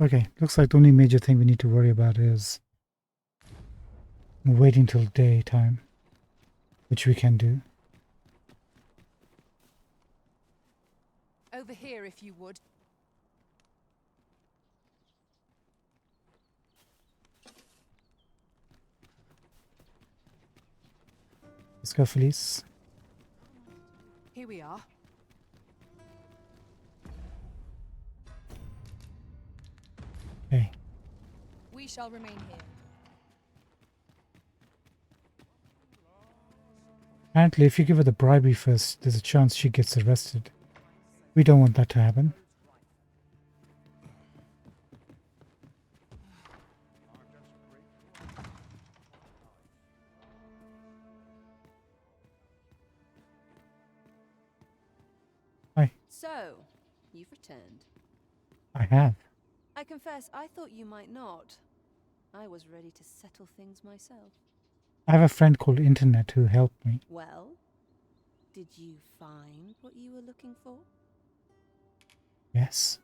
[SPEAKER 1] Okay, looks like the only major thing we need to worry about is waiting till daytime, which we can do.
[SPEAKER 2] Over here, if you would.
[SPEAKER 1] Let's go, Felice.
[SPEAKER 2] Here we are.
[SPEAKER 1] Okay.
[SPEAKER 8] We shall remain here.
[SPEAKER 1] Apparently, if you give her the bribery first, there's a chance she gets arrested. We don't want that to happen. Hi.
[SPEAKER 5] So, you've returned.
[SPEAKER 1] I have.
[SPEAKER 5] I confess, I thought you might not. I was ready to settle things myself.
[SPEAKER 1] I have a friend called Internet who helped me.
[SPEAKER 5] Well, did you find what you were looking for?
[SPEAKER 1] Yes.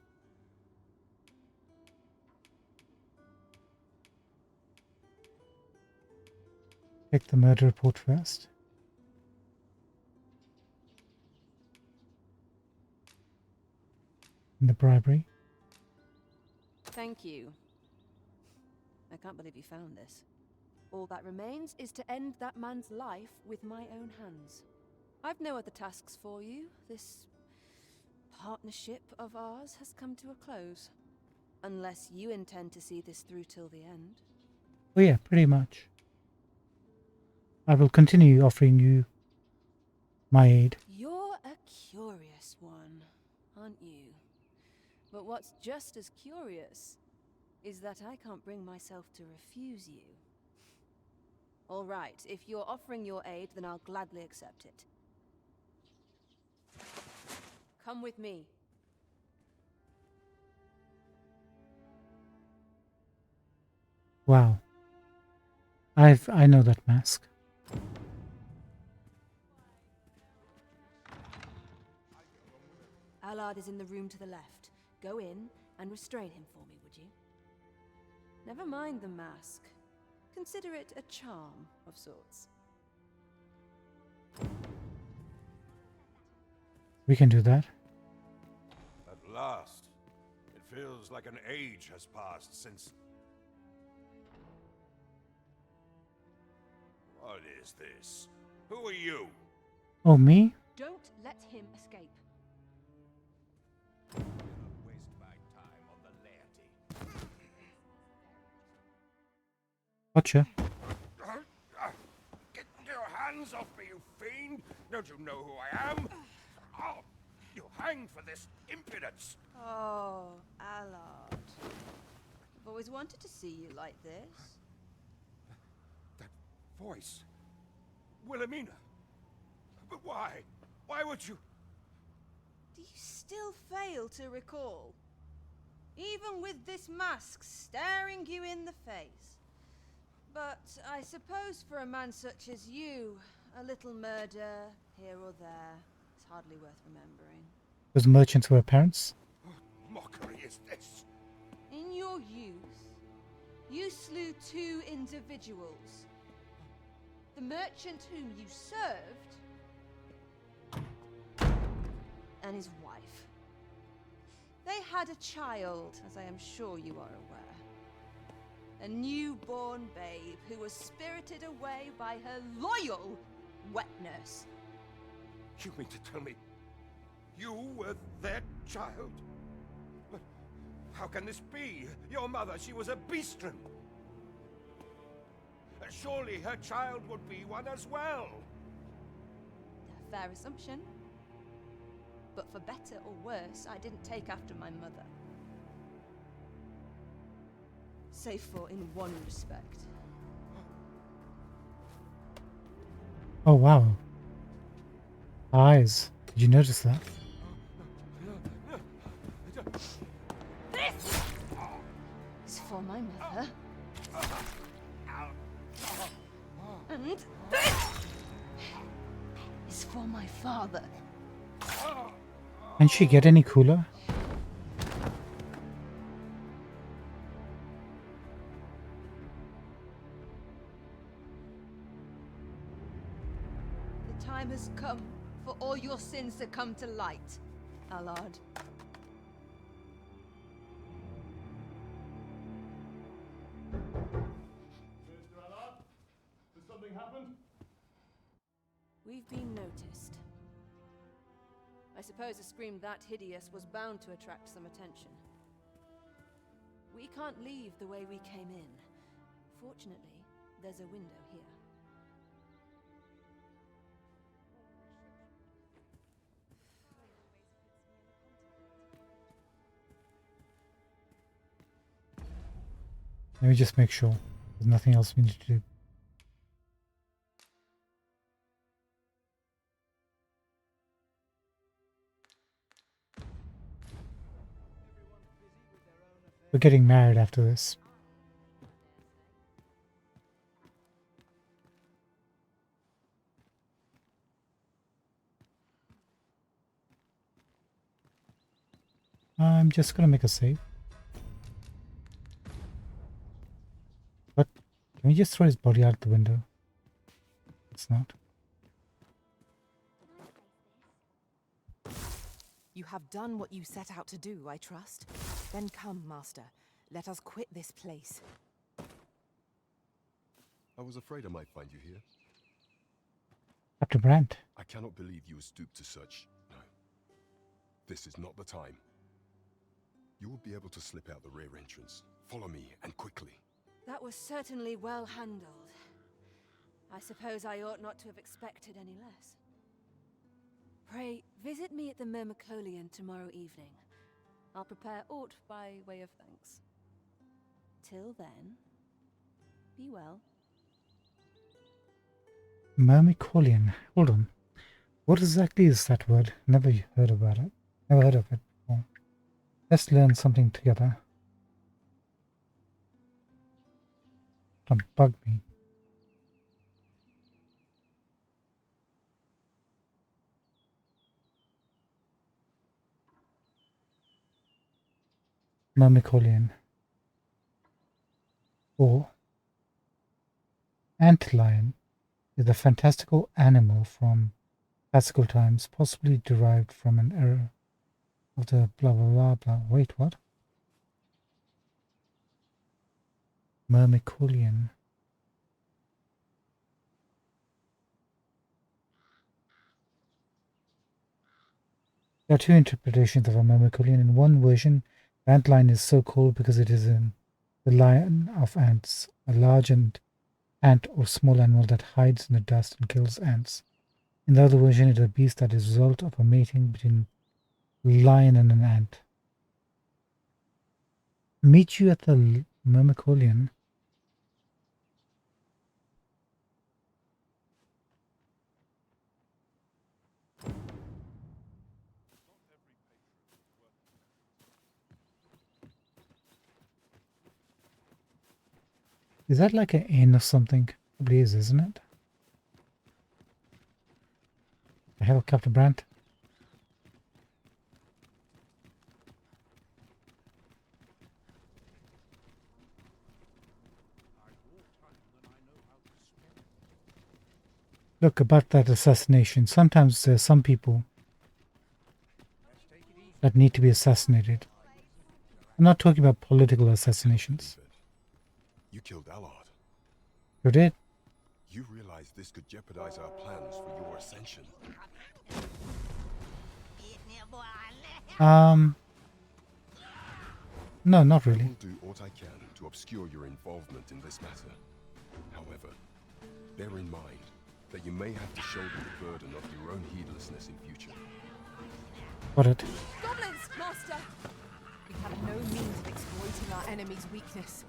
[SPEAKER 1] Check the murder report first. And the bribery.
[SPEAKER 5] Thank you. I can't believe you found this. All that remains is to end that man's life with my own hands. I've no other tasks for you. This partnership of ours has come to a close. Unless you intend to see this through till the end.
[SPEAKER 1] Oh yeah, pretty much. I will continue offering you my aid.
[SPEAKER 5] You're a curious one, aren't you? But what's just as curious is that I can't bring myself to refuse you. All right, if you're offering your aid, then I'll gladly accept it. Come with me.
[SPEAKER 1] Wow. I know that mask.
[SPEAKER 5] Allard is in the room to the left. Go in and restrain him for me, would you? Never mind the mask. Consider it a charm of sorts.
[SPEAKER 1] We can do that.
[SPEAKER 4] At last. It feels like an age has passed since... What is this? Who are you?
[SPEAKER 1] Oh, me?
[SPEAKER 8] Don't let him escape.
[SPEAKER 6] Waste my time on the laity.
[SPEAKER 1] Gotcha.
[SPEAKER 6] Get your hands off me, you fiend! Don't you know who I am? Oh, you'll hang for this impudence!
[SPEAKER 5] Oh, Allard. I've always wanted to see you like this.
[SPEAKER 6] That voice. Wilhelmina. But why? Why would you...
[SPEAKER 5] Do you still fail to recall? Even with this mask staring you in the face. But I suppose for a man such as you, a little murder here or there is hardly worth remembering.
[SPEAKER 1] Those merchants were parents?
[SPEAKER 6] What mockery is this?
[SPEAKER 5] In your youth, you slew 2 individuals. The merchant whom you served, and his wife. They had a child, as I am sure you are aware. A newborn babe who was spirited away by her loyal wet nurse.
[SPEAKER 6] You mean to tell me you were their child? But how can this be? Your mother, she was a beastren. Surely her child would be one as well.
[SPEAKER 5] A fair assumption. But for better or worse, I didn't take after my mother. Save for in one respect.
[SPEAKER 1] Oh, wow. Eyes. Did you notice that?
[SPEAKER 5] This is for my mother. And this is for my father.
[SPEAKER 1] Can she get any cooler?
[SPEAKER 5] come to light, Allard.
[SPEAKER 19] Mr. Allard, has something happened?
[SPEAKER 5] We've been noticed. I suppose a scream that hideous was bound to attract some attention. We can't leave the way we came in. Fortunately, there's a window here.
[SPEAKER 1] Let me just make sure there's nothing else we need to do. We're getting married after this. I'm just gonna make a save. But can we just throw his body out the window? It's not.
[SPEAKER 2] You have done what you set out to do, I trust. Then come, Master. Let us quit this place.
[SPEAKER 17] I was afraid I might find you here.
[SPEAKER 1] Captain Brandt.
[SPEAKER 17] I cannot believe you would stoop to such. No. This is not the time. You will be able to slip out the rear entrance. Follow me, and quickly.
[SPEAKER 5] That was certainly well handled. I suppose I ought not to have expected any less. Pray, visit me at the Myrmicolian tomorrow evening. I'll prepare aught by way of thanks. Till then, be well.
[SPEAKER 1] Myrmicolian. Hold on. What exactly is that word? Never heard about it. Never heard of it before. Let's learn something together. Don't bug me. Myrmicolian. Or antlion is a fantastical animal from classical times, possibly derived from an error of the blah blah blah blah. Wait, what? Myrmicolian. There are two interpretations of a Myrmicolian. In one version, the antlion is so called because it is in the lion of ants, a large ant or small animal that hides in the dust and kills ants. In the other version, it is a beast that is the result of a mating between a lion and an ant. Meet you at the Myrmicolian. Is that like an inn or something? Probably is, isn't it? The hell, Captain Brandt? Look, about that assassination. Sometimes there's some people that need to be assassinated. I'm not talking about political assassinations.
[SPEAKER 17] You killed Allard.
[SPEAKER 1] You did?
[SPEAKER 17] You realize this could jeopardize our plans for your ascension.
[SPEAKER 1] No, not really.
[SPEAKER 17] I will do what I can to obscure your involvement in this matter. However, bear in mind that you may have to shoulder the burden of your own heedlessness in future.
[SPEAKER 1] Got it.
[SPEAKER 2] Goblins, Master! We have no means of exploiting our enemy's weakness.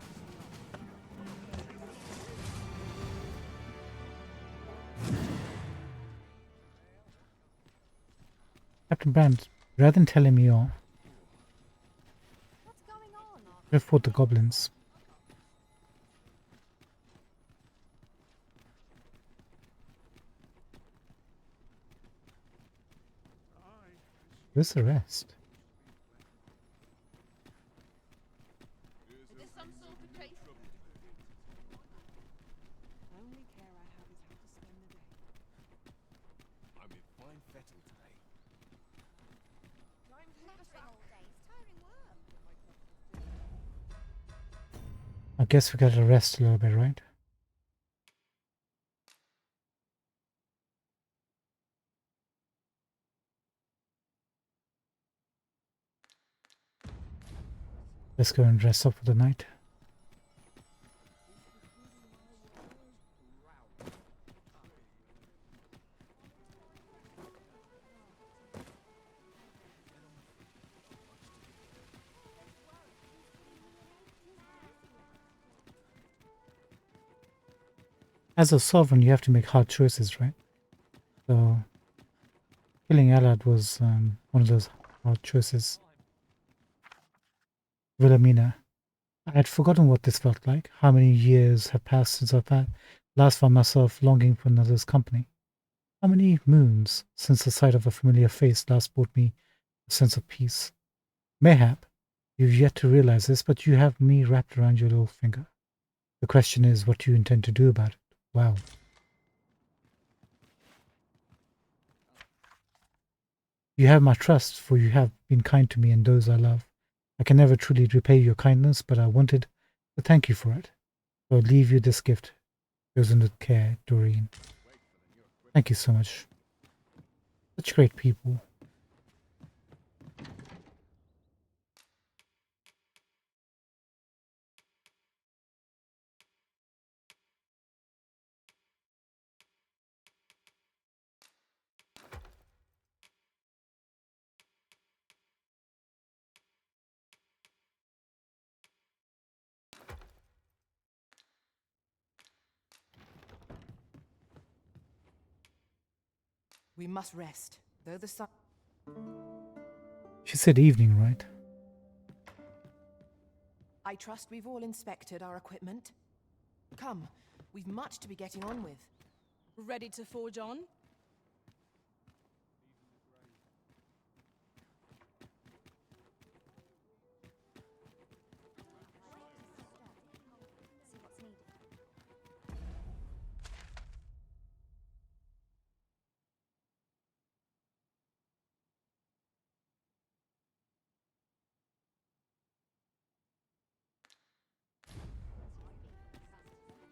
[SPEAKER 1] Captain Brandt, rather than telling me off, go for the goblins. Where's the rest?
[SPEAKER 3] Is this some sort of trace?
[SPEAKER 13] Only care I have is how to spend the day.
[SPEAKER 17] I'm in fine fettle today.
[SPEAKER 1] guess we gotta rest a little bit, right? Let's go and dress up for the night. As a sovereign, you have to make hard choices, right? So, killing Alad was one of those hard choices. Wilhelmina. I had forgotten what this felt like. How many years have passed since last found myself longing for another's company? How many moons since the sight of a familiar face last brought me a sense of peace? Mayhap you've yet to realize this, but you have me wrapped around your little finger. The question is, what do you intend to do about it? Wow. You have my trust, for you have been kind to me and those I love. I can never truly repay your kindness, but I wanted to thank you for it. So I leave you this gift, chosen with care, Doreen. Thank you so much. Such great people.
[SPEAKER 2] We must rest, though the sun...
[SPEAKER 1] She said evening, right?
[SPEAKER 2] I trust we've all inspected our equipment. Come, we've much to be getting on with.
[SPEAKER 8] Ready to forge on?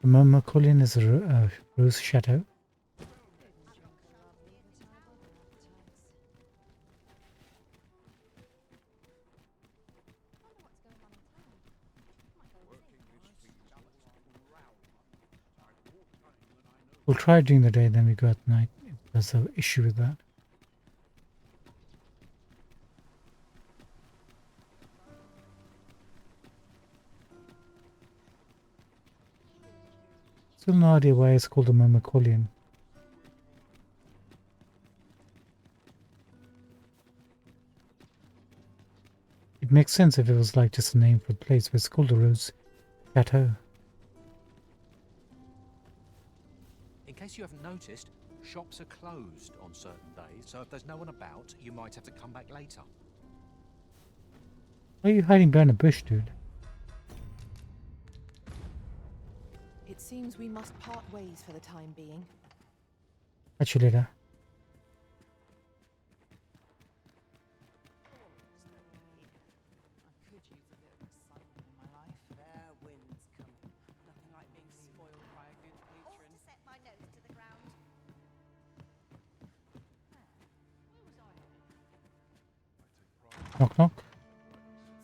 [SPEAKER 1] The Mercolin is a rose chateau. We'll try during the day, then we go at night if there's an issue with that. Still no idea why it's called a Mercolin. It makes sense if it was like just a name for a place, but it's called a rose chateau.
[SPEAKER 10] In case you haven't noticed, shops are closed on certain days, so if there's no one about, you might have to come back later.
[SPEAKER 1] Why are you hiding behind a bush, dude?
[SPEAKER 2] It seems we must part ways for the time being.
[SPEAKER 1] Catch you later. Knock knock.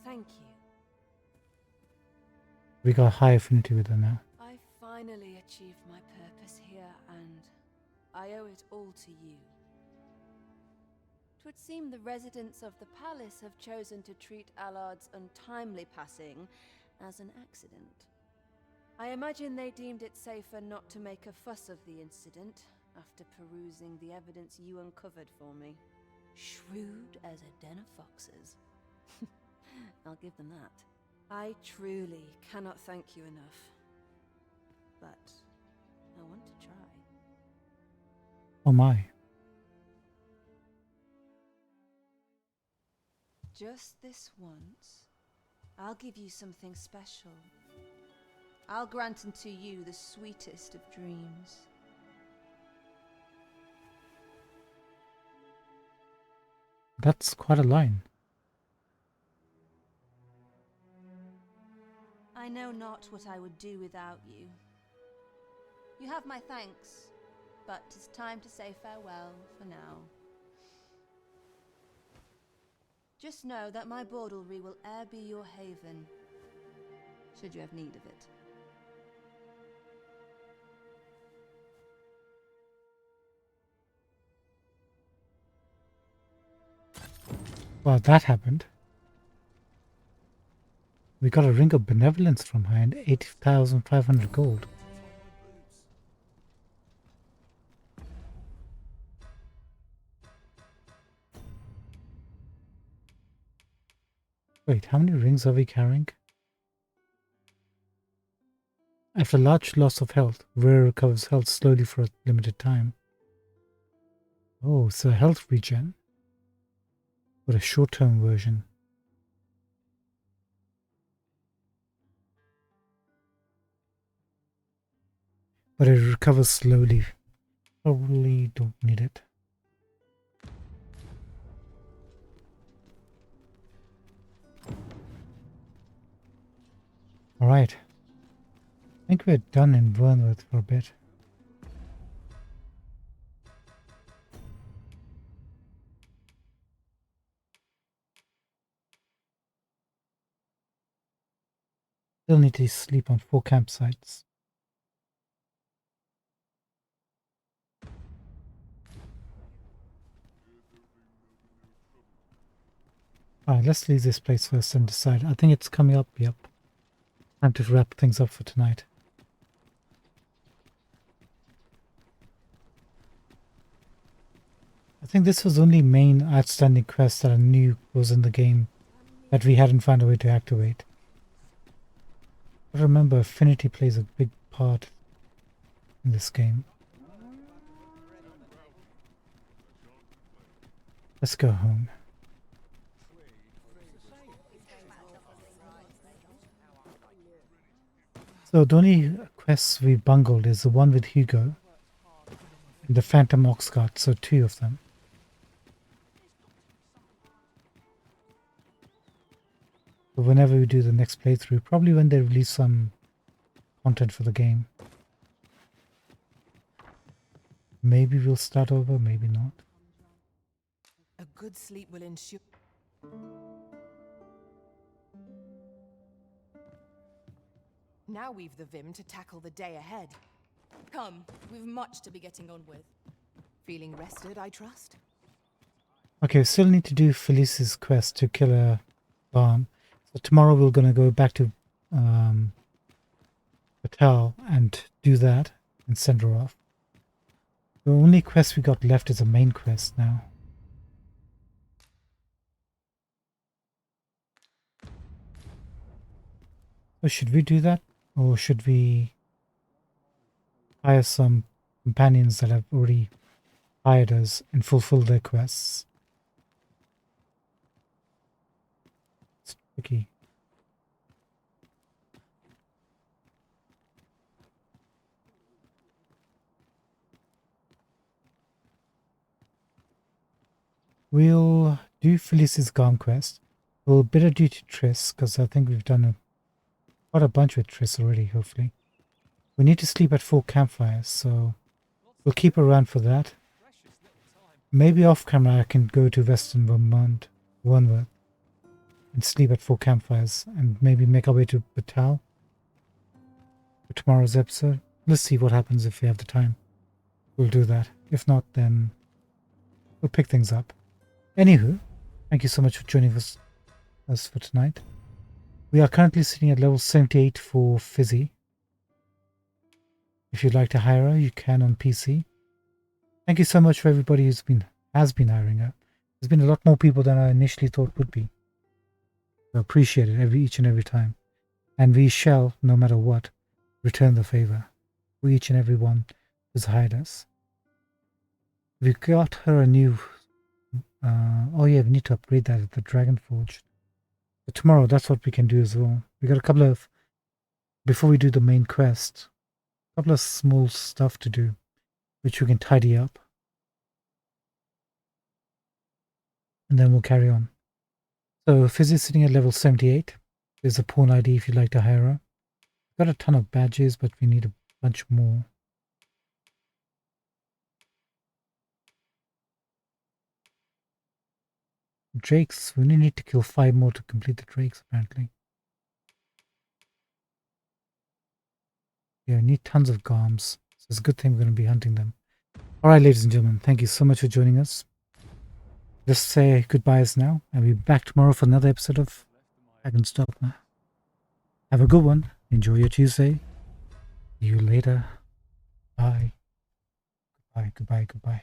[SPEAKER 5] Thank you.
[SPEAKER 1] We got a high affinity with her now.
[SPEAKER 5] I finally achieved my purpose here, and I owe it all to you. 'Twould seem the residents of the palace have chosen to treat Allard's untimely passing as an accident. I imagine they deemed it safer not to make a fuss of the incident after perusing the evidence you uncovered for me. Shrewd as a den of foxes. I'll give them that. I truly cannot thank you enough. But I want to try.
[SPEAKER 1] Oh my.
[SPEAKER 5] Just this once, I'll give you something special. I'll grant unto you the sweetest of dreams.
[SPEAKER 1] That's quite a line.
[SPEAKER 5] I know not what I would do without you. You have my thanks, but 'tis time to say farewell for now. Just know that my bordlery will e'er be your haven, should you have need of it.
[SPEAKER 1] Well, that happened. We got a ring of benevolence from her and 80,500 gold. Wait, how many rings are we carrying? After large loss of health, Rare recovers health slowly for a limited time. Oh, it's a health regen. But a short-term version. But it recovers slowly. Probably don't need it. Alright. I think we're done in Vernworth for a bit. Still need to sleep on 4 campsites. Alright, let's leave this place first and decide. I think it's coming up, yep. Time to wrap things up for tonight. I think this was the only main outstanding quest that I knew was in the game that we hadn't found a way to activate. I remember affinity plays a big part in this game. Let's go home. So the only quests we bungled is the one with Hugo and the Phantom Ox Cart, so 2 of them. So whenever we do the next playthrough, probably when they release some content for the game. Maybe we'll start over, maybe not.
[SPEAKER 2] A good sleep will ensure. Now we've the vim to tackle the day ahead.
[SPEAKER 8] Come, we've much to be getting on with.
[SPEAKER 2] Feeling rested, I trust?
[SPEAKER 1] Okay, we still need to do Felice's quest to kill a barn. So tomorrow we're going to go back to Batal and do that and send her off. The only quest we got left is a main quest now. So should we do that? Or should we hire some companions that have already hired us and fulfill their quests? It's tricky. We'll do Felice's Garm quest. We'll better do to Triss, because I think we've done quite a bunch with Triss already, hopefully. We need to sleep at 4 campfires, so we'll keep around for that. Maybe off camera I can go to Western Vermont, Wernworth, and sleep at 4 campfires, and maybe make our way to Batal for tomorrow's episode. Let's see what happens if we have the time. We'll do that. If not, then we'll pick things up. Anywho, thank you so much for joining us for tonight. We are currently sitting at level 78 for Fizzy. If you'd like to hire her, you can on PC. Thank you so much for everybody has been hiring her. There's been a lot more people than I initially thought would be. I appreciate it each and every time. And we shall, no matter what, return the favor for each and every one who's hired us. We got her a new... oh yeah, we need to upgrade that at the Dragon Forge. But tomorrow, that's what we can do as well. We got a couple of... Before we do the main quest, a couple of small stuff to do, which we can tidy up. And then we'll carry on. So Fizz is sitting at level 78. There's a pawn ID if you'd like to hire her. Got a ton of badges, but we need a bunch more. Drakes, we only need to kill 5 more to complete the drakes, apparently. Yeah, I need tons of garms. So it's a good thing we're going to be hunting them. Alright, ladies and gentlemen, thank you so much for joining us. Let's say goodbyes now, and we'll be back tomorrow for another episode of Dragon's Dogma. Have a good one. Enjoy your Tuesday. See you later. Bye. Goodbye, goodbye, goodbye.